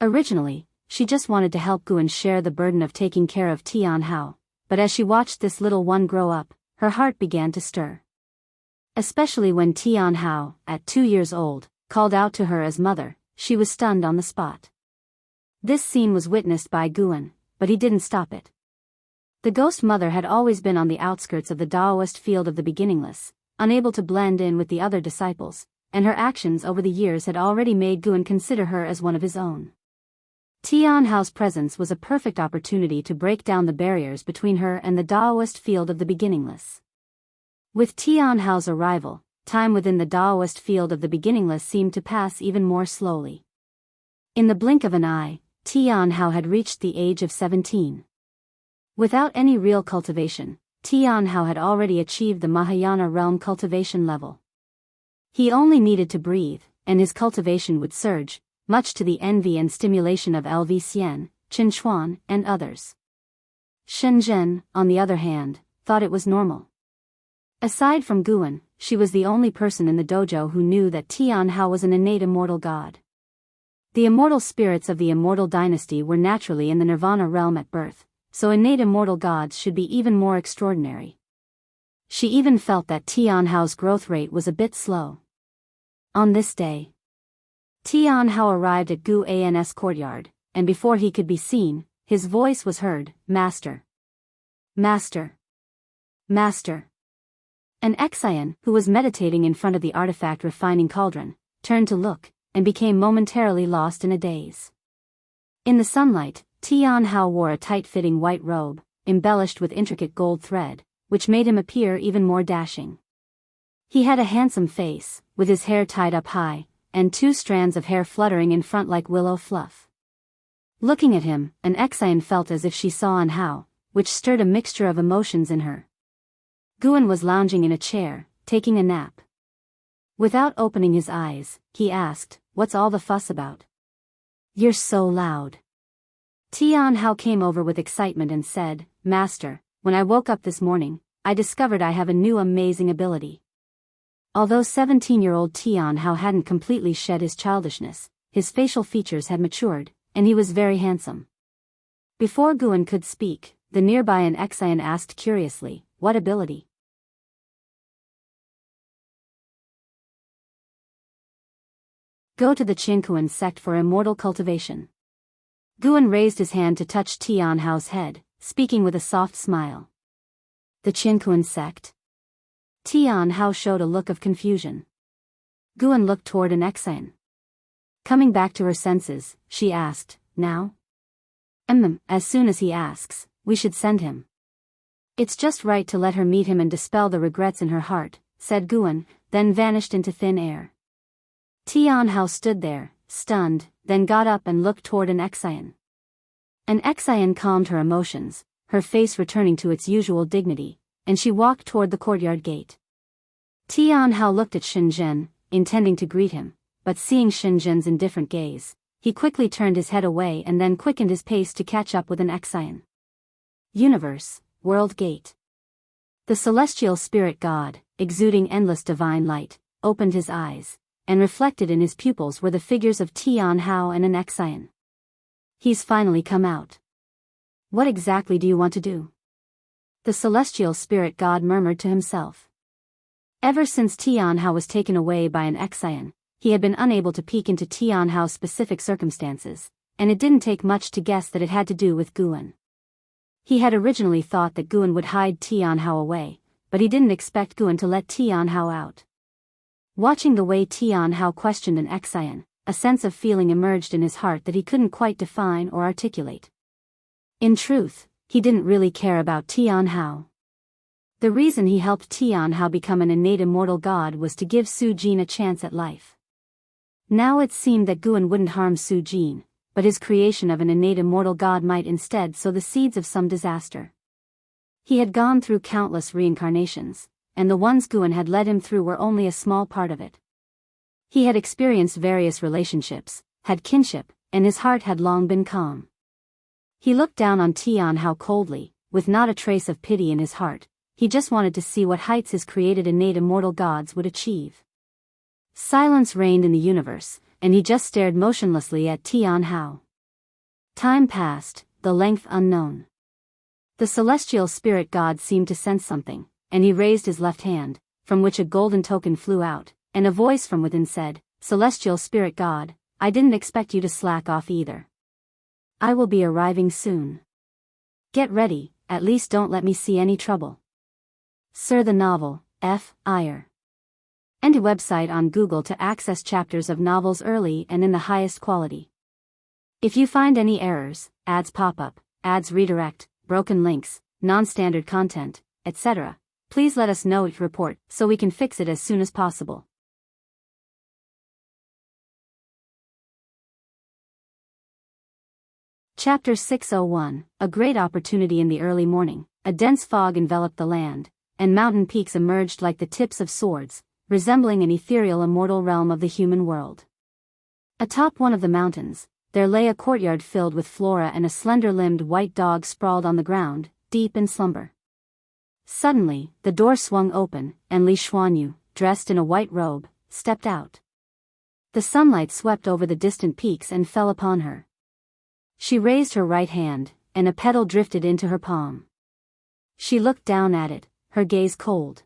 Originally, she just wanted to help Guan share the burden of taking care of Tian Hao, but as she watched this little one grow up, her heart began to stir. Especially when Tian Hao, at 2 years old, called out to her as mother, she was stunned on the spot. This scene was witnessed by Guan, but he didn't stop it. The ghost mother had always been on the outskirts of the Taoist field of the beginningless, unable to blend in with the other disciples, and her actions over the years had already made Guan consider her as one of his own. Tian Hao's presence was a perfect opportunity to break down the barriers between her and the Taoist field of the beginningless. With Tian Hao's arrival, time within the Taoist field of the beginningless seemed to pass even more slowly. In the blink of an eye, Tian Hao had reached the age of 17. Without any real cultivation, Tian Hao had already achieved the Mahayana realm cultivation level. He only needed to breathe, and his cultivation would surge, much to the envy and stimulation of Lv Xian, Qin Chuan, and others. Shen Zhen, on the other hand, thought it was normal. Aside from Guan, she was the only person in the dojo who knew that Tian Hao was an innate immortal god. The immortal spirits of the immortal dynasty were naturally in the nirvana realm at birth, so innate immortal gods should be even more extraordinary. She even felt that Tian Hao's growth rate was a bit slow. On this day, Tian Hao arrived at Gu An's courtyard, and before he could be seen, his voice was heard, Master. Master. Master. An Xian, who was meditating in front of the artifact refining cauldron, turned to look, and became momentarily lost in a daze. In the sunlight, Tian Hao wore a tight-fitting white robe, embellished with intricate gold thread, which made him appear even more dashing. He had a handsome face, with his hair tied up high, and 2 strands of hair fluttering in front like willow fluff. Looking at him, an Xian felt as if she saw An Hao, which stirred a mixture of emotions in her. Guan was lounging in a chair, taking a nap. Without opening his eyes, he asked, "What's all the fuss about? You're so loud." Tian Hao came over with excitement and said, "Master, when I woke up this morning, I discovered I have a new amazing ability." Although 17-year-old Tian Hao hadn't completely shed his childishness, his facial features had matured, and he was very handsome. Before Guan could speak, the nearby An Xian asked curiously, "What ability?" Go to the Qinkuan sect for immortal cultivation. Guan raised his hand to touch Tian Hao's head, speaking with a soft smile. The Qinkuan sect? Tian Hao showed a look of confusion. Guan looked toward An Xian. Coming back to her senses, she asked, "Now?" As soon as he asks, we should send him. It's just right to let her meet him and dispel the regrets in her heart, said Guan, then vanished into thin air. Tian Hao stood there, stunned, then got up and looked toward An Xian. An Xian calmed her emotions, her face returning to its usual dignity, and she walked toward the courtyard gate. Tian Hao looked at Shen Zhen, intending to greet him, but seeing Shen Zhen's indifferent gaze, he quickly turned his head away and then quickened his pace to catch up with an Exian. Universe, World Gate. The celestial spirit god, exuding endless divine light, opened his eyes, and reflected in his pupils were the figures of Tian Hao and an Exian. He's finally come out. What exactly do you want to do? The celestial spirit god murmured to himself. Ever since Tian Hao was taken away by an Exian, he had been unable to peek into Tian Hao's specific circumstances, and it didn't take much to guess that it had to do with Guan. He had originally thought that Guan would hide Tian Hao away, but he didn't expect Guan to let Tian Hao out. Watching the way Tian Hao questioned an Exian, a sense of feeling emerged in his heart that he couldn't quite define or articulate. In truth, he didn't really care about Tian Hao. The reason he helped Tian Hao become an innate immortal god was to give Su Jin a chance at life. Now it seemed that Guan wouldn't harm Su Jin, but his creation of an innate immortal god might instead sow the seeds of some disaster. He had gone through countless reincarnations, and the ones Guan had led him through were only a small part of it. He had experienced various relationships, had kinship, and his heart had long been calm. He looked down on Tian Hao coldly, with not a trace of pity in his heart. He just wanted to see what heights his created innate immortal gods would achieve. Silence reigned in the universe, and he just stared motionlessly at Tian Hao. Time passed, the length unknown. The celestial spirit god seemed to sense something, and he raised his left hand, from which a golden token flew out, and a voice from within said, "Celestial spirit god, I didn't expect you to slack off either. I will be arriving soon. Get ready, at least don't let me see any trouble." Sir, the novel, F. Iyer. And a website on Google to access chapters of novels early and in the highest quality. If you find any errors, ads pop up, ads redirect, broken links, non-standard content, etc., please let us know, report, so we can fix it as soon as possible. Chapter 601, A Great Opportunity. In the early morning, a dense fog enveloped the land, and mountain peaks emerged like the tips of swords, resembling an ethereal immortal realm of the human world. Atop one of the mountains, there lay a courtyard filled with flora, and a slender-limbed white dog sprawled on the ground, deep in slumber. Suddenly, the door swung open, and Li Xuanyu, dressed in a white robe, stepped out. The sunlight swept over the distant peaks and fell upon her. She raised her right hand, and a petal drifted into her palm. She looked down at it, her gaze cold.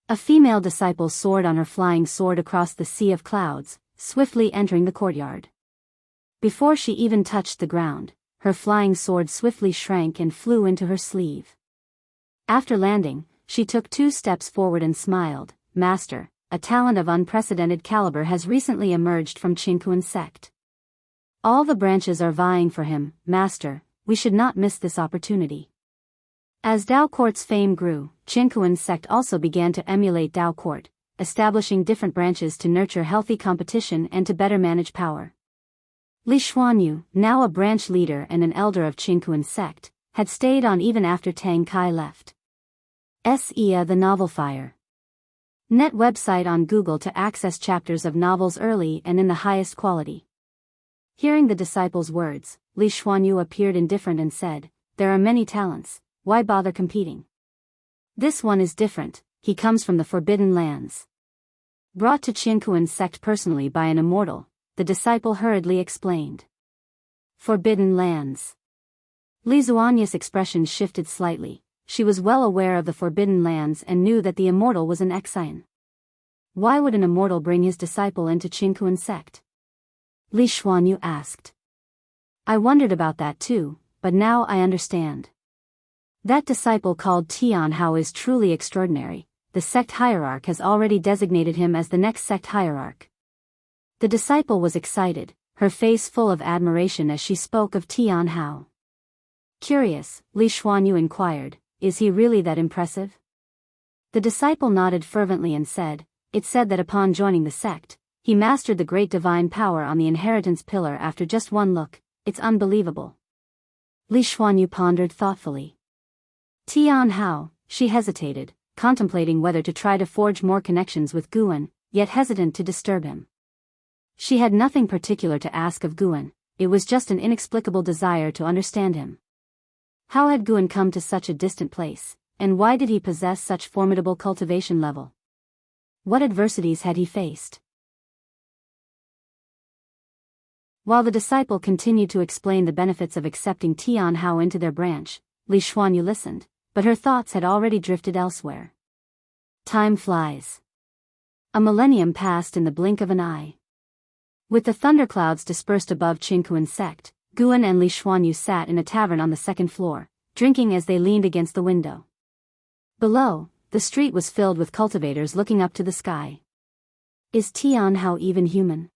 A female disciple soared on her flying sword across the sea of clouds, swiftly entering the courtyard. Before she even touched the ground, her flying sword swiftly shrank and flew into her sleeve. After landing, she took 2 steps forward and smiled. "Master, a talent of unprecedented caliber has recently emerged from Qingkuan sect. All the branches are vying for him, Master, we should not miss this opportunity." As Dao Court's fame grew, Qingkuan sect also began to emulate Dao Court, establishing different branches to nurture healthy competition and to better manage power. Li Xuanyu, now a branch leader and an elder of Qingkuan sect, had stayed on even after Tang Kai left. S.E.A. The Novel Fire. Net website on Google to access chapters of novels early and in the highest quality. Hearing the disciple's words, Li Xuanyu appeared indifferent and said, "There are many talents, why bother competing? This one is different, he comes from the Forbidden Lands." Brought to Qingkuan sect personally by an immortal, the disciple hurriedly explained. Forbidden Lands. Li Xuanyu's expression shifted slightly. She was well aware of the Forbidden Lands and knew that the immortal was an Exian. Why would an immortal bring his disciple into Qingkuan sect? Li Xuanyu asked. I wondered about that too, but now I understand. That disciple called Tian Hao is truly extraordinary. The sect hierarch has already designated him as the next sect hierarch. The disciple was excited, her face full of admiration as she spoke of Tian Hao. Curious, Li Xuanyu inquired, is he really that impressive? The disciple nodded fervently and said, "It's said that upon joining the sect, he mastered the great divine power on the inheritance pillar after just one look. It's unbelievable." Li Xuanyu pondered thoughtfully. Tian Hao, she hesitated, contemplating whether to try to forge more connections with Guan, yet hesitant to disturb him. She had nothing particular to ask of Guan, it was just an inexplicable desire to understand him. How had Guan come to such a distant place, and why did he possess such formidable cultivation level? What adversities had he faced? While the disciple continued to explain the benefits of accepting Tianhao into their branch, Li Xuanyu listened, but her thoughts had already drifted elsewhere. Time flies. A millennium passed in the blink of an eye. With the thunderclouds dispersed above Qingkuan's sect, Guan and Li Xuanyu sat in a tavern on the second floor, drinking as they leaned against the window. Below, the street was filled with cultivators looking up to the sky. Is Tianhao even human?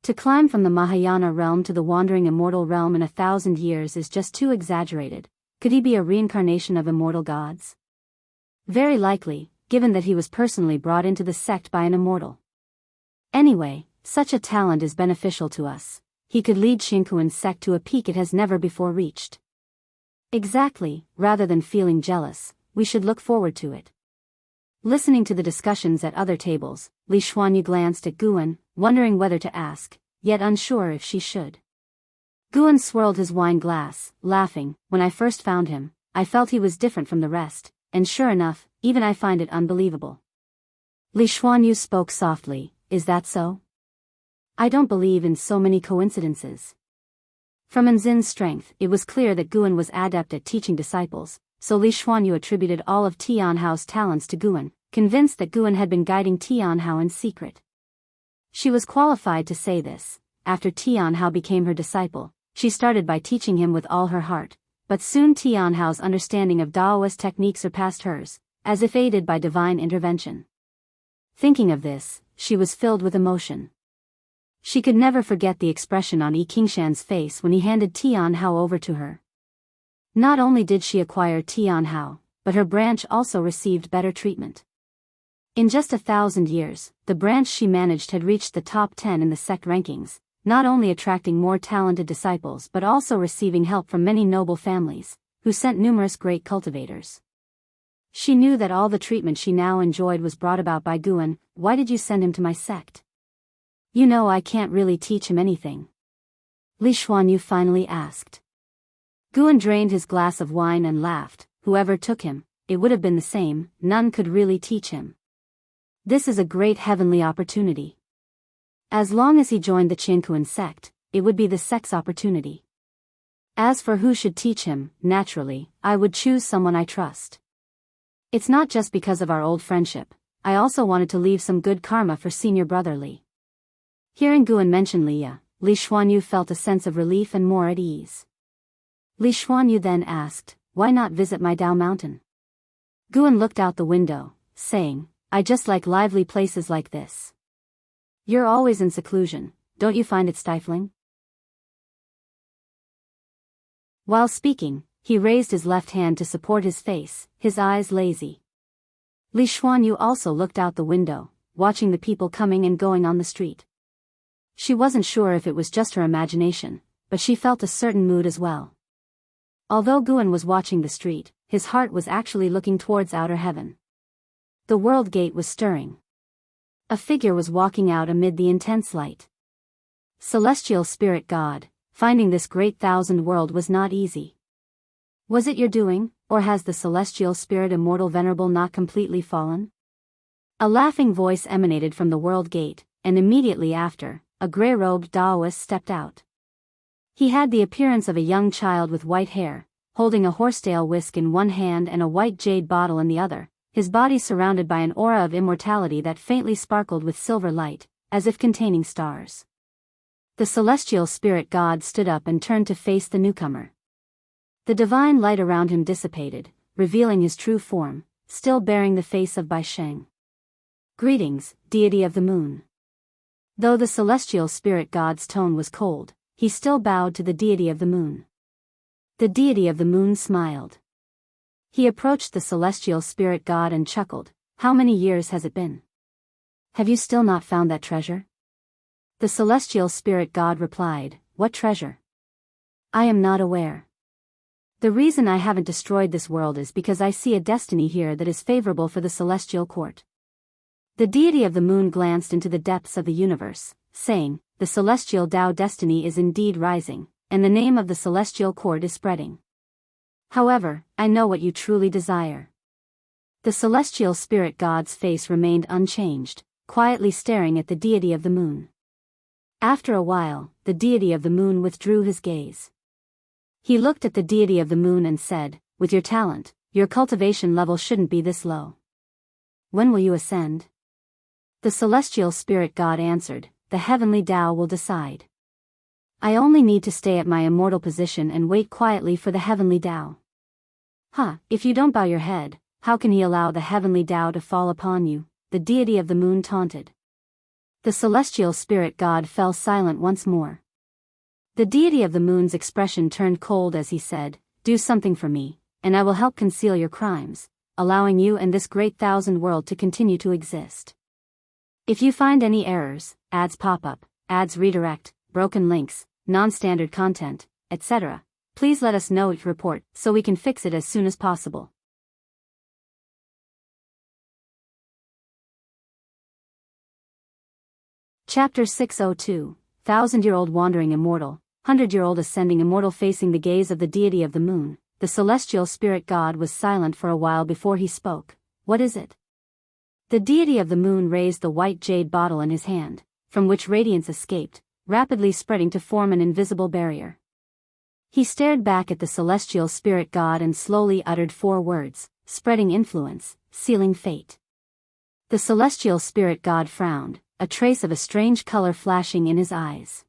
To climb from the Mahayana realm to the wandering immortal realm in 1,000 years is just too exaggerated. Could he be a reincarnation of immortal gods? Very likely, given that he was personally brought into the sect by an immortal. Anyway, such a talent is beneficial to us. He could lead Qingkuan's sect to a peak it has never before reached. Exactly, rather than feeling jealous, we should look forward to it. Listening to the discussions at other tables, Li Xuanyu glanced at Guan, wondering whether to ask, yet unsure if she should. Guan swirled his wine glass, laughing. When I first found him, I felt he was different from the rest, and sure enough, even I find it unbelievable. Li Xuanyu spoke softly, is that so? I don't believe in so many coincidences. From Enzin's strength, it was clear that Guan was adept at teaching disciples, so Li Xuanyu attributed all of Tianhao's talents to Guan, convinced that Guan had been guiding Tianhao in secret. She was qualified to say this. After Tianhao became her disciple, she started by teaching him with all her heart, but soon Tianhao's understanding of Daoist technique surpassed hers, as if aided by divine intervention. Thinking of this, she was filled with emotion. She could never forget the expression on Yi Qingshan's face when he handed Tianhao over to her. Not only did she acquire Tianhao, but her branch also received better treatment. In just 1,000 years, the branch she managed had reached the top 10 in the sect rankings, not only attracting more talented disciples but also receiving help from many noble families, who sent numerous great cultivators. She knew that all the treatment she now enjoyed was brought about by Guan. Why did you send him to my sect? You know I can't really teach him anything. Li Xuanyu finally asked. Guan drained his glass of wine and laughed. Whoever took him, it would have been the same, none could really teach him. This is a great heavenly opportunity. As long as he joined the Qingkuan sect, it would be the sect's opportunity. As for who should teach him, naturally, I would choose someone I trust. It's not just because of our old friendship, I also wanted to leave some good karma for senior brother Li. Hearing Guan mention Li Xuanyu felt a sense of relief and more at ease. Li Xuanyu then asked, why not visit my Dao mountain? Guan looked out the window, saying, I just like lively places like this. You're always in seclusion, don't you find it stifling? While speaking, he raised his left hand to support his face, his eyes lazy. Li Xuanyu also looked out the window, watching the people coming and going on the street. She wasn't sure if it was just her imagination, but she felt a certain mood as well. Although Guan was watching the street, his heart was actually looking towards outer heaven. The world gate was stirring. A figure was walking out amid the intense light. Celestial Spirit God, finding this great thousand world was not easy. Was it your doing, or has the Celestial Spirit Immortal Venerable not completely fallen? A laughing voice emanated from the world gate, and immediately after, a grey-robed Daoist stepped out. He had the appearance of a young child with white hair, holding a horsetail whisk in one hand and a white jade bottle in the other, his body surrounded by an aura of immortality that faintly sparkled with silver light, as if containing stars. The Celestial Spirit God stood up and turned to face the newcomer. The divine light around him dissipated, revealing his true form, still bearing the face of Bai Sheng. Greetings, deity of the moon. Though the Celestial Spirit God's tone was cold, he still bowed to the deity of the moon. The deity of the moon smiled. He approached the Celestial Spirit God and chuckled, how many years has it been? Have you still not found that treasure? The Celestial Spirit God replied, what treasure? I am not aware. The reason I haven't destroyed this world is because I see a destiny here that is favorable for the Celestial Court. The deity of the moon glanced into the depths of the universe, saying, "The celestial Tao destiny is indeed rising, and the name of the celestial cord is spreading. However, I know what you truly desire." The celestial spirit god's face remained unchanged, quietly staring at the deity of the moon. After a while, the deity of the moon withdrew his gaze. He looked at the deity of the moon and said, "With your talent, your cultivation level shouldn't be this low. When will you ascend?" The celestial spirit god answered, "The heavenly Tao will decide. I only need to stay at my immortal position and wait quietly for the heavenly Tao." If you don't bow your head, how can he allow the heavenly Tao to fall upon you?" the deity of the moon taunted. The celestial spirit god fell silent once more. The deity of the moon's expression turned cold as he said, "Do something for me, and I will help conceal your crimes, allowing you and this great thousand world to continue to exist. If you find any errors, ads pop up, ads redirect, broken links, non-standard content, etc., please let us know your report so we can fix it as soon as possible." Chapter 602, Thousand-Year-Old Wandering Immortal, 100-Year-Old Ascending Immortal. Facing the gaze of the deity of the moon, the celestial spirit god was silent for a while before he spoke. "What is it?" The deity of the moon raised the white jade bottle in his hand, from which radiance escaped, rapidly spreading to form an invisible barrier. He stared back at the celestial spirit god and slowly uttered 4 words, "Spreading influence, sealing fate." The celestial spirit god frowned, a trace of a strange color flashing in his eyes.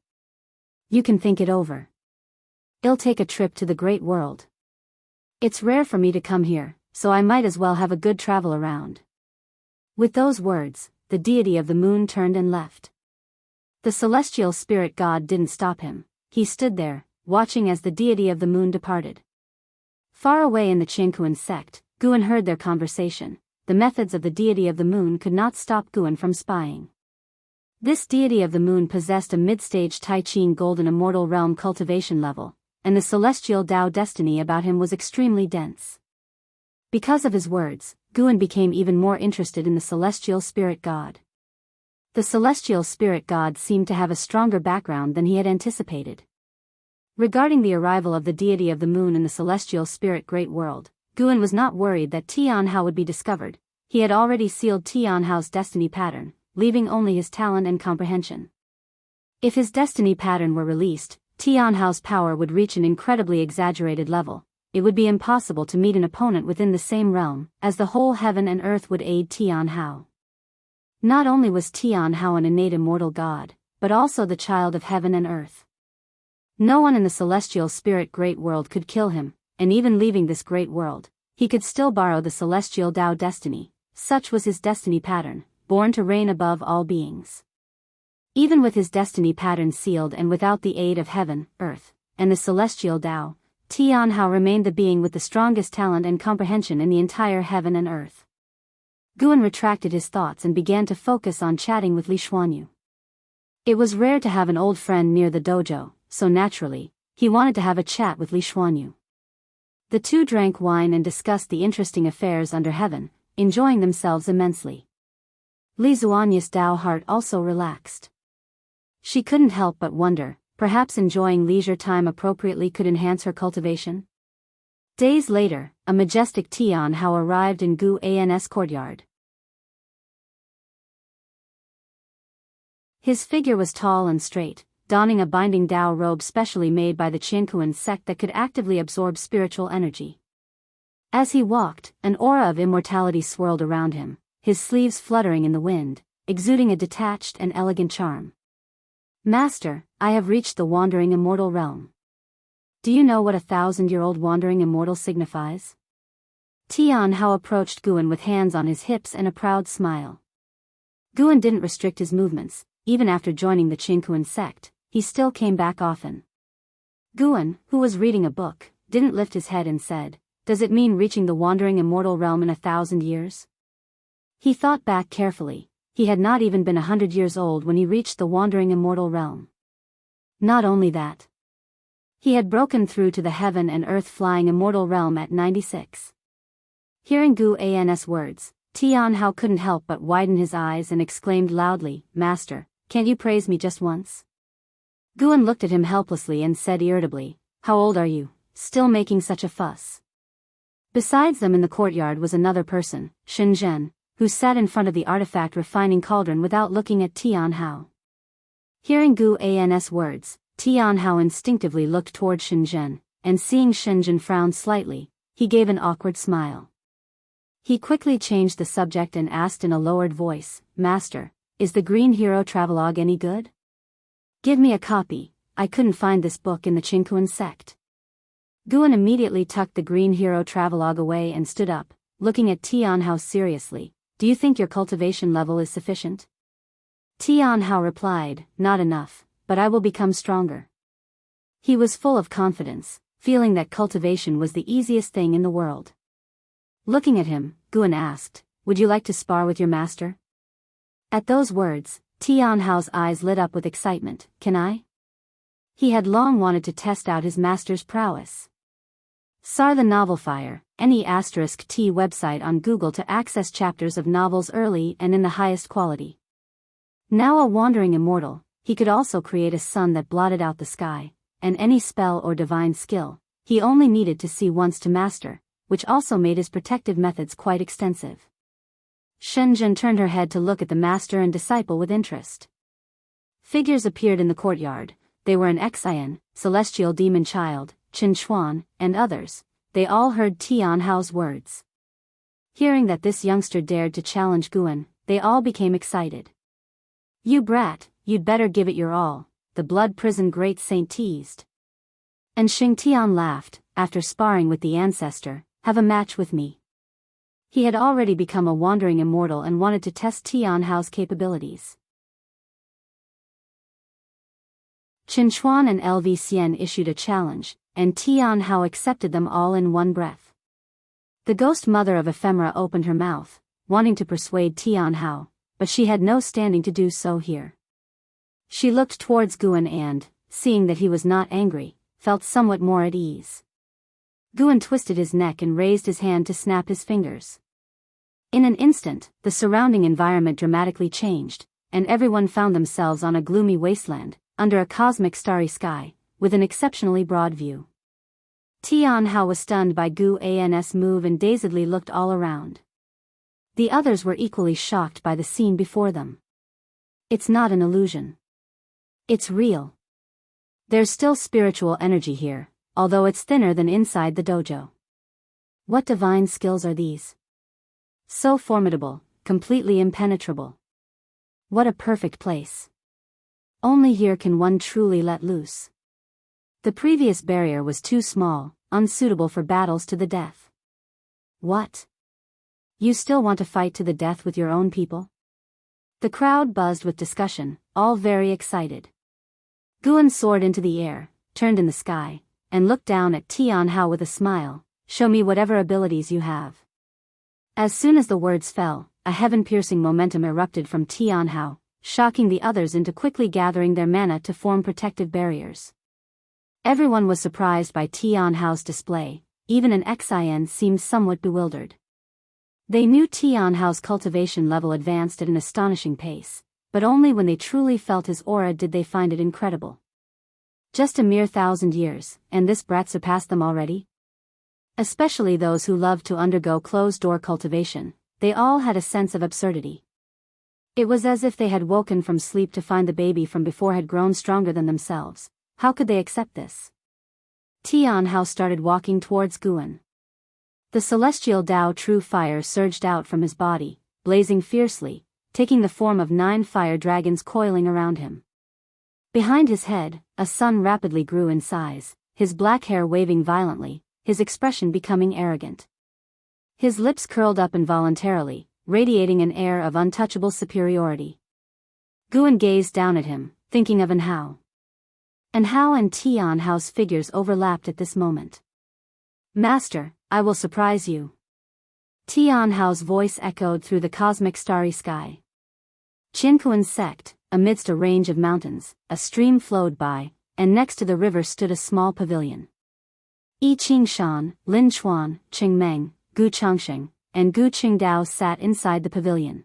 "You can think it over. I'll take a trip to the great world. It's rare for me to come here, so I might as well have a good travel around." With those words, the deity of the moon turned and left. The celestial spirit god didn't stop him. He stood there, watching as the deity of the moon departed. Far away in the Chinkuan sect, Guan heard their conversation. The methods of the deity of the moon could not stop Guan from spying. This deity of the moon possessed a mid-stage Tai Chin golden immortal realm cultivation level, and the celestial Tao destiny about him was extremely dense. Because of his words, Guan became even more interested in the celestial spirit god. The celestial spirit god seemed to have a stronger background than he had anticipated. Regarding the arrival of the deity of the moon in the celestial spirit great world, Guan was not worried that Tianhao would be discovered. He had already sealed Tianhao's destiny pattern, leaving only his talent and comprehension. If his destiny pattern were released, Tianhao's power would reach an incredibly exaggerated level. It would be impossible to meet an opponent within the same realm, as the whole heaven and earth would aid Tianhao. Not only was Tianhao an innate immortal god, but also the child of heaven and earth. No one in the celestial spirit great world could kill him, and even leaving this great world, he could still borrow the celestial Tao destiny. Such was his destiny pattern, born to reign above all beings. Even with his destiny pattern sealed and without the aid of heaven, earth, and the celestial Tao, Tianhao remained the being with the strongest talent and comprehension in the entire heaven and earth. Guan retracted his thoughts and began to focus on chatting with Li Xuanyu. It was rare to have an old friend near the dojo, so naturally, he wanted to have a chat with Li Xuanyu. The two drank wine and discussed the interesting affairs under heaven, enjoying themselves immensely. Li Xuanyu's Tao heart also relaxed. She couldn't help but wonder, perhaps enjoying leisure time appropriately could enhance her cultivation? Days later, a majestic Tianhao arrived in Gu An's courtyard. His figure was tall and straight, donning a binding Tao robe specially made by the Chinkuan sect that could actively absorb spiritual energy. As he walked, an aura of immortality swirled around him, his sleeves fluttering in the wind, exuding a detached and elegant charm. "Master, I have reached the wandering immortal realm. Do you know what a 1,000-year-old wandering immortal signifies?" Tianhao approached Guan with hands on his hips and a proud smile. Guan didn't restrict his movements. Even after joining the Chinkuan sect, he still came back often. Guan, who was reading a book, didn't lift his head and said, "Does it mean reaching the wandering immortal realm in 1,000 years?" He thought back carefully. He had not even been 100 years old when he reached the wandering immortal realm. Not only that, he had broken through to the heaven and earth flying immortal realm at 96. Hearing Gu An's words, Tianhao couldn't help but widen his eyes and exclaimed loudly, "Master, Can't you praise me just once? Guan looked at him helplessly and said irritably, How old are you, still making such a fuss? Besides them in the courtyard was another person, Shenzhen, who sat in front of the artifact refining cauldron without looking at Tian Hao. Hearing Gu An's words, Tian Hao instinctively looked toward Shenzhen, and seeing Shenzhen frown slightly, he gave an awkward smile. He quickly changed the subject and asked in a lowered voice, Master, is the Green Hero Travelogue any good? Give me a copy, I couldn't find this book in the Qingkuan sect. Guan immediately tucked the Green Hero Travelogue away and stood up, looking at Tian Hao seriously. Do you think your cultivation level is sufficient? Tian Hao replied, Not enough, but I will become stronger. He was full of confidence, feeling that cultivation was the easiest thing in the world. Looking at him, Guan asked, Would you like to spar with your master? At those words, Tian Hao's eyes lit up with excitement. Can I? He had long wanted to test out his master's prowess. SAR the Novel Fire, NE*T website on Google to access chapters of novels early and in the highest quality. Now a wandering immortal, he could also create a sun that blotted out the sky, and any spell or divine skill, he only needed to see once to master, which also made his protective methods quite extensive. Shenzhen turned her head to look at the master and disciple with interest. Figures appeared in the courtyard. They were an Xian, celestial demon child, Qin Chuan, and others. They all heard Tian Hao's words. Hearing that this youngster dared to challenge Guan, they all became excited. You brat, you'd better give it your all, the blood prison great saint teased. And Xingtian laughed, after sparring with the ancestor, have a match with me. He had already become a wandering immortal and wanted to test Tian Hao's capabilities. Qin Chuan and LV Xian issued a challenge, and Tian Hao accepted them all in one breath. The ghost mother of ephemera opened her mouth, wanting to persuade Tian Hao, but she had no standing to do so here. She looked towards Guan and, seeing that he was not angry, felt somewhat more at ease. Guan twisted his neck and raised his hand to snap his fingers. In an instant, the surrounding environment dramatically changed, and everyone found themselves on a gloomy wasteland, under a cosmic starry sky, with an exceptionally broad view. Tian Hao was stunned by Gu An's move and dazedly looked all around. The others were equally shocked by the scene before them. It's not an illusion. It's real. There's still spiritual energy here, although it's thinner than inside the dojo. What divine skills are these? So formidable, completely impenetrable. What a perfect place. Only here can one truly let loose. The previous barrier was too small, unsuitable for battles to the death. What? You still want to fight to the death with your own people? The crowd buzzed with discussion, all very excited. Guan soared into the air, turned in the sky, and looked down at Tian Hao with a smile. Show me whatever abilities you have. As soon as the words fell, a heaven-piercing momentum erupted from Tian Hao, shocking the others into quickly gathering their mana to form protective barriers. Everyone was surprised by Tian Hao's display, even an Xian seemed somewhat bewildered. They knew Tian Hao's cultivation level advanced at an astonishing pace, but only when they truly felt his aura did they find it incredible. Just a mere 1,000 years, and this brat surpassed them already? Especially those who loved to undergo closed-door cultivation, they all had a sense of absurdity. It was as if they had woken from sleep to find the baby from before had grown stronger than themselves. How could they accept this? Tian Hao started walking towards Guan. The celestial Tao true fire surged out from his body, blazing fiercely, taking the form of 9 fire dragons coiling around him. Behind his head, a sun rapidly grew in size, his black hair waving violently, his expression becoming arrogant. His lips curled up involuntarily, radiating an air of untouchable superiority. Guan gazed down at him, thinking of An Hao. An Hao and Tian Hao's figures overlapped at this moment. Master, I will surprise you. Tian Hao's voice echoed through the cosmic starry sky. Qingkuan sect, amidst a range of mountains, a stream flowed by, and next to the river stood a small pavilion. Yi Qingshan, Lin Chuan, Qingmeng, Gu Changsheng, and Gu Qingdao sat inside the pavilion.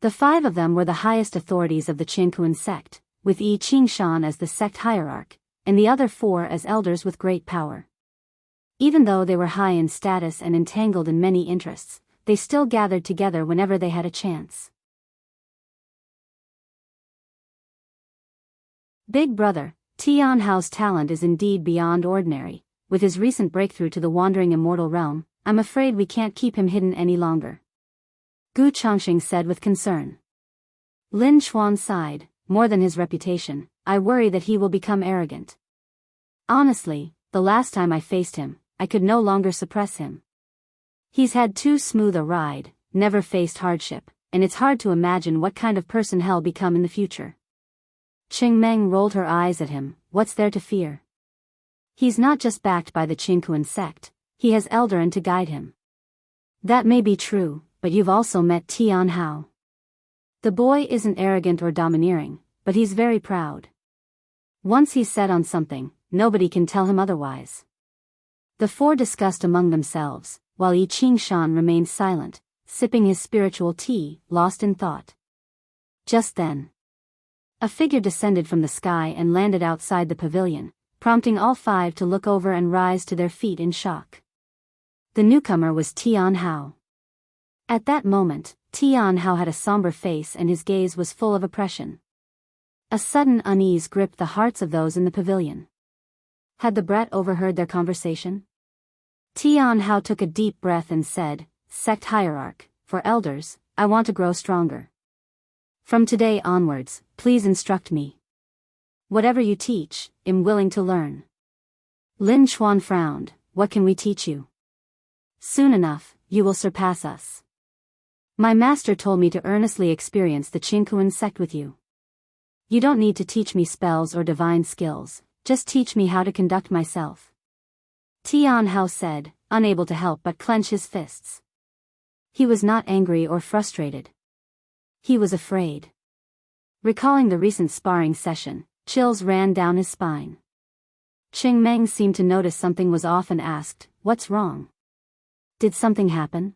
The 5 of them were the highest authorities of the Qingkuan sect, with Yi Qingshan as the sect hierarch, and the other 4 as elders with great power. Even though they were high in status and entangled in many interests, they still gathered together whenever they had a chance. Big Brother, Tian Hao's talent is indeed beyond ordinary. With his recent breakthrough to the wandering immortal realm, I'm afraid we can't keep him hidden any longer. Gu Chongqing said with concern. Lin Chuan sighed. More than his reputation, I worry that he will become arrogant. Honestly, the last time I faced him, I could no longer suppress him. He's had too smooth a ride, never faced hardship, and it's hard to imagine what kind of person he'll become in the future. Qing Meng rolled her eyes at him. What's there to fear? He's not just backed by the Qingkuan sect, he has Eldarin to guide him. That may be true, but you've also met Tian Hao. The boy isn't arrogant or domineering, but he's very proud. Once he's set on something, nobody can tell him otherwise. The 4 discussed among themselves, while Yi Qingshan remained silent, sipping his spiritual tea, lost in thought. Just then, a figure descended from the sky and landed outside the pavilion, prompting all 5 to look over and rise to their feet in shock. The newcomer was Tian Hao. At that moment, Tian Hao had a somber face and his gaze was full of oppression. A sudden unease gripped the hearts of those in the pavilion. Had the brat overheard their conversation? Tian Hao took a deep breath and said, Sect hierarch, for elders, I want to grow stronger. From today onwards, please instruct me. Whatever you teach, I'm willing to learn. Lin Chuan frowned. What can we teach you? Soon enough, you will surpass us. My master told me to earnestly experience the Qingkuan sect with you. You don't need to teach me spells or divine skills, just teach me how to conduct myself. Tian Hao said, unable to help but clench his fists. He was not angry or frustrated. He was afraid. Recalling the recent sparring session, chills ran down his spine. Qing Meng seemed to notice something was off and asked, What's wrong? Did something happen?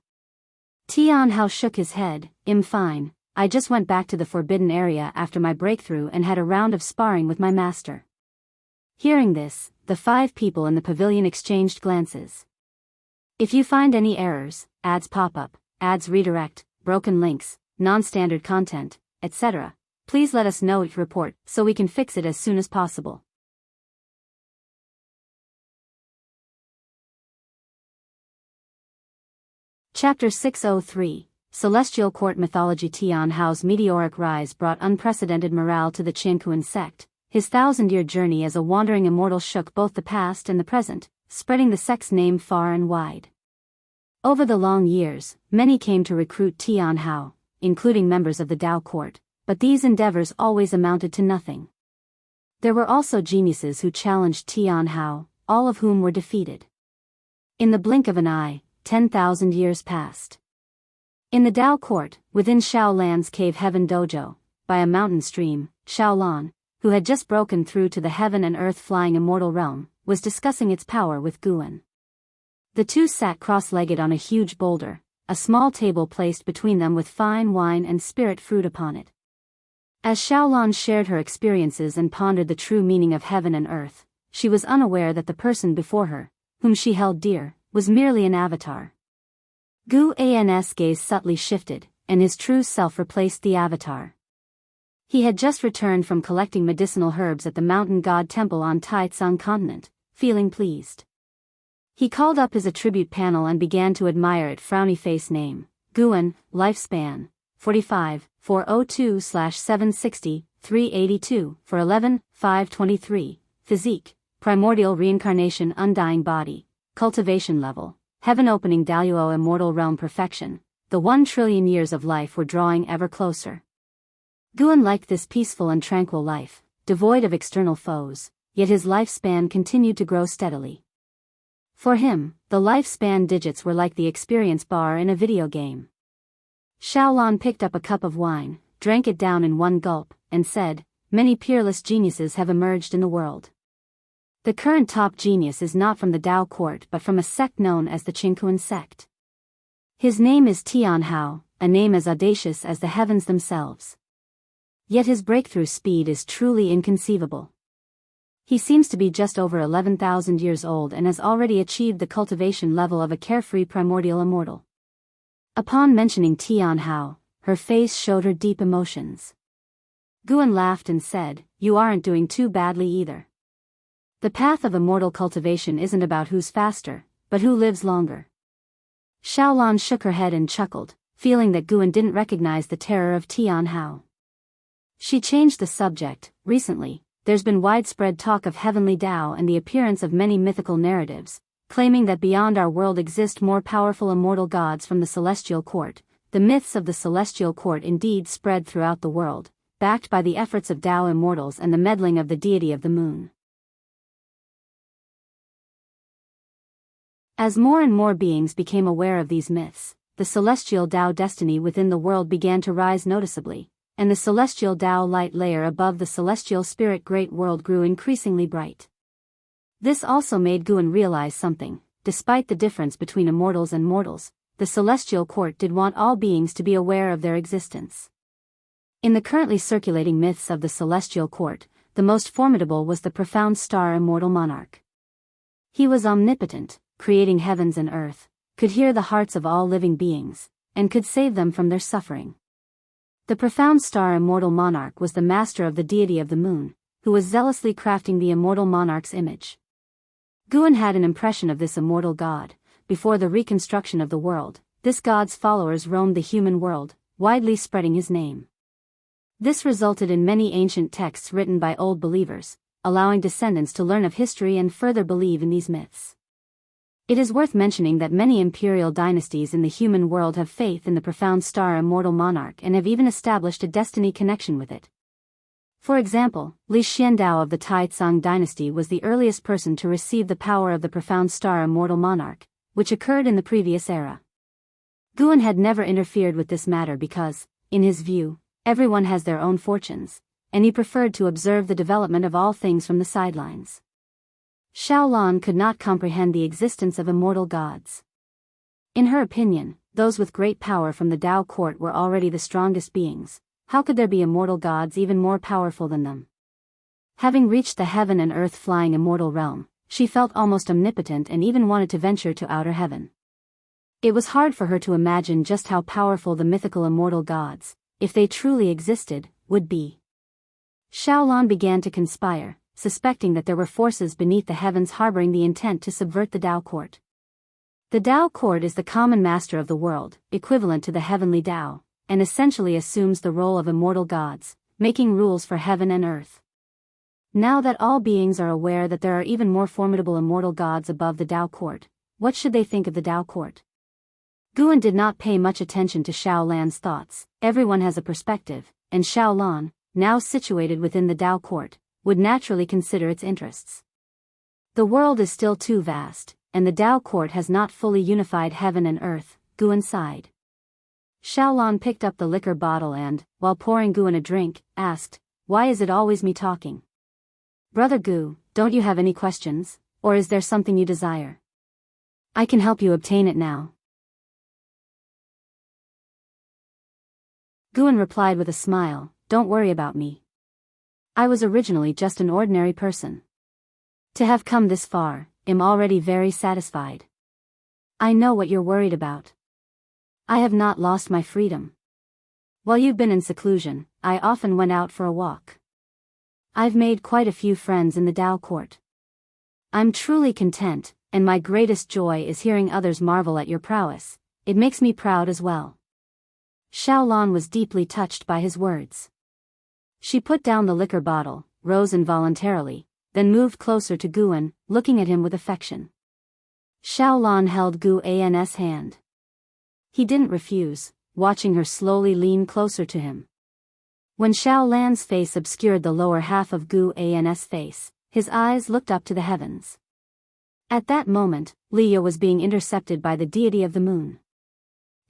Tian Hao shook his head. I'm fine, I just went back to the forbidden area after my breakthrough and had a round of sparring with my master. Hearing this, the 5 people in the pavilion exchanged glances. If you find any errors, ads pop up, ads redirect, broken links, non-standard content, etc., please let us know. Report so we can fix it as soon as possible. Chapter 603, Celestial Court Mythology. Tian Hao's meteoric rise brought unprecedented morale to the Qingkuan sect. His 1,000-year journey as a wandering immortal shook both the past and the present, spreading the sect's name far and wide. Over the long years, many came to recruit Tian Hao, including members of the Dao court, but these endeavors always amounted to nothing. There were also geniuses who challenged Tian Hao, all of whom were defeated. In the blink of an eye, 10,000 years passed. In the Dao court, within Shaolan's cave heaven dojo, by a mountain stream, Shaolan, who had just broken through to the heaven and earth flying immortal realm, was discussing its power with Guan. The 2 sat cross-legged on a huge boulder, a small table placed between them with fine wine and spirit fruit upon it. As Shaolan shared her experiences and pondered the true meaning of heaven and earth, she was unaware that the person before her, whom she held dear, was merely an avatar. Gu An's gaze subtly shifted, and his true self replaced the avatar. He had just returned from collecting medicinal herbs at the mountain god temple on Taitsang continent, feeling pleased. He called up his attribute panel and began to admire it. Frowny face name, Guan, lifespan, 45, 402/760, 382, for 11, 523, physique, primordial reincarnation undying body, cultivation level, heaven opening Daluo immortal realm perfection. The 1 trillion years of life were drawing ever closer. Guan liked this peaceful and tranquil life, devoid of external foes, yet his lifespan continued to grow steadily. For him, the lifespan digits were like the experience bar in a video game. Shaolan picked up a cup of wine, drank it down in one gulp, and said, Many peerless geniuses have emerged in the world. The current top genius is not from the Dao court but from a sect known as the Qingkuan sect. His name is Tian Hao, a name as audacious as the heavens themselves. Yet his breakthrough speed is truly inconceivable. He seems to be just over 11,000 years old and has already achieved the cultivation level of a carefree primordial immortal. Upon mentioning Tian Hao, her face showed her deep emotions. Guan laughed and said, "You aren't doing too badly either. The path of immortal cultivation isn't about who's faster, but who lives longer." Xiaolan shook her head and chuckled, feeling that Guan didn't recognize the terror of Tian Hao. She changed the subject. "Recently, there's been widespread talk of heavenly Tao and the appearance of many mythical narratives, claiming that beyond our world exist more powerful immortal gods from the celestial court. The myths of the celestial court indeed spread throughout the world, backed by the efforts of Tao immortals and the meddling of the deity of the moon." As more and more beings became aware of these myths, the celestial Tao destiny within the world began to rise noticeably, and the celestial Tao light layer above the celestial spirit great world grew increasingly bright. This also made Guan realize something. Despite the difference between immortals and mortals, the celestial court did want all beings to be aware of their existence. In the currently circulating myths of the celestial court, the most formidable was the profound star immortal monarch. He was omnipotent, creating heavens and earth, could hear the hearts of all living beings, and could save them from their suffering. The profound star immortal monarch was the master of the deity of the moon, who was zealously crafting the immortal monarch's image. Guan had an impression of this immortal god. Before the reconstruction of the world, this god's followers roamed the human world, widely spreading his name. This resulted in many ancient texts written by old believers, allowing descendants to learn of history and further believe in these myths. It is worth mentioning that many imperial dynasties in the human world have faith in the profound star immortal monarch and have even established a destiny connection with it. For example, Li Xiandao of the Tai Tsang dynasty was the earliest person to receive the power of the profound star immortal monarch, which occurred in the previous era. Guan had never interfered with this matter because, in his view, everyone has their own fortunes, and he preferred to observe the development of all things from the sidelines. Xiaolan could not comprehend the existence of immortal gods. In her opinion, those with great power from the Tao court were already the strongest beings. How could there be immortal gods even more powerful than them? Having reached the heaven and earth flying immortal realm, she felt almost omnipotent and even wanted to venture to outer heaven. It was hard for her to imagine just how powerful the mythical immortal gods, if they truly existed, would be. Xiaolan began to conspire, suspecting that there were forces beneath the heavens harboring the intent to subvert the Tao court. The Tao court is the common master of the world, equivalent to the heavenly Tao, and essentially assumes the role of immortal gods, making rules for heaven and earth. Now that all beings are aware that there are even more formidable immortal gods above the Tao court, what should they think of the Tao court? Guan did not pay much attention to Xiaolan's thoughts. Everyone has a perspective, and Xiaolan, now situated within the Tao court, would naturally consider its interests. The world is still too vast, and the Tao court has not fully unified heaven and earth, Guan sighed. Xiaolan picked up the liquor bottle and, while pouring Guan a drink, asked, "Why is it always me talking? Brother Gu, don't you have any questions, or is there something you desire? I can help you obtain it now." Guan replied with a smile, "Don't worry about me. I was originally just an ordinary person. To have come this far, am already very satisfied. I know what you're worried about. I have not lost my freedom. While you've been in seclusion, I often went out for a walk. I've made quite a few friends in the Tao court. I'm truly content, and my greatest joy is hearing others marvel at your prowess. It makes me proud as well." Xiaolan was deeply touched by his words. She put down the liquor bottle, rose involuntarily, then moved closer to Guan, looking at him with affection. Xiaolan held Guan's hand. He didn't refuse, watching her slowly lean closer to him. When Xiaolan's face obscured the lower half of Guan's face, his eyes looked up to the heavens. At that moment, Leah was being intercepted by the deity of the moon.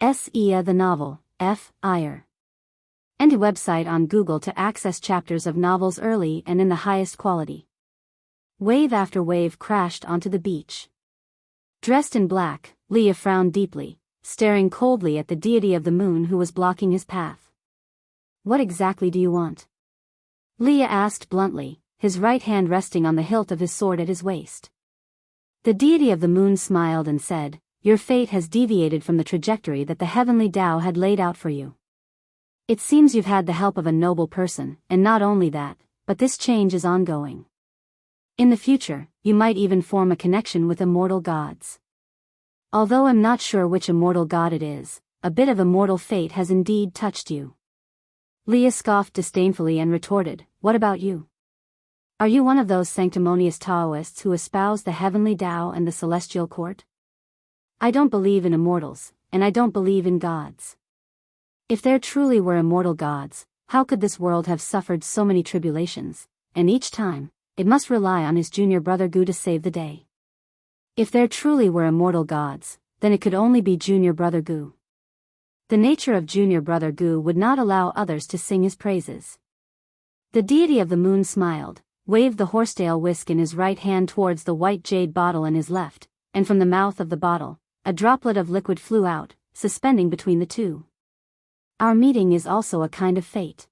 Ia the novel, F. Iyer. And a website on Google to access chapters of novels early and in the highest quality. Wave after wave crashed onto the beach. Dressed in black, Leah frowned deeply, staring coldly at the deity of the moon who was blocking his path. "What exactly do you want?" Leah asked bluntly, his right hand resting on the hilt of his sword at his waist. The deity of the moon smiled and said, "Your fate has deviated from the trajectory that the heavenly Tao had laid out for you. It seems you've had the help of a noble person, and not only that, but this change is ongoing. In the future, you might even form a connection with immortal gods. Although I'm not sure which immortal god it is, a bit of immortal fate has indeed touched you." Leah scoffed disdainfully and retorted, "What about you? Are you one of those sanctimonious Taoists who espouse the heavenly Tao and the celestial court? I don't believe in immortals, and I don't believe in gods. If there truly were immortal gods, how could this world have suffered so many tribulations, and each time, it must rely on his junior brother Gu to save the day? If there truly were immortal gods, then it could only be junior brother Gu. The nature of junior brother Gu would not allow others to sing his praises." The deity of the moon smiled, waved the horsetail whisk in his right hand towards the white jade bottle in his left, and from the mouth of the bottle, a droplet of liquid flew out, suspending between the two. "Our meeting is also a kind of fate.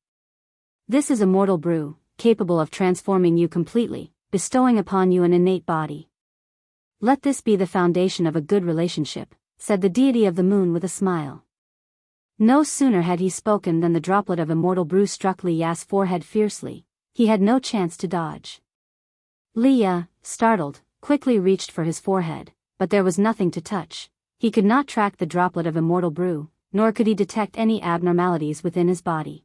This is immortal brew, capable of transforming you completely, bestowing upon you an innate body. Let this be the foundation of a good relationship," said the deity of the moon with a smile. No sooner had he spoken than the droplet of immortal brew struck Leah's forehead fiercely. He had no chance to dodge. Leah, startled, quickly reached for his forehead, but there was nothing to touch. He could not track the droplet of immortal brew, nor could he detect any abnormalities within his body.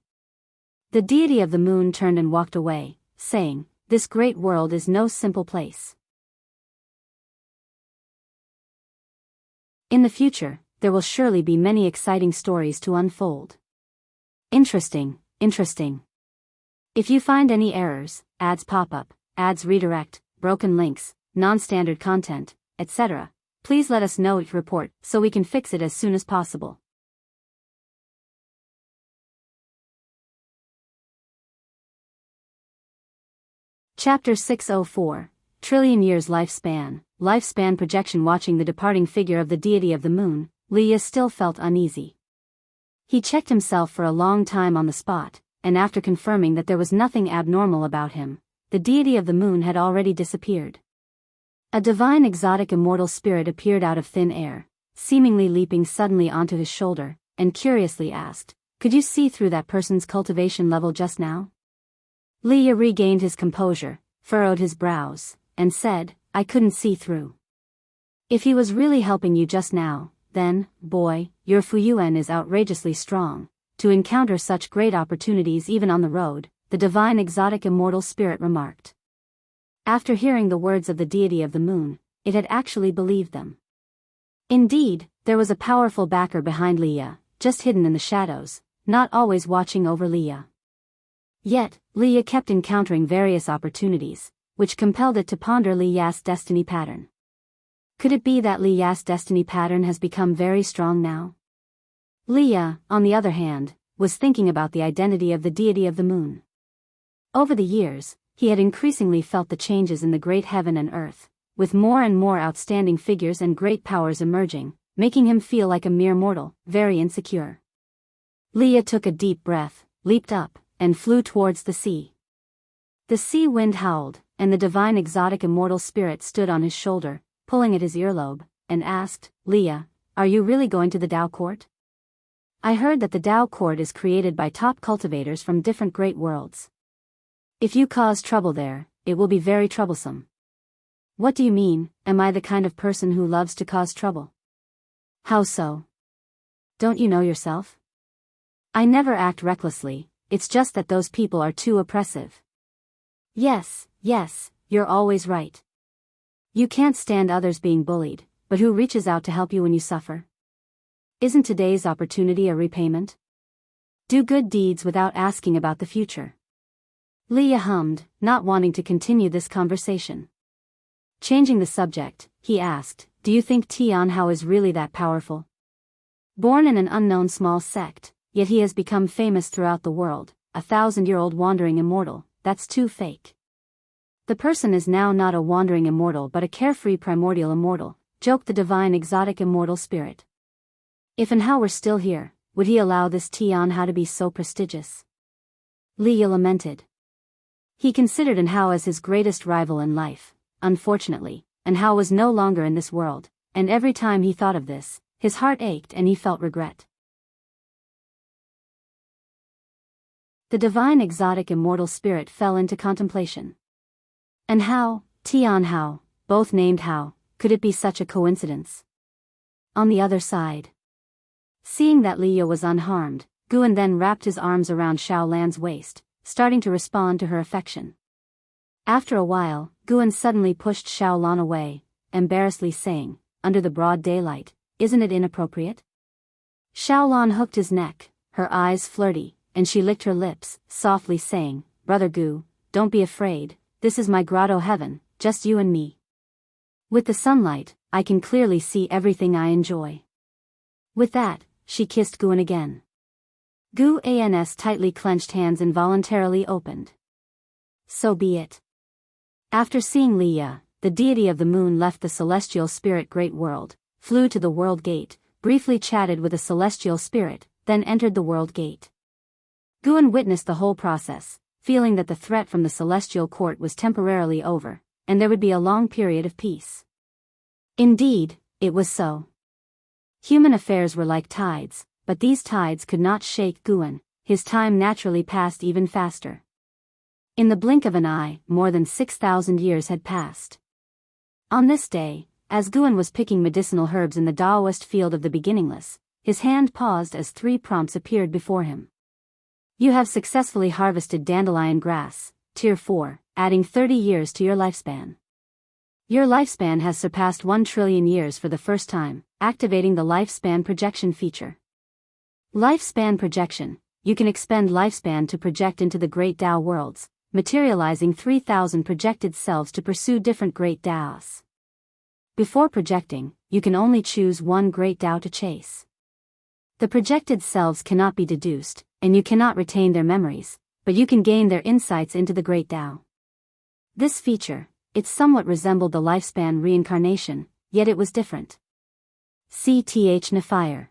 The deity of the moon turned and walked away, saying, "This great world is no simple place. In the future, there will surely be many exciting stories to unfold. Interesting, interesting. If you find any errors, ads pop up, ads redirect, broken links, non-standard content, etc., please let us know each report so we can fix it as soon as possible." Chapter 604, Trillion Years Lifespan, Lifespan Projection. Watching the departing figure of the deity of the moon, Leah still felt uneasy. He checked himself for a long time on the spot, and after confirming that there was nothing abnormal about him, the deity of the moon had already disappeared. A divine exotic immortal spirit appeared out of thin air, seemingly leaping suddenly onto his shoulder, and curiously asked, "Could you see through that person's cultivation level just now?" Leah regained his composure, furrowed his brows, and said, "I couldn't see through. If he was really helping you just now, then, boy, your Fuyuan is outrageously strong, to encounter such great opportunities even on the road," the divine exotic immortal spirit remarked. After hearing the words of the deity of the moon, it had actually believed them. Indeed, there was a powerful backer behind Leah, just hidden in the shadows, not always watching over Leah. Yet, Leah kept encountering various opportunities, which compelled it to ponder Leah's destiny pattern. Could it be that Leah's destiny pattern has become very strong now? Leah, on the other hand, was thinking about the identity of the deity of the moon. Over the years, he had increasingly felt the changes in the great heaven and earth, with more and more outstanding figures and great powers emerging, making him feel like a mere mortal, very insecure. Leah took a deep breath, leaped up, and flew towards the sea. The sea wind howled, and the divine exotic immortal spirit stood on his shoulder, pulling at his earlobe, and asked, "Leah, are you really going to the Tao court? I heard that the Tao court is created by top cultivators from different great worlds. If you cause trouble there, it will be very troublesome." "What do you mean? Am I the kind of person who loves to cause trouble?" "How so? Don't you know yourself? I never act recklessly, it's just that those people are too oppressive." Yes, you're always right. You can't stand others being bullied, but who reaches out to help you when you suffer? Isn't today's opportunity a repayment? Do good deeds without asking about the future. Leah hummed, not wanting to continue this conversation. Changing the subject, he asked, "Do you think Tian Hao is really that powerful? Born in an unknown small sect, yet he has become famous throughout the world, a 1,000-year-old wandering immortal. That's too fake." "The person is now not a wandering immortal but a carefree primordial immortal," joked the divine exotic immortal spirit. If and Hao were still here, would he allow this Tian Hao to be so prestigious? Li lamented. He considered An Hao as his greatest rival in life. Unfortunately, An Hao was no longer in this world, and every time he thought of this, his heart ached and he felt regret. The divine exotic immortal spirit fell into contemplation. An Hao, Tian Hao, both named Hao, could it be such a coincidence? On the other side. Seeing that Liya was unharmed, Guan then wrapped his arms around Xiaolan's waist, starting to respond to her affection. After a while, Guan suddenly pushed Xiaolan away, embarrassedly saying, "Under the broad daylight, isn't it inappropriate?" Xiaolan hooked his neck, her eyes flirty, and she licked her lips, softly saying, "Brother Gu, don't be afraid, this is my grotto heaven, just you and me. With the sunlight, I can clearly see everything I enjoy." With that, she kissed Guan again. Guan's tightly clenched hands involuntarily opened. So be it. After seeing Liya, the deity of the moon left the celestial spirit great world, flew to the world gate, briefly chatted with a celestial spirit, then entered the world gate. Guan witnessed the whole process, feeling that the threat from the celestial court was temporarily over, and there would be a long period of peace. Indeed, it was so. Human affairs were like tides, but these tides could not shake Guan. His time naturally passed even faster. In the blink of an eye, more than 6,000 years had passed. On this day, as Guan was picking medicinal herbs in the Taoist field of the beginningless, his hand paused as 3 prompts appeared before him. You have successfully harvested dandelion grass, Tier 4, adding 30 years to your lifespan. Your lifespan has surpassed 1 trillion years for the first time, activating the lifespan projection feature. Lifespan projection. You can expend lifespan to project into the great Tao worlds, materializing 3,000 projected selves to pursue different great Taos. Before projecting, you can only choose one great Tao to chase. The projected selves cannot be deduced, and you cannot retain their memories, but you can gain their insights into the great Tao. This feature, it somewhat resembled the lifespan reincarnation, yet it was different. CTH Nafire.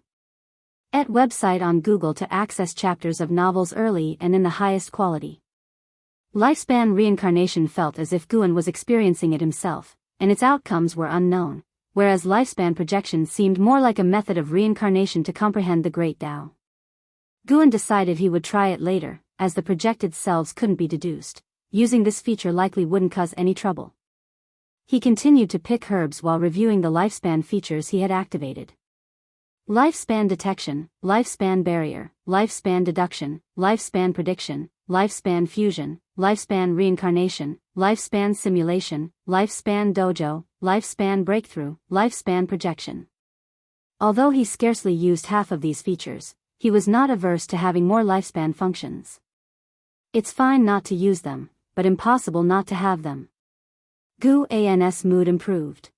Et website on Google to access chapters of novels early and in the highest quality. Lifespan reincarnation felt as if Guan was experiencing it himself, and its outcomes were unknown, whereas lifespan projection seemed more like a method of reincarnation to comprehend the great Tao. Guan decided he would try it later, as the projected selves couldn't be deduced. Using this feature likely wouldn't cause any trouble. He continued to pick herbs while reviewing the lifespan features he had activated. Lifespan detection, lifespan barrier, lifespan deduction, lifespan prediction, lifespan fusion, lifespan reincarnation, lifespan simulation, lifespan dojo, lifespan breakthrough, lifespan projection. Although he scarcely used half of these features, he was not averse to having more lifespan functions. It's fine not to use them, but impossible not to have them. Guan's mood improved.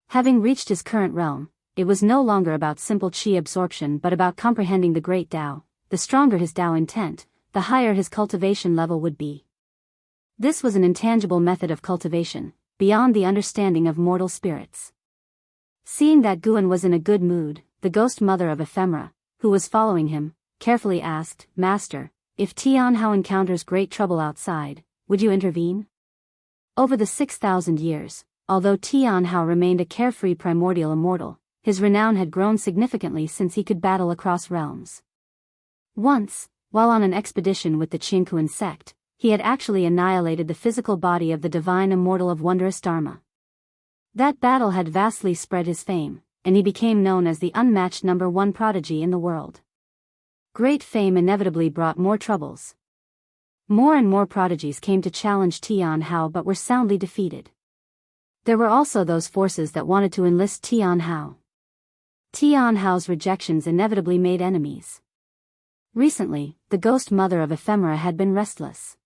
Having reached his current realm, it was no longer about simple qi absorption but about comprehending the great Tao. The stronger his Tao intent, the higher his cultivation level would be. This was an intangible method of cultivation, beyond the understanding of mortal spirits. Seeing that Guan was in a good mood, the ghost mother of Ephemera, who was following him, carefully asked, "Master, if Tian Hao encounters great trouble outside, would you intervene?" Over the 6,000 years, although Tian Hao remained a carefree primordial immortal, his renown had grown significantly since he could battle across realms. Once, while on an expedition with the Qingkuan sect, he had actually annihilated the physical body of the divine immortal of wondrous Dharma. That battle had vastly spread his fame, and he became known as the unmatched #1 prodigy in the world. Great fame inevitably brought more troubles. More and more prodigies came to challenge Tian Hao but were soundly defeated. There were also those forces that wanted to enlist Tian Hao. Tian Hao's rejections inevitably made enemies. Recently, the ghost mother of Ephemera had been restless.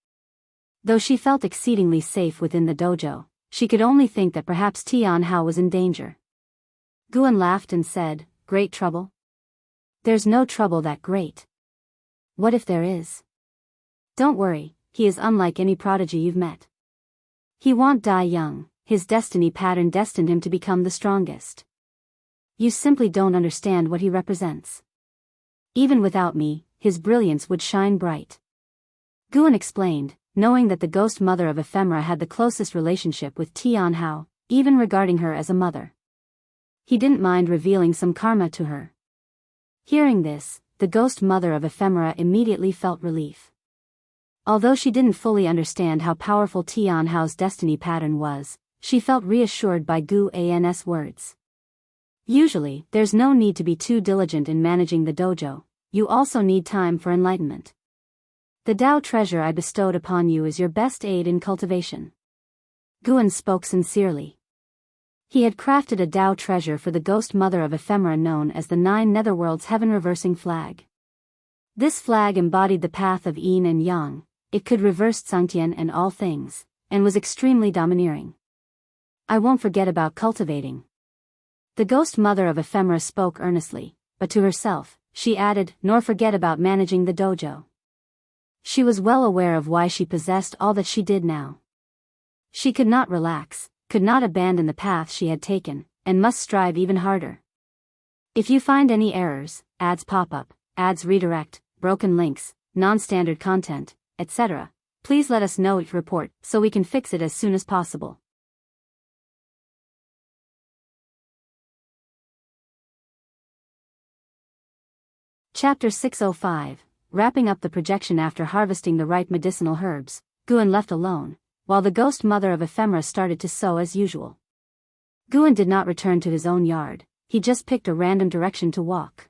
Though she felt exceedingly safe within the dojo, she could only think that perhaps Tian Hao was in danger. Guan laughed and said, "Great trouble? There's no trouble that great. What if there is? Don't worry, he is unlike any prodigy you've met. He won't die young, his destiny pattern destined him to become the strongest. You simply don't understand what he represents. Even without me, his brilliance would shine bright. Guan explained, knowing that the ghost mother of Ephemera had the closest relationship with Tian Hao, even regarding her as a mother. He didn't mind revealing some karma to her. Hearing this, the ghost mother of Ephemera immediately felt relief. Although she didn't fully understand how powerful Tian Hao's destiny pattern was, she felt reassured by Gu An's words. Usually, there's no need to be too diligent in managing the dojo, you also need time for enlightenment. The Tao treasure I bestowed upon you is your best aid in cultivation. Guan spoke sincerely. He had crafted a Tao treasure for the ghost mother of Ephemera known as the Nine Netherworlds Heaven-Reversing Flag. This flag embodied the path of yin and yang, it could reverse Tsangtian and all things, and was extremely domineering. I won't forget about cultivating. The ghost mother of Ephemera spoke earnestly, but to herself, she added, nor forget about managing the dojo. She was well aware of why she possessed all that she did now. She could not relax, could not abandon the path she had taken, and must strive even harder. If you find any errors, ads pop up, ads redirect, broken links, non-standard content, etc., please let us know each report so we can fix it as soon as possible. Chapter 605, Wrapping up the projection. After harvesting the right medicinal herbs, Guan left alone, while the ghost mother of Ephemera started to sew as usual. Guan did not return to his own yard, he just picked a random direction to walk.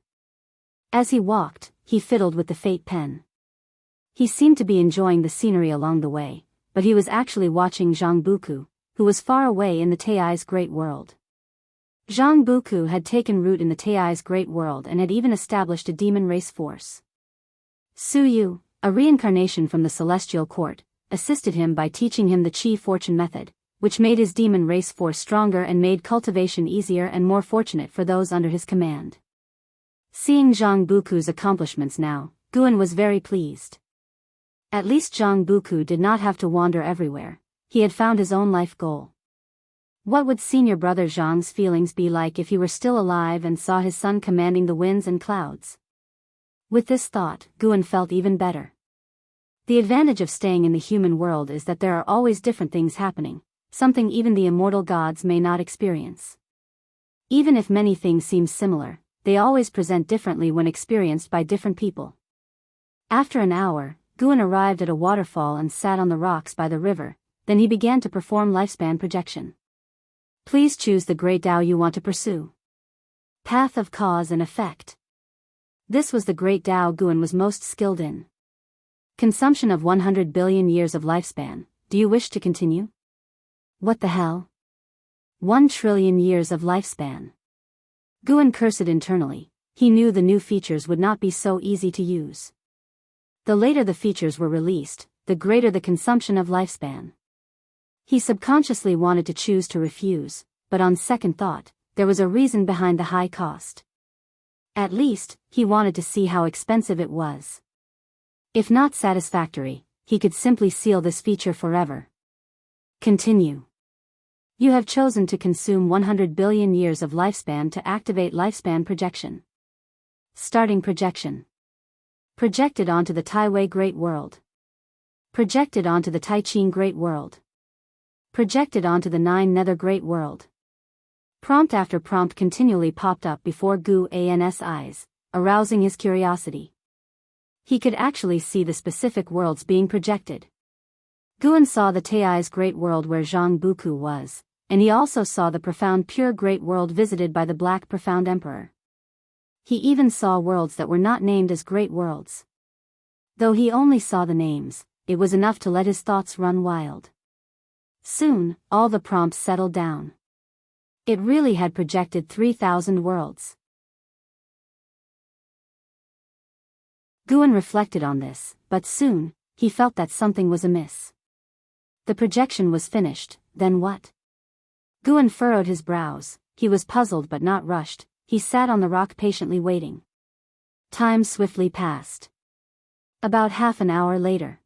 As he walked, he fiddled with the fate pen. He seemed to be enjoying the scenery along the way, but he was actually watching Zhang Buku, who was far away in the Tai's great world. Zhang Buku had taken root in the Tai's great world and had even established a demon race force. Su Yu, a reincarnation from the celestial court, assisted him by teaching him the Qi fortune method, which made his demon race force stronger and made cultivation easier and more fortunate for those under his command. Seeing Zhang Buku's accomplishments now, Guan was very pleased. At least Zhang Buku did not have to wander everywhere, he had found his own life goal. What would senior brother Zhang's feelings be like if he were still alive and saw his son commanding the winds and clouds? With this thought, Guan felt even better. The advantage of staying in the human world is that there are always different things happening, something even the immortal gods may not experience. Even if many things seem similar, they always present differently when experienced by different people. After an hour, Guan arrived at a waterfall and sat on the rocks by the river, then he began to perform lifespan projection. Please choose the great Tao you want to pursue. Path of cause and effect. This was the great Tao Guan was most skilled in. Consumption of 100 billion years of lifespan, do you wish to continue? What the hell? 1 trillion years of lifespan. Guan cursed internally, he knew the new features would not be so easy to use. The later the features were released, the greater the consumption of lifespan. He subconsciously wanted to choose to refuse, but on second thought, there was a reason behind the high cost. At least, he wanted to see how expensive it was. If not satisfactory, he could simply seal this feature forever. Continue. You have chosen to consume 100 billion years of lifespan to activate lifespan projection. Starting projection. Projected onto the Taiwei Great World. Projected onto the Taiqing Great World. Projected onto the 9 Nether Great World. Prompt after prompt continually popped up before Gu An's eyes, arousing his curiosity. He could actually see the specific worlds being projected. Guan saw the Tai's great world where Zhang Buku was, and he also saw the profound pure great world visited by the Black Profound Emperor. He even saw worlds that were not named as great worlds. Though he only saw the names, it was enough to let his thoughts run wild. Soon, all the prompts settled down. It really had projected 3,000 worlds. Guan reflected on this, but soon, he felt that something was amiss. The projection was finished, then what? Guan furrowed his brows, he was puzzled but not rushed, he sat on the rock patiently waiting. Time swiftly passed. About half an hour later.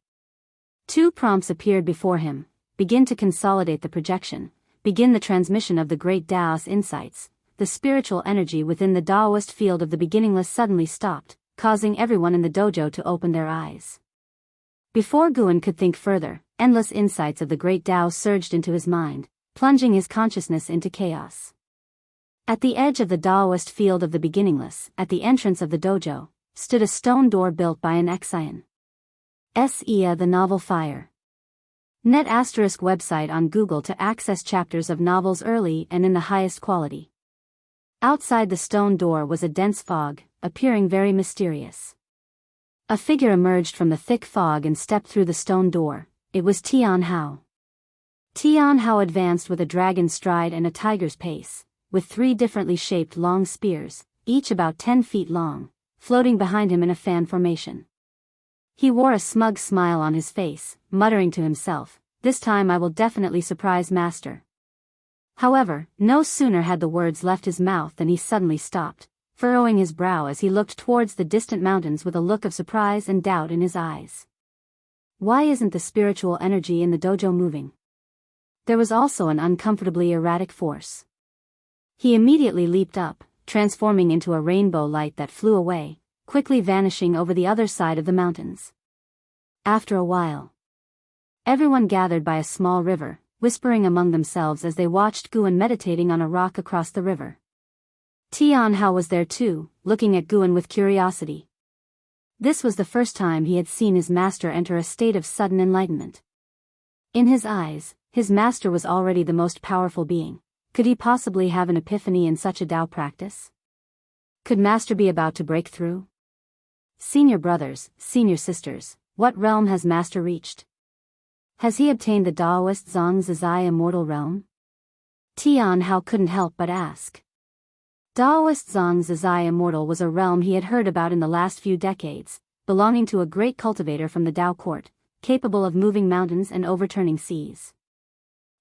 2 prompts appeared before him. Begin to consolidate the projection, begin the transmission of the great Taoist insights, the spiritual energy within the Taoist field of the beginningless suddenly stopped, causing everyone in the dojo to open their eyes. Before Guan could think further, endless insights of the great Tao surged into his mind, plunging his consciousness into chaos. At the edge of the Taoist field of the beginningless, at the entrance of the dojo, stood a stone door built by an Exian. The novel Fire. Net ** website on Google to access chapters of novels early and in the highest quality. Outside the stone door was a dense fog, appearing very mysterious. A figure emerged from the thick fog and stepped through the stone door. It was Tian Hao. Tian Hao advanced with a dragon's stride and a tiger's pace, with 3 differently shaped long spears, each about 10 feet long, floating behind him in a fan formation. He wore a smug smile on his face, muttering to himself, "This time I will definitely surprise Master." However, no sooner had the words left his mouth than he suddenly stopped, furrowing his brow as he looked towards the distant mountains with a look of surprise and doubt in his eyes. Why isn't the spiritual energy in the dojo moving? There was also an uncomfortably erratic force. He immediately leaped up, transforming into a rainbow light that flew away, quickly vanishing over the other side of the mountains. After a while, everyone gathered by a small river, whispering among themselves as they watched Guan meditating on a rock across the river. Tian Hao was there too, looking at Guan with curiosity. This was the first time he had seen his master enter a state of sudden enlightenment. In his eyes, his master was already the most powerful being. Could he possibly have an epiphany in such a Tao practice? Could master be about to break through? Senior brothers, senior sisters, what realm has master reached? Has he obtained the Taoist Zhang Zizai immortal realm? Tian Hao couldn't help but ask. Taoist Zhang Zizai immortal was a realm he had heard about in the last few decades, belonging to a great cultivator from the Tao court, capable of moving mountains and overturning seas.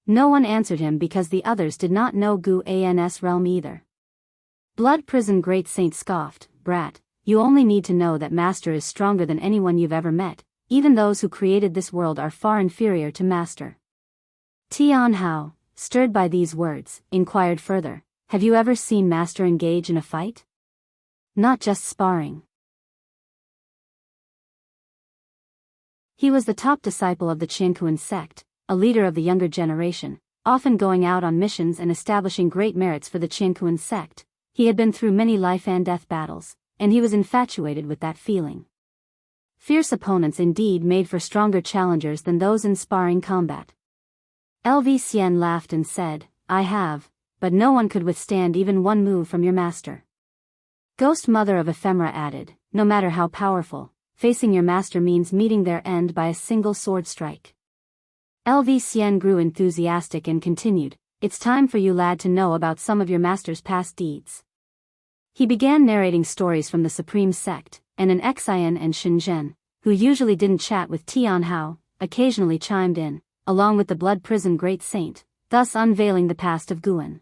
No one answered him because the others did not know Gu An's realm either. Blood Prison Great Saint scoffed, "Brat, you only need to know that Master is stronger than anyone you've ever met. Even those who created this world are far inferior to Master." Tian Hao, stirred by these words, inquired further, "Have you ever seen Master engage in a fight? Not just sparring." He was the top disciple of the Qiankuan sect, a leader of the younger generation, often going out on missions and establishing great merits for the Qiankuan sect. He had been through many life and death battles, and he was infatuated with that feeling. Fierce opponents indeed made for stronger challengers than those in sparring combat. LV Xian laughed and said, "I have, but no one could withstand even one move from your master." Ghost Mother of Ephemera added, "No matter how powerful, facing your master means meeting their end by a single sword strike." LV Xian grew enthusiastic and continued, "It's time for you lad to know about some of your master's past deeds." He began narrating stories from the Supreme Sect, and an Exian and Shenzhen, who usually didn't chat with Tian Hao, occasionally chimed in, along with the Blood Prison Great Saint, thus unveiling the past of Guan.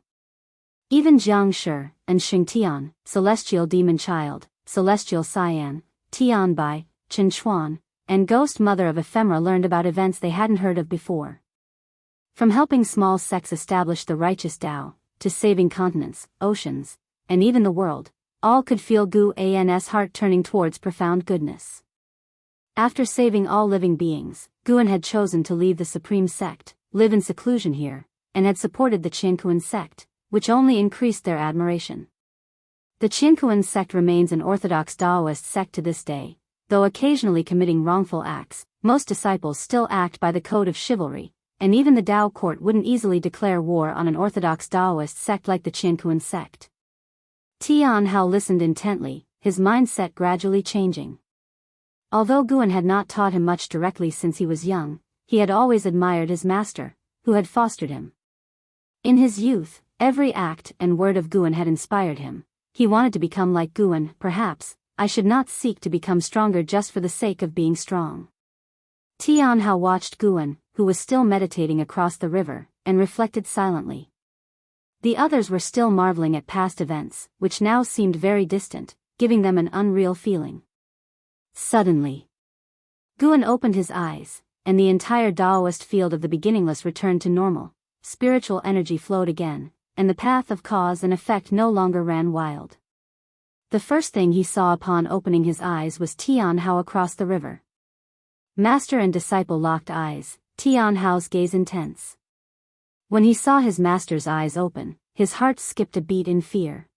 Even Jiang Shi, and Xing Tian, Celestial Demon Child, Celestial Cyan, Tian Bai, Chen Chuan, and Ghost Mother of Ephemera learned about events they hadn't heard of before. From helping small sects establish the righteous Tao, to saving continents, oceans, and even the world, all could feel Gu An's heart turning towards profound goodness. After saving all living beings, Guan had chosen to leave the Supreme Sect, live in seclusion here, and had supported the Qiankuan sect, which only increased their admiration. The Qiankuan sect remains an orthodox Taoist sect to this day, though occasionally committing wrongful acts. Most disciples still act by the code of chivalry, and even the Tao court wouldn't easily declare war on an orthodox Taoist sect like the Qiankuan sect. Tian Hao listened intently, his mindset gradually changing. Although Guan had not taught him much directly since he was young, he had always admired his master, who had fostered him. In his youth, every act and word of Guan had inspired him. He wanted to become like Guan. "Perhaps I should not seek to become stronger just for the sake of being strong." Tian Hao watched Guan, who was still meditating across the river, and reflected silently. The others were still marveling at past events, which now seemed very distant, giving them an unreal feeling. Suddenly, Guan opened his eyes, and the entire Taoist field of the beginningless returned to normal, spiritual energy flowed again, and the path of cause and effect no longer ran wild. The first thing he saw upon opening his eyes was Tian Hao across the river. Master and disciple locked eyes, Tian Hao's gaze intense. When he saw his master's eyes open, his heart skipped a beat in fear.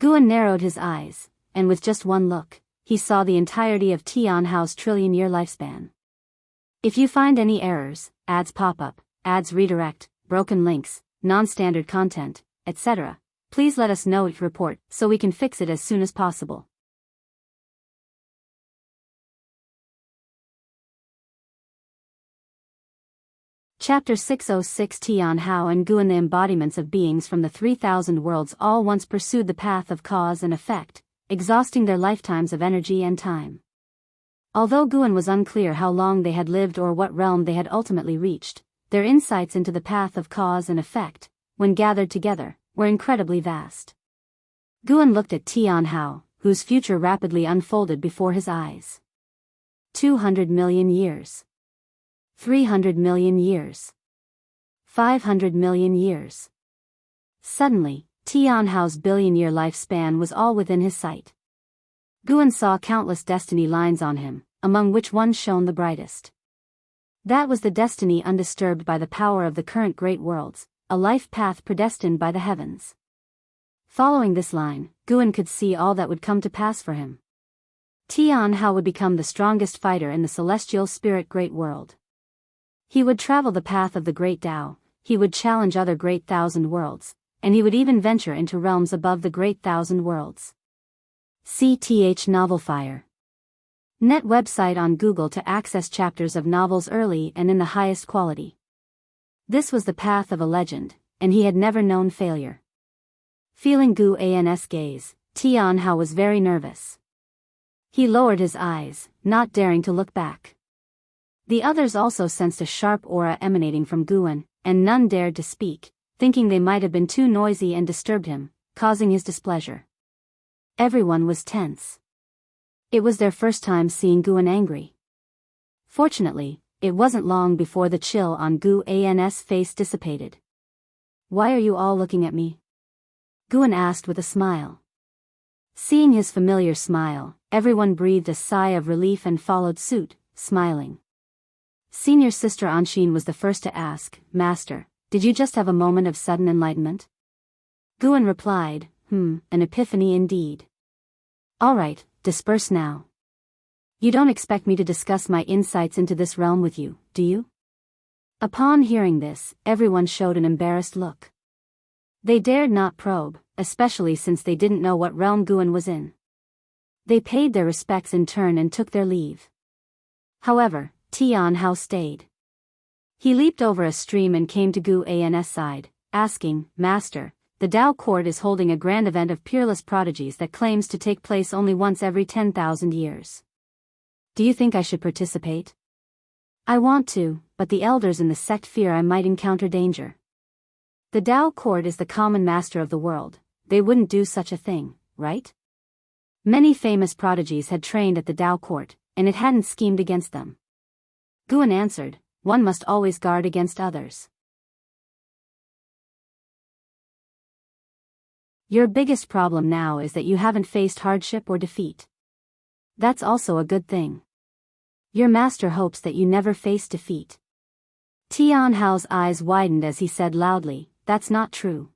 Guan narrowed his eyes, and with just one look, he saw the entirety of Tian Hao's trillion-year lifespan. If you find any errors, ads pop up, ads redirect, broken links, non-standard content, etc., please let us know each report so we can fix it as soon as possible. Chapter 606 Tian Hao and Guan, the embodiments of beings from the 3,000 worlds, all once pursued the path of cause and effect, exhausting their lifetimes of energy and time. Although Guan was unclear how long they had lived or what realm they had ultimately reached, their insights into the path of cause and effect, when gathered together, were incredibly vast. Guan looked at Tian Hao, whose future rapidly unfolded before his eyes. 200 million years. 300 million years. 500 million years. Suddenly, Tian Hao's billion-year lifespan was all within his sight. Guan saw countless destiny lines on him, among which one shone the brightest. That was the destiny undisturbed by the power of the current great worlds, a life path predestined by the heavens. Following this line, Guan could see all that would come to pass for him. Tian Hao would become the strongest fighter in the celestial spirit great world. He would travel the path of the great Tao, he would challenge other great thousand worlds, and he would even venture into realms above the great thousand worlds. CTH Novel Fire. Net website on Google to access chapters of novels early and in the highest quality. This was the path of a legend, and he had never known failure. Feeling Guan's gaze, Tian Hao was very nervous. He lowered his eyes, not daring to look back. The others also sensed a sharp aura emanating from Guan, and none dared to speak, thinking they might have been too noisy and disturbed him, causing his displeasure. Everyone was tense. It was their first time seeing Guan angry. Fortunately, it wasn't long before the chill on Guan's face dissipated. "Why are you all looking at me?" Guan asked with a smile. Seeing his familiar smile, everyone breathed a sigh of relief and followed suit, smiling. Senior Sister Anshin was the first to ask, "Master, did you just have a moment of sudden enlightenment?" Guan replied, an epiphany indeed. All right, disperse now. You don't expect me to discuss my insights into this realm with you, do you? Upon hearing this, everyone showed an embarrassed look. They dared not probe, especially since they didn't know what realm Guan was in. They paid their respects in turn and took their leave. However, Tian Hao stayed. He leaped over a stream and came to Guan's side, asking, "Master, the Tao Court is holding a grand event of peerless prodigies that claims to take place only once every 10,000 years. Do you think I should participate?" "I want to, but the elders in the sect fear I might encounter danger." "The Tao Court is the common master of the world, they wouldn't do such a thing, right?" Many famous prodigies had trained at the Tao Court, and it hadn't schemed against them. Guan answered, "One must always guard against others." Your biggest problem now is that you haven't faced hardship or defeat. That's also a good thing. Your master hopes that you never face defeat. Tian Hao's eyes widened as he said loudly, "That's not true.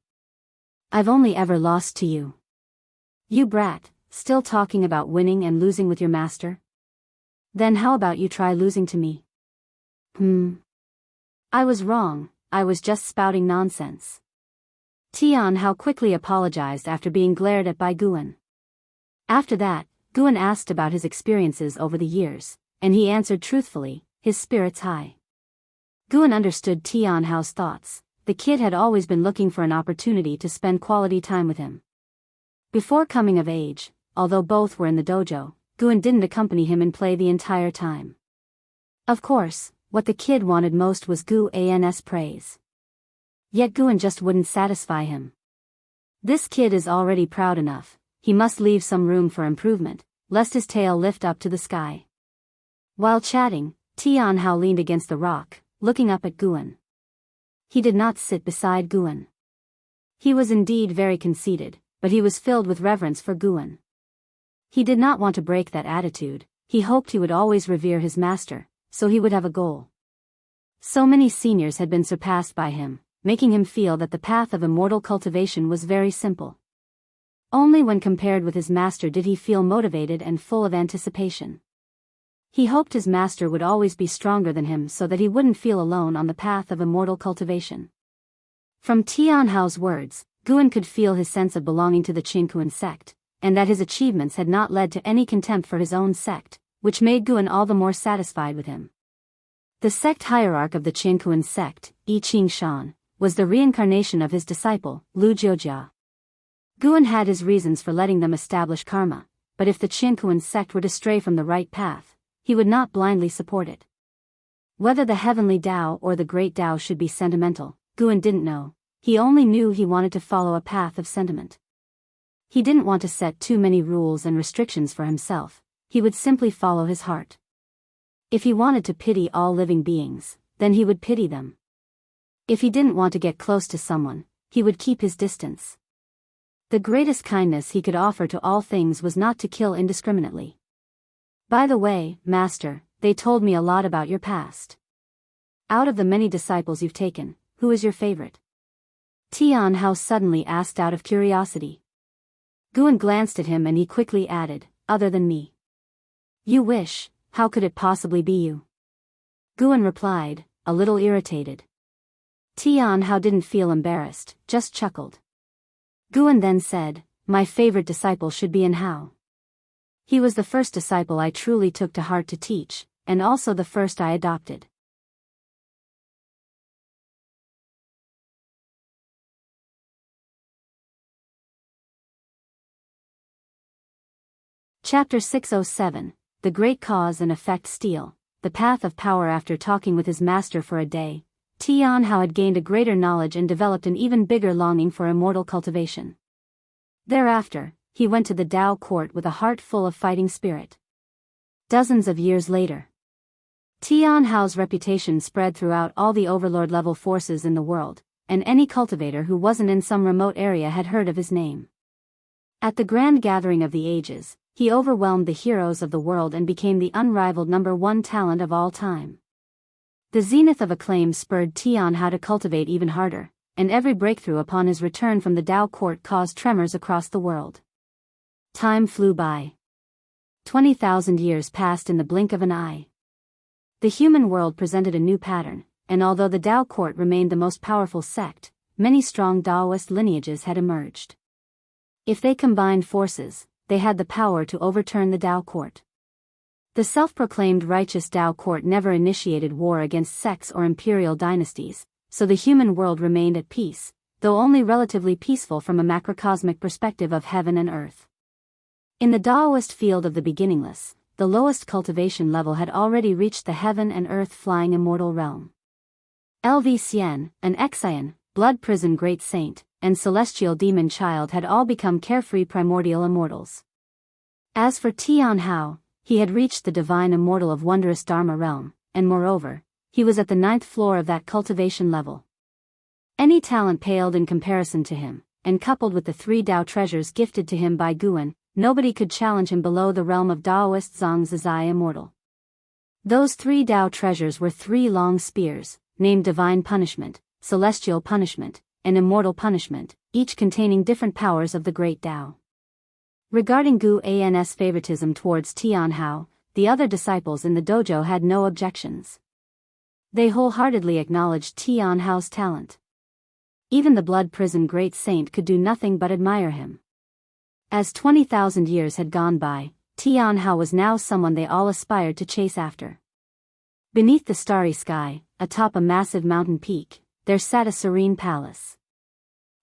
I've only ever lost to you." "You brat, still talking about winning and losing with your master? Then how about you try losing to me?" "I was wrong, I was just spouting nonsense." Tian Hao quickly apologized after being glared at by Guan. After that, Guan asked about his experiences over the years, and he answered truthfully, his spirits high. Guan understood Tian Hao's thoughts. The kid had always been looking for an opportunity to spend quality time with him. Before coming of age, although both were in the dojo, Guan didn't accompany him in play the entire time. Of course, what the kid wanted most was Guan's praise. Yet Guan just wouldn't satisfy him. This kid is already proud enough, he must leave some room for improvement, lest his tail lift up to the sky. While chatting, Tian Hao leaned against the rock, looking up at Guan. He did not sit beside Guan. He was indeed very conceited, but he was filled with reverence for Guan. He did not want to break that attitude. He hoped he would always revere his master, so he would have a goal. So many seniors had been surpassed by him, making him feel that the path of immortal cultivation was very simple. Only when compared with his master did he feel motivated and full of anticipation. He hoped his master would always be stronger than him so that he wouldn't feel alone on the path of immortal cultivation. From Tianhao's words, Guan could feel his sense of belonging to the Qingkuan sect, and that his achievements had not led to any contempt for his own sect, which made Guan all the more satisfied with him. The sect hierarch of the Qingkuan sect, Yi Qingshan, was the reincarnation of his disciple, Lu Jiujia. Guan had his reasons for letting them establish karma, but if the Qingkuan sect were to stray from the right path, he would not blindly support it. Whether the heavenly Tao or the great Tao should be sentimental, Guan didn't know. He only knew he wanted to follow a path of sentiment. He didn't want to set too many rules and restrictions for himself. He would simply follow his heart. If he wanted to pity all living beings, then he would pity them. If he didn't want to get close to someone, he would keep his distance. The greatest kindness he could offer to all things was not to kill indiscriminately. By the way, Master, they told me a lot about your past. Out of the many disciples you've taken, who is your favorite? Tianhao suddenly asked out of curiosity. Guan glanced at him and he quickly added, other than me. You wish, how could it possibly be you? Guan replied, a little irritated. Tianhao didn't feel embarrassed, just chuckled. Guan then said, my favorite disciple should be Hao. He was the first disciple I truly took to heart to teach, and also the first I adopted. Chapter 607, The Great Cause and Effect Steel, The Path of Power. After talking with his master for a day, Tianhao had gained a greater knowledge and developed an even bigger longing for immortal cultivation. Thereafter, he went to the Tao court with a heart full of fighting spirit. Dozens of years later, Tianhao's reputation spread throughout all the overlord-level forces in the world, and any cultivator who wasn't in some remote area had heard of his name. At the grand gathering of the ages, he overwhelmed the heroes of the world and became the unrivaled #1 talent of all time. The zenith of acclaim spurred Tianhao to cultivate even harder, and every breakthrough upon his return from the Tao court caused tremors across the world. Time flew by. 20,000 years passed in the blink of an eye. The human world presented a new pattern, and although the Tao court remained the most powerful sect, many strong Taoist lineages had emerged. If they combined forces, they had the power to overturn the Tao court. The self-proclaimed righteous Tao court never initiated war against sects or imperial dynasties, so the human world remained at peace, though only relatively peaceful from a macrocosmic perspective of heaven and earth. In the Taoist field of the beginningless, the lowest cultivation level had already reached the heaven and earth flying immortal realm. Lv Xian, an Exian, blood prison great saint, and celestial demon child had all become carefree primordial immortals. As for Tianhao, he had reached the divine immortal of wondrous Dharma realm, and moreover, he was at the 9th floor of that cultivation level. Any talent paled in comparison to him, and coupled with the 3 Tao treasures gifted to him by Guan, nobody could challenge him below the realm of Taoist Zhang Zizai immortal. Those 3 Tao treasures were 3 long spears, named Divine Punishment, Celestial Punishment, and Immortal Punishment, each containing different powers of the Great Tao. Regarding Guan's favoritism towards Tianhao, the other disciples in the dojo had no objections. They wholeheartedly acknowledged Tianhao's talent. Even the blood prison great saint could do nothing but admire him. As 20,000 years had gone by, Tianhao was now someone they all aspired to chase after. Beneath the starry sky, atop a massive mountain peak, there sat a serene palace.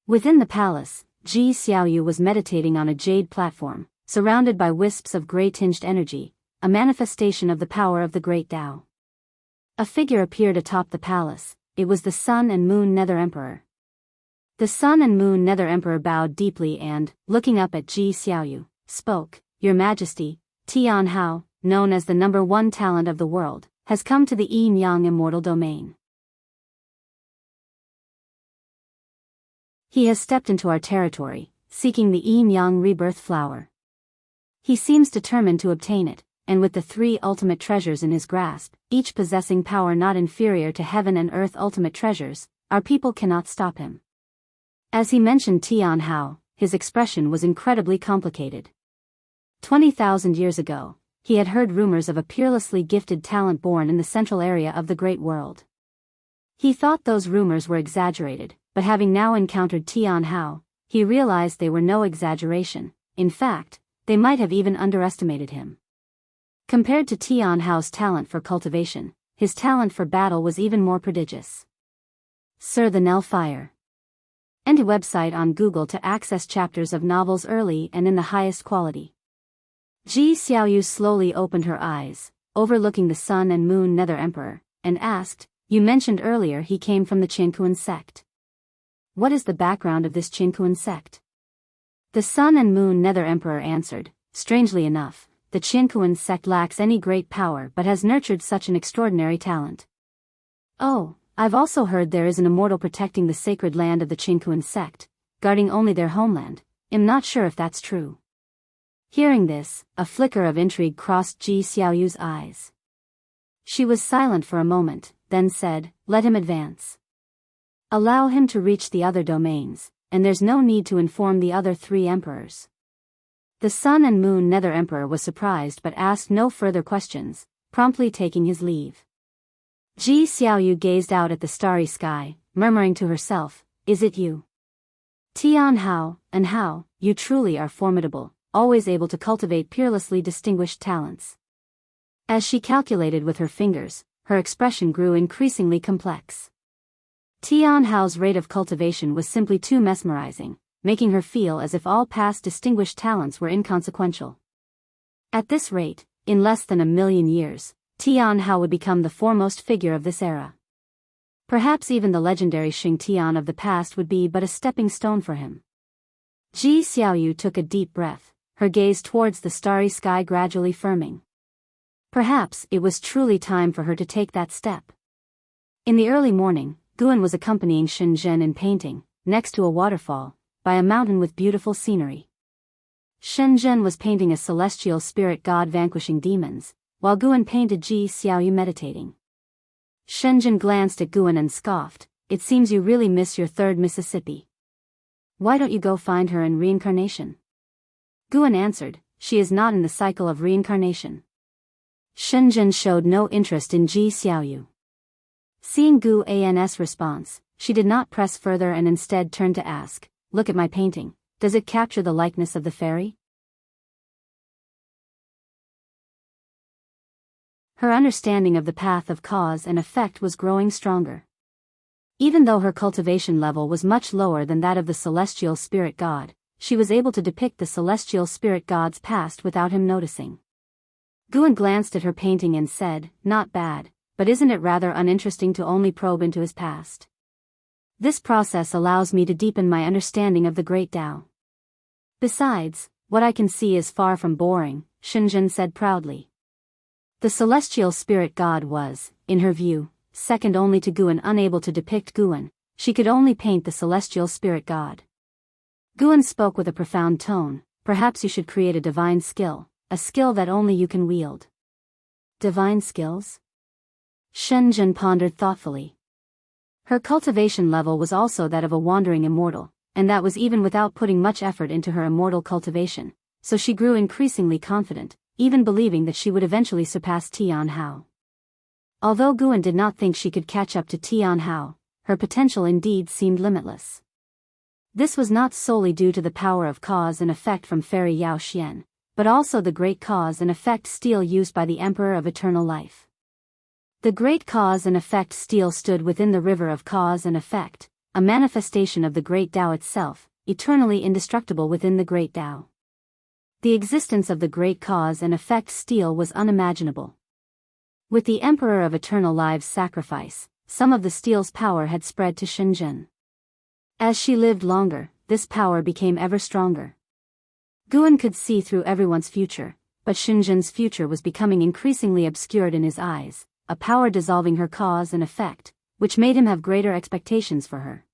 Within the palace, Ji Xiaoyu was meditating on a jade platform, surrounded by wisps of gray-tinged energy, a manifestation of the power of the Great Tao. A figure appeared atop the palace. It was the Sun and Moon Nether Emperor. The Sun and Moon Nether Emperor bowed deeply and, looking up at Ji Xiaoyu, spoke, Your Majesty, Tianhao, known as the #1 talent of the world, has come to the Yin-Yang immortal domain. He has stepped into our territory, seeking the yin-yang rebirth flower. He seems determined to obtain it, and with the 3 ultimate treasures in his grasp, each possessing power not inferior to heaven and earth ultimate treasures, our people cannot stop him. As he mentioned Tian Hao, his expression was incredibly complicated. 20,000 years ago, he had heard rumors of a peerlessly gifted talent born in the central area of the great world. He thought those rumors were exaggerated, but having now encountered Tian Hao, he realized they were no exaggeration. In fact, they might have even underestimated him. Compared to Tian Hao's talent for cultivation, his talent for battle was even more prodigious. Sir the Nell Fire. Enter website on Google to access chapters of novels early and in the highest quality. Ji Xiaoyu slowly opened her eyes, overlooking the Sun and Moon Nether Emperor, and asked, "You mentioned earlier he came from the Qinkuan sect. What is the background of this Qinkuan sect?" The Sun and Moon Nether Emperor answered, "Strangely enough, the Qinkuan sect lacks any great power but has nurtured such an extraordinary talent. Oh, I've also heard there is an immortal protecting the sacred land of the Qinkuan sect, guarding only their homeland. I'm not sure if that's true." Hearing this, a flicker of intrigue crossed Ji Xiaoyu's eyes. She was silent for a moment, then said, "Let him advance. Allow him to reach the other domains, and there's no need to inform the other 3 emperors." The Sun and Moon Nether Emperor was surprised but asked no further questions, promptly taking his leave. Ji Xiaoyu gazed out at the starry sky, murmuring to herself, "Is it you? Tian Hao, and how, you truly are formidable, always able to cultivate peerlessly distinguished talents." As she calculated with her fingers, her expression grew increasingly complex. Tian Hao's rate of cultivation was simply too mesmerizing, making her feel as if all past distinguished talents were inconsequential. At this rate, in less than 1,000,000 years, Tian Hao would become the foremost figure of this era. Perhaps even the legendary Xing Tian of the past would be but a stepping stone for him. Ji Xiaoyu took a deep breath, her gaze towards the starry sky gradually firming. Perhaps it was truly time for her to take that step. In the early morning, Guan was accompanying Shenzhen in painting, next to a waterfall, by a mountain with beautiful scenery. Shenzhen was painting a celestial spirit god vanquishing demons, while Guan painted Ji Xiaoyu meditating. Shenzhen glanced at Guan and scoffed, "It seems you really miss your 3rd Mississippi. Why don't you go find her in reincarnation?" Guan answered, "She is not in the cycle of reincarnation." Shenzhen showed no interest in Ji Xiaoyu. Seeing Guan's response, she did not press further and instead turned to ask, "Look at my painting, does it capture the likeness of the fairy?" Her understanding of the path of cause and effect was growing stronger. Even though her cultivation level was much lower than that of the celestial spirit god, she was able to depict the celestial spirit god's past without him noticing. Guan glanced at her painting and said, "Not bad, but isn't it rather uninteresting to only probe into his past? This process allows me to deepen my understanding of the great Tao. Besides, what I can see is far from boring," Shenzhen said proudly. The celestial spirit god was, in her view, second only to Guan. Unable to depict Guan, she could only paint the celestial spirit god. Guan spoke with a profound tone, "Perhaps you should create a divine skill, a skill that only you can wield." Divine skills? Shenzhen pondered thoughtfully. Her cultivation level was also that of a wandering immortal, and that was even without putting much effort into her immortal cultivation, so she grew increasingly confident, even believing that she would eventually surpass Tian Hao. Although Guan did not think she could catch up to Tian Hao, her potential indeed seemed limitless. This was not solely due to the power of cause and effect from Fairy Yao Xian, but also the great cause and effect steel used by the Emperor of Eternal Life. The great cause and effect steel stood within the river of cause and effect, a manifestation of the great Tao itself, eternally indestructible within the great Tao. The existence of the great cause and effect steel was unimaginable. With the Emperor of Eternal Lives' sacrifice, some of the steel's power had spread to Shenzhen. As she lived longer, this power became ever stronger. Guan could see through everyone's future, but Shenzhen's future was becoming increasingly obscured in his eyes, a power dissolving her cause and effect, which made him have greater expectations for her.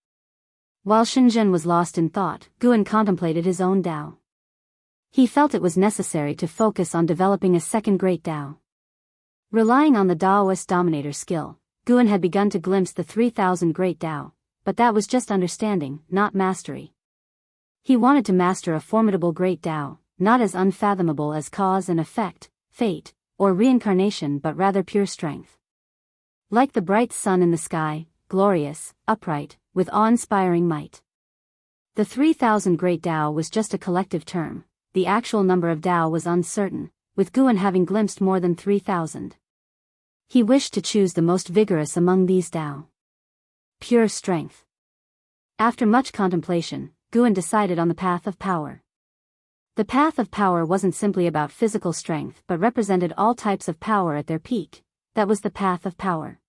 While Shenzhen was lost in thought, Guan contemplated his own Tao. He felt it was necessary to focus on developing a second great Tao. Relying on the Taoist dominator skill, Guan had begun to glimpse the 3,000 great Tao, but that was just understanding, not mastery. He wanted to master a formidable great Tao, not as unfathomable as cause and effect, fate, or reincarnation, but rather pure strength. Like the bright sun in the sky, glorious, upright, with awe-inspiring might. The 3,000 great Tao was just a collective term. The actual number of Tao was uncertain, with Guan having glimpsed more than 3,000. He wished to choose the most vigorous among these Tao. Pure strength. After much contemplation, Guan decided on the path of power. The path of power wasn't simply about physical strength but represented all types of power at their peak. That was the path of power.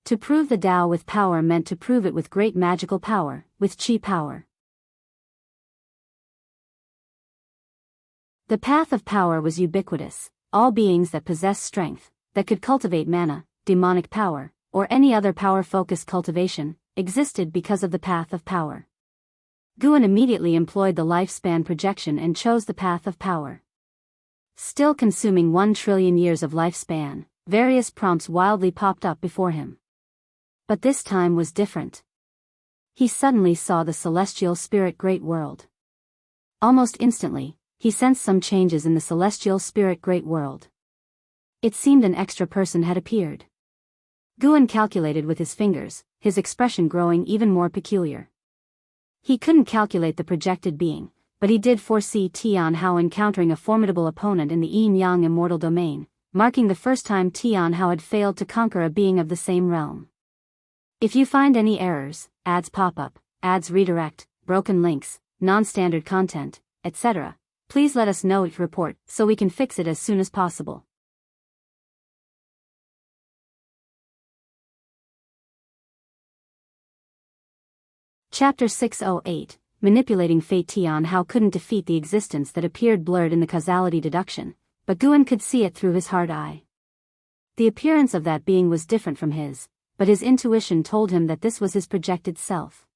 To prove the Tao with power meant to prove it with great magical power, with chi power. The path of power was ubiquitous. All beings that possessed strength, that could cultivate mana, demonic power, or any other power-focused cultivation, existed because of the path of power. Guan immediately employed the lifespan projection and chose the path of power. Still consuming 1 trillion years of lifespan, various prompts wildly popped up before him. But this time was different. He suddenly saw the celestial spirit great world. Almost instantly, he sensed some changes in the celestial spirit great world. It seemed an extra person had appeared. Guan calculated with his fingers, his expression growing even more peculiar. He couldn't calculate the projected being, but he did foresee Tian Hao encountering a formidable opponent in the yin-yang immortal domain, marking the first time Tian Hao had failed to conquer a being of the same realm. If you find any errors, ads pop up, ads redirect, broken links, non-standard content, etc., please let us know, report, so we can fix it as soon as possible. Chapter 608, Manipulating Fate. Tian Hao couldn't defeat the existence that appeared blurred in the causality deduction, but Guan could see it through his hard eye. The appearance of that being was different from his, but his intuition told him that this was his projected self.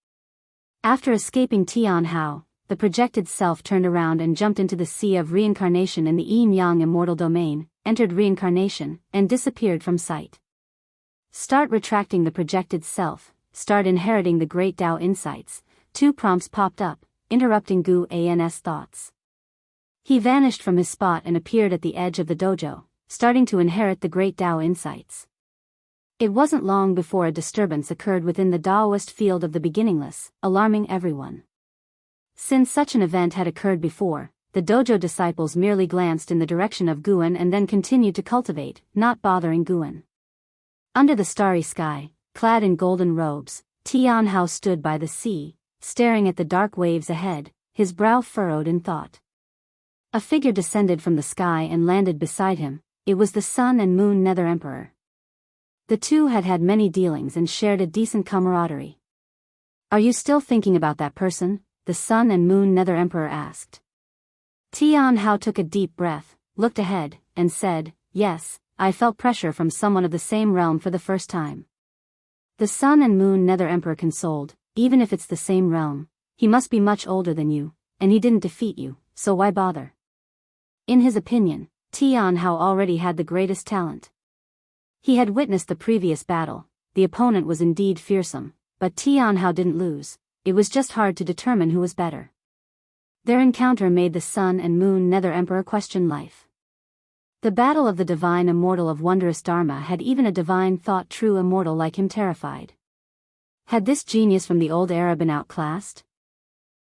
After escaping Tian Hao, the projected self turned around and jumped into the sea of reincarnation in the yin-yang immortal domain, entered reincarnation, and disappeared from sight. Start retracting the projected self, start inheriting the great Tao insights. 2 prompts popped up, interrupting Guan's thoughts. He vanished from his spot and appeared at the edge of the dojo, starting to inherit the great Tao insights. It wasn't long before a disturbance occurred within the Taoist field of the beginningless, alarming everyone. Since such an event had occurred before, the dojo disciples merely glanced in the direction of Guan and then continued to cultivate, not bothering Guan. Under the starry sky, clad in golden robes, Tian Hao stood by the sea, staring at the dark waves ahead, his brow furrowed in thought. A figure descended from the sky and landed beside him. It was the Sun and Moon Nether Emperor. The two had had many dealings and shared a decent camaraderie. "Are you still thinking about that person?" the Sun and Moon Nether Emperor asked. Tian Hao took a deep breath, looked ahead, and said, "Yes, I felt pressure from someone of the same realm for the first time." The Sun and Moon Nether Emperor consoled, "Even if it's the same realm, he must be much older than you, and he didn't defeat you, so why bother?" In his opinion, Tian Hao already had the greatest talent. He had witnessed the previous battle. The opponent was indeed fearsome, but Tian Hao didn't lose. It was just hard to determine who was better. Their encounter made the Sun and Moon Nether Emperor question life. The battle of the divine immortal of wondrous Dharma had even a divine thought true immortal like him terrified. Had this genius from the old era been outclassed?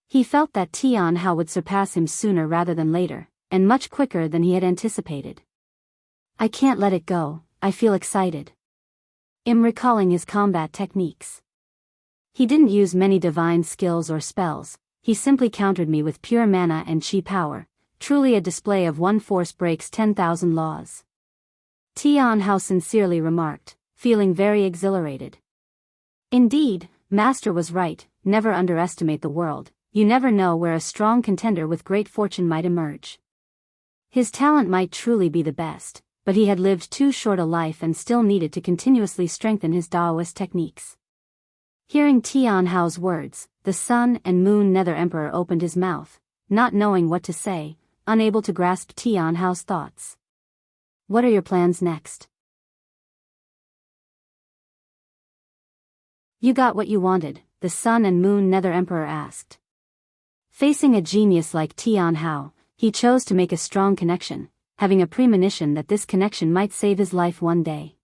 He felt that Tian Hao would surpass him sooner rather than later, and much quicker than he had anticipated. "I can't let it go, I feel excited." Recalling his combat techniques. He didn't use many divine skills or spells, he simply countered me with pure mana and chi power, truly a display of one force breaks 10,000 laws. Tian Hao sincerely remarked, feeling very exhilarated. Indeed, Master was right, never underestimate the world, you never know where a strong contender with great fortune might emerge. His talent might truly be the best, but he had lived too short a life and still needed to continuously strengthen his Taoist techniques. Hearing Tian Hao's words, the Sun and Moon Nether Emperor opened his mouth, not knowing what to say, unable to grasp Tian Hao's thoughts. What are your plans next? You got what you wanted, the Sun and Moon Nether Emperor asked. Facing a genius like Tian Hao, he chose to make a strong connection, having a premonition that this connection might save his life one day.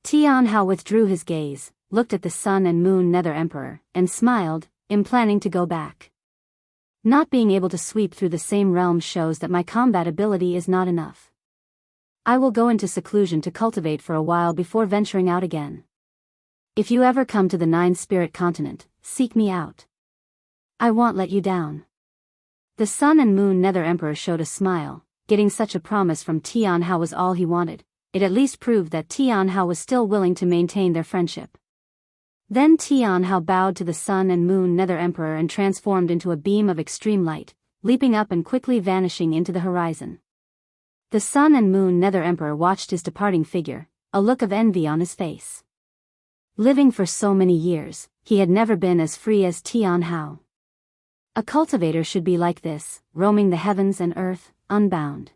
Tian Hao withdrew his gaze, looked at the Sun and Moon Nether Emperor, and smiled, planning to go back. Not being able to sweep through the same realm shows that my combat ability is not enough. I will go into seclusion to cultivate for a while before venturing out again. If you ever come to the Nine-Spirit Continent, seek me out. I won't let you down. The Sun and Moon Nether Emperor showed a smile. Getting such a promise from Tian Hao was all he wanted. It at least proved that Tian Hao was still willing to maintain their friendship. Then Tian Hao bowed to the Sun and Moon Nether Emperor and transformed into a beam of extreme light, leaping up and quickly vanishing into the horizon. The Sun and Moon Nether Emperor watched his departing figure, a look of envy on his face. Living for so many years, he had never been as free as Tian Hao. A cultivator should be like this, roaming the heavens and earth, unbound.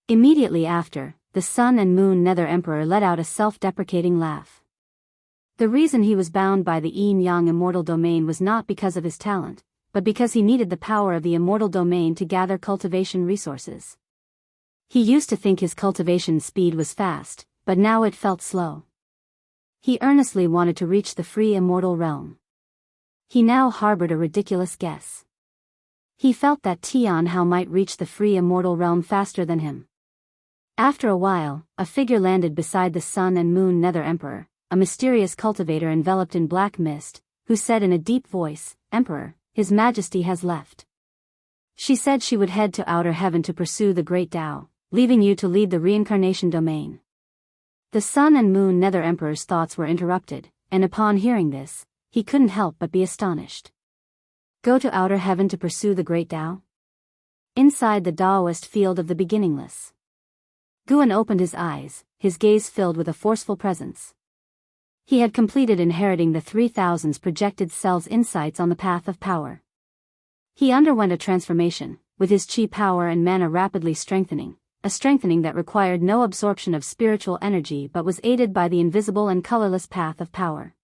Immediately after, the Sun and Moon Nether Emperor let out a self-deprecating laugh. The reason he was bound by the yin-yang immortal domain was not because of his talent, but because he needed the power of the immortal domain to gather cultivation resources. He used to think his cultivation speed was fast, but now it felt slow. He earnestly wanted to reach the free immortal realm. He now harbored a ridiculous guess. He felt that Tian Hao might reach the free immortal realm faster than him. After a while, a figure landed beside the Sun and Moon Nether Emperor, a mysterious cultivator enveloped in black mist, who said in a deep voice, "Emperor, His Majesty has left." She said she would head to outer heaven to pursue the great Tao, leaving you to lead the reincarnation domain. The Sun and Moon Nether Emperor's thoughts were interrupted, and upon hearing this, he couldn't help but be astonished. Go to outer heaven to pursue the great Tao? Inside the Taoist field of the beginningless. Guan opened his eyes, his gaze filled with a forceful presence. He had completed inheriting the 3000's projected cell's insights on the path of power. He underwent a transformation, with his chi power and mana rapidly strengthening, a strengthening that required no absorption of spiritual energy but was aided by the invisible and colorless path of power.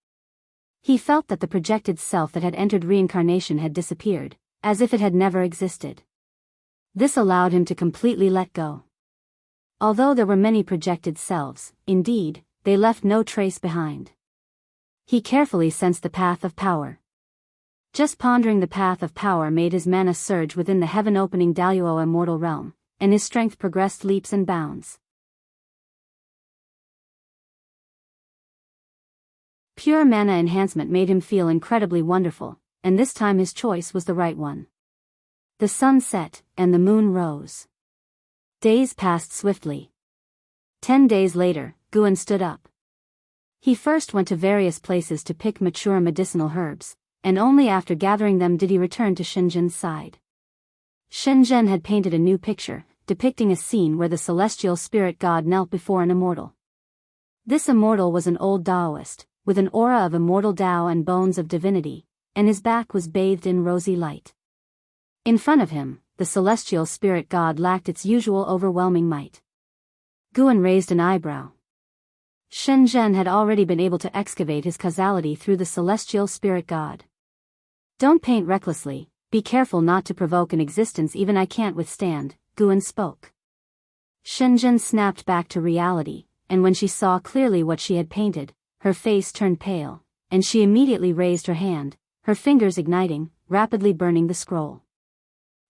He felt that the projected self that had entered reincarnation had disappeared, as if it had never existed. This allowed him to completely let go. Although there were many projected selves, indeed, they left no trace behind. He carefully sensed the path of power. Just pondering the path of power made his mana surge within the heaven-opening Daluo immortal realm, and his strength progressed leaps and bounds. Pure mana enhancement made him feel incredibly wonderful, and this time his choice was the right one. The sun set, and the moon rose. Days passed swiftly. 10 days later, Guan stood up. He first went to various places to pick mature medicinal herbs, and only after gathering them did he return to Shenzhen's side. Shenzhen had painted a new picture, depicting a scene where the celestial spirit god knelt before an immortal. This immortal was an old Taoist, with an aura of immortal Tao and bones of divinity, and his back was bathed in rosy light. In front of him, the celestial spirit god lacked its usual overwhelming might. Guan raised an eyebrow. Shenzhen had already been able to excavate his causality through the celestial spirit god. Don't paint recklessly, be careful not to provoke an existence even I can't withstand, Guan spoke. Shenzhen snapped back to reality, and when she saw clearly what she had painted, her face turned pale, and she immediately raised her hand, her fingers igniting, rapidly burning the scroll.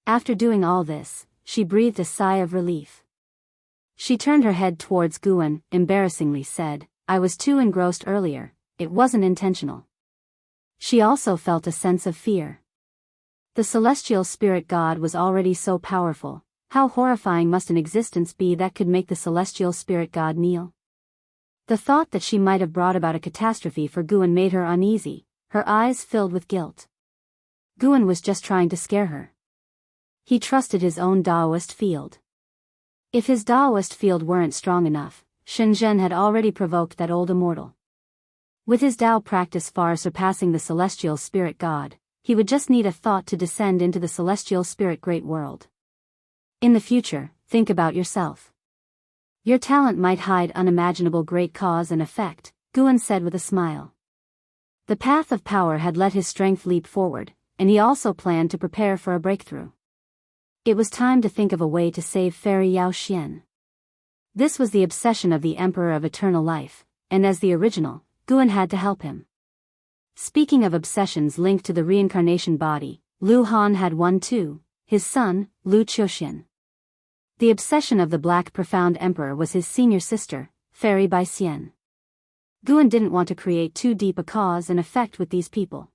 After doing all this, she breathed a sigh of relief. She turned her head towards Guan, embarrassingly said, "I was too engrossed earlier, it wasn't intentional." She also felt a sense of fear. The celestial spirit god was already so powerful, how horrifying must an existence be that could make the celestial spirit god kneel? The thought that she might have brought about a catastrophe for Guan made her uneasy, her eyes filled with guilt. Guan was just trying to scare her. He trusted his own Taoist field. If his Taoist field weren't strong enough, Shenzhen had already provoked that old immortal. With his Tao practice far surpassing the celestial spirit god, he would just need a thought to descend into the celestial spirit great world. In the future, think about yourself. Your talent might hide unimaginable great cause and effect, Guan said with a smile. The path of power had let his strength leap forward, and he also planned to prepare for a breakthrough. It was time to think of a way to save Fairy Yao Xian. This was the obsession of the Emperor of Eternal Life, and as the original, Guan had to help him. Speaking of obsessions linked to the reincarnation body, Lu Han had one too, his son, Lu Qiuxian. The obsession of the Black Profound Emperor was his senior sister, Fairy Bai Xian. Guan didn't want to create too deep a cause and effect with these people.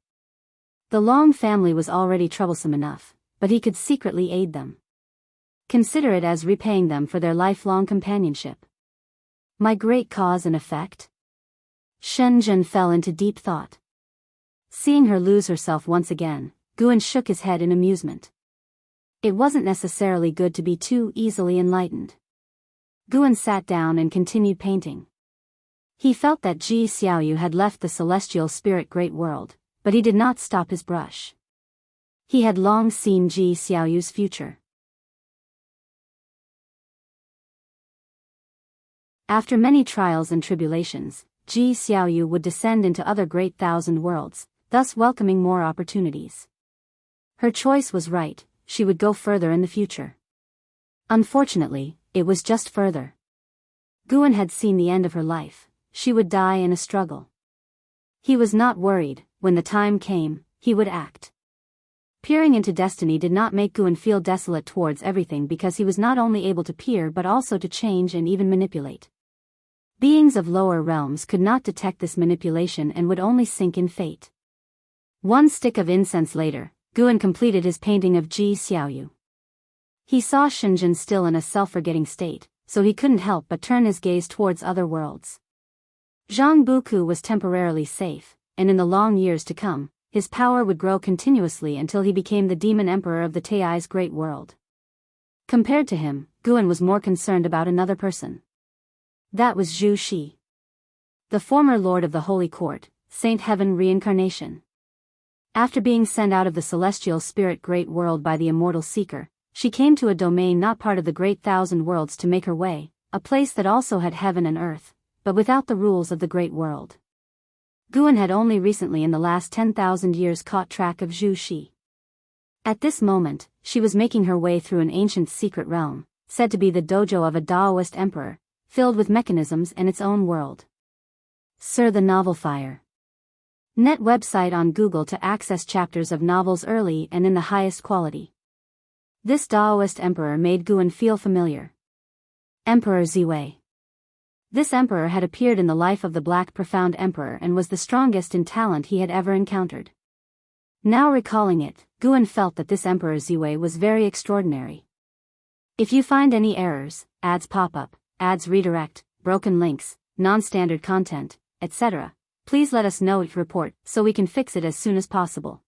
The Long family was already troublesome enough, but he could secretly aid them. Consider it as repaying them for their lifelong companionship. My great cause and effect? Shen Zhen fell into deep thought. Seeing her lose herself once again, Guan shook his head in amusement. It wasn't necessarily good to be too easily enlightened. Guan sat down and continued painting. He felt that Ji Xiaoyu had left the celestial spirit great world, but he did not stop his brush. He had long seen Ji Xiaoyu's future. After many trials and tribulations, Ji Xiaoyu would descend into other great thousand worlds, thus welcoming more opportunities. Her choice was right, she would go further in the future. Unfortunately, it was just further. Guan had seen the end of her life. She would die in a struggle. He was not worried. When the time came, he would act. Peering into destiny did not make Guan feel desolate towards everything because he was not only able to peer but also to change and even manipulate. Beings of lower realms could not detect this manipulation and would only sink in fate. One stick of incense later, Guan completed his painting of Ji Xiaoyu. He saw Shenzhen still in a self-forgetting state, so he couldn't help but turn his gaze towards other worlds. Zhang Buku was temporarily safe, and in the long years to come, his power would grow continuously until he became the demon emperor of the Tai's great world. Compared to him, Guan was more concerned about another person. That was Zhu Shi. The former lord of the Holy Court, Saint Heaven Reincarnation. After being sent out of the celestial spirit great world by the immortal seeker, she came to a domain not part of the great thousand worlds to make her way, a place that also had heaven and earth, but without the rules of the great world. Guan had only recently in the last 10,000 years caught track of Zhu Shi. At this moment, she was making her way through an ancient secret realm, said to be the dojo of a Taoist emperor, filled with mechanisms and its own world. Sir the Novel Fire. Net website on Google to access chapters of novels early and in the highest quality. This Taoist emperor made Guan feel familiar. Emperor Ziwei. This emperor had appeared in the life of the Black Profound Emperor and was the strongest in talent he had ever encountered. Now recalling it, Guan felt that this Emperor Ziwei was very extraordinary. If you find any errors, ads pop up, ads redirect, broken links, non-standard content, etc., please let us know it report so we can fix it as soon as possible.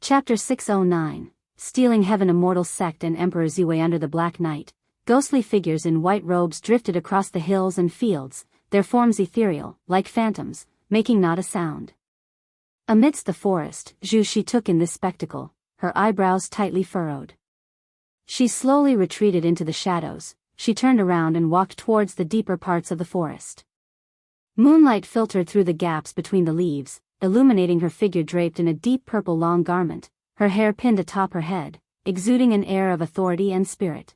Chapter 609, Stealing Heaven. Immortal Sect and Emperor Ziwei. Under the black night, ghostly figures in white robes drifted across the hills and fields, their forms ethereal, like phantoms, making not a sound. Amidst the forest, Zhu Shi took in this spectacle, her eyebrows tightly furrowed. She slowly retreated into the shadows. She turned around and walked towards the deeper parts of the forest. Moonlight filtered through the gaps between the leaves, illuminating her figure draped in a deep purple long garment, her hair pinned atop her head, exuding an air of authority and spirit.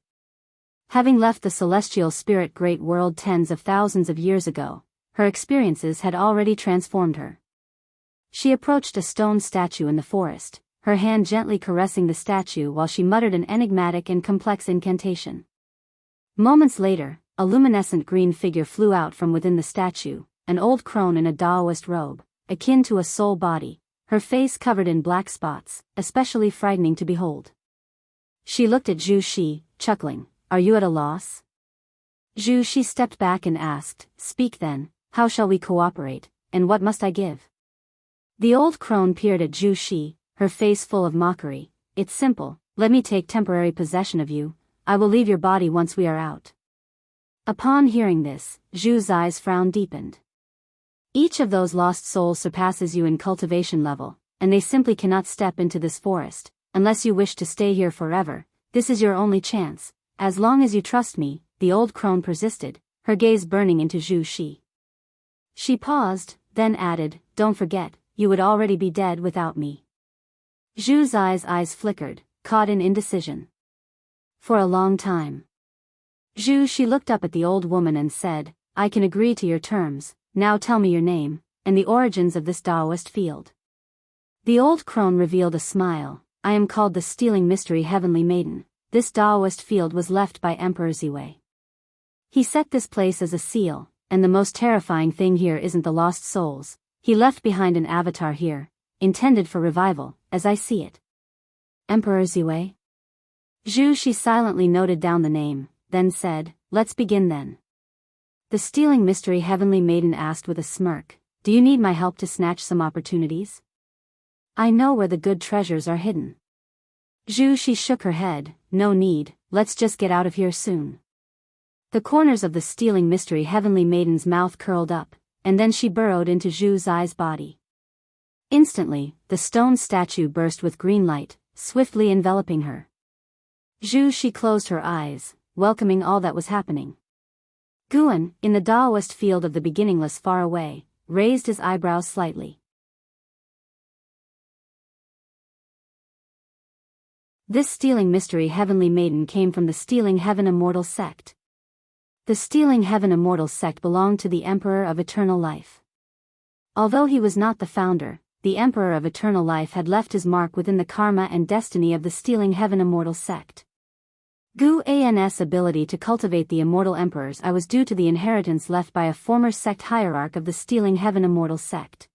Having left the celestial spirit great world tens of thousands of years ago, her experiences had already transformed her. She approached a stone statue in the forest, her hand gently caressing the statue while she muttered an enigmatic and complex incantation. Moments later, a luminescent green figure flew out from within the statue, an old crone in a Taoist robe, akin to a soul body, her face covered in black spots, especially frightening to behold. She looked at Zhu Shi, chuckling, "Are you at a loss?" Zhu Shi stepped back and asked, "Speak then, how shall we cooperate, and what must I give?" The old crone peered at Zhu Shi, her face full of mockery. "It's simple, let me take temporary possession of you, I will leave your body once we are out. Upon hearing this, Zhu's eyes frown deepened. Each of those lost souls surpasses you in cultivation level, and they simply cannot step into this forest, unless you wish to stay here forever. This is your only chance, as long as you trust me, the old crone persisted, her gaze burning into Zhu. She paused, then added, don't forget, you would already be dead without me. Zhu's eyes flickered, caught in indecision. For a long time. She looked up at the old woman and said, I can agree to your terms, now tell me your name, and the origins of this Taoist field. The old crone revealed a smile, I am called the Stealing Mystery Heavenly Maiden. This Taoist field was left by Emperor Ziwei. He set this place as a seal, and the most terrifying thing here isn't the lost souls, he left behind an avatar here, intended for revival, as I see it. Emperor Ziwei? She silently noted down the name, then said, let's begin then. The Stealing Mystery Heavenly Maiden asked with a smirk, do you need my help to snatch some opportunities? I know where the good treasures are hidden. She shook her head, no need, let's just get out of here soon. The corners of the Stealing Mystery Heavenly Maiden's mouth curled up, and then she burrowed into Zhu's body. Instantly, the stone statue burst with green light, swiftly enveloping her. She closed her eyes, welcoming all that was happening. Guan, in the Taoist field of the beginningless far away, raised his eyebrows slightly. This Stealing Mystery Heavenly Maiden came from the Stealing Heaven Immortal sect. The Stealing Heaven Immortal sect belonged to the Emperor of Eternal Life. Although he was not the founder, the Emperor of Eternal Life had left his mark within the karma and destiny of the Stealing Heaven Immortal sect. Guan's ability to cultivate the immortal emperors was due to the inheritance left by a former sect hierarch of the Stealing Heaven Immortal sect.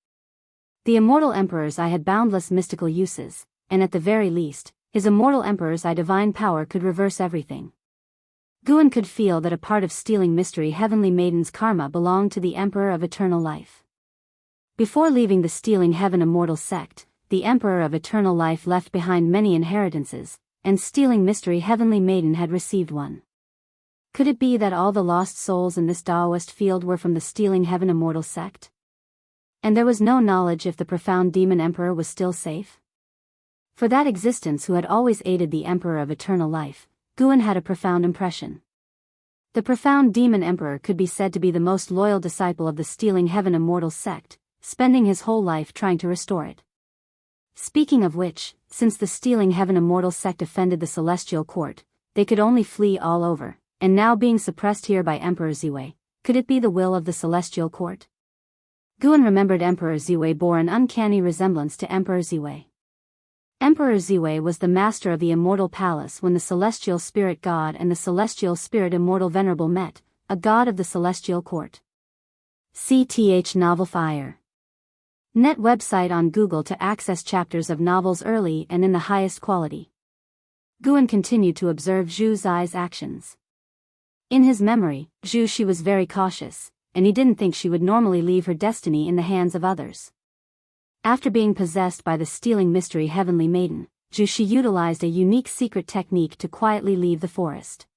The immortal emperors had boundless mystical uses, and at the very least, his immortal emperor's divine power could reverse everything. Guan could feel that a part of Stealing Mystery Heavenly Maiden's karma belonged to the Emperor of Eternal Life. Before leaving the Stealing Heaven Immortal sect, the Emperor of Eternal Life left behind many inheritances, and Stealing Mystery Heavenly Maiden had received one. Could it be that all the lost souls in this Taoist field were from the Stealing Heaven Immortal sect? And there was no knowledge if the profound demon emperor was still safe? For that existence who had always aided the Emperor of Eternal Life, Guan had a profound impression. The profound demon emperor could be said to be the most loyal disciple of the Stealing Heaven Immortal sect, spending his whole life trying to restore it. Speaking of which, since the Stealing Heaven Immortal sect offended the Celestial Court, they could only flee all over, and now being suppressed here by Emperor Ziwei, could it be the will of the Celestial Court? Guan remembered Emperor Ziwei bore an uncanny resemblance to Emperor Ziwei. Emperor Ziwei was the master of the Immortal Palace when the Celestial Spirit God and the Celestial Spirit Immortal Venerable met, a god of the Celestial Court. CTH Novel Fire. Net website on Google to access chapters of novels early and in the highest quality. Guan continued to observe Zhu's actions. In his memory, she was very cautious, and he didn't think she would normally leave her destiny in the hands of others. After being possessed by the Stealing Mystery Heavenly Maiden, she utilized a unique secret technique to quietly leave the forest.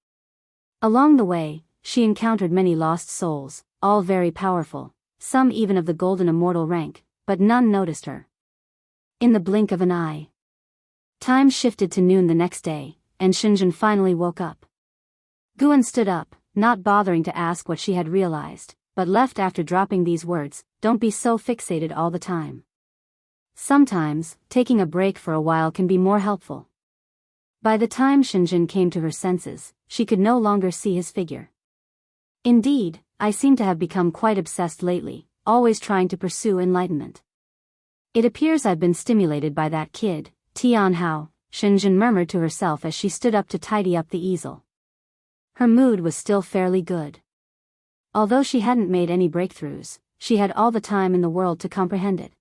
Along the way, she encountered many lost souls, all very powerful, some even of the golden immortal rank, but none noticed her. In the blink of an eye, time shifted to noon the next day, and Shenzhen finally woke up. Guan stood up, not bothering to ask what she had realized, but left after dropping these words, don't be so fixated all the time. Sometimes, taking a break for a while can be more helpful. By the time Shenzhen came to her senses, she could no longer see his figure. Indeed, I seem to have become quite obsessed lately, always trying to pursue enlightenment. It appears I've been stimulated by that kid, Tian Hao, Shenzhen murmured to herself as she stood up to tidy up the easel. Her mood was still fairly good. Although she hadn't made any breakthroughs, she had all the time in the world to comprehend it.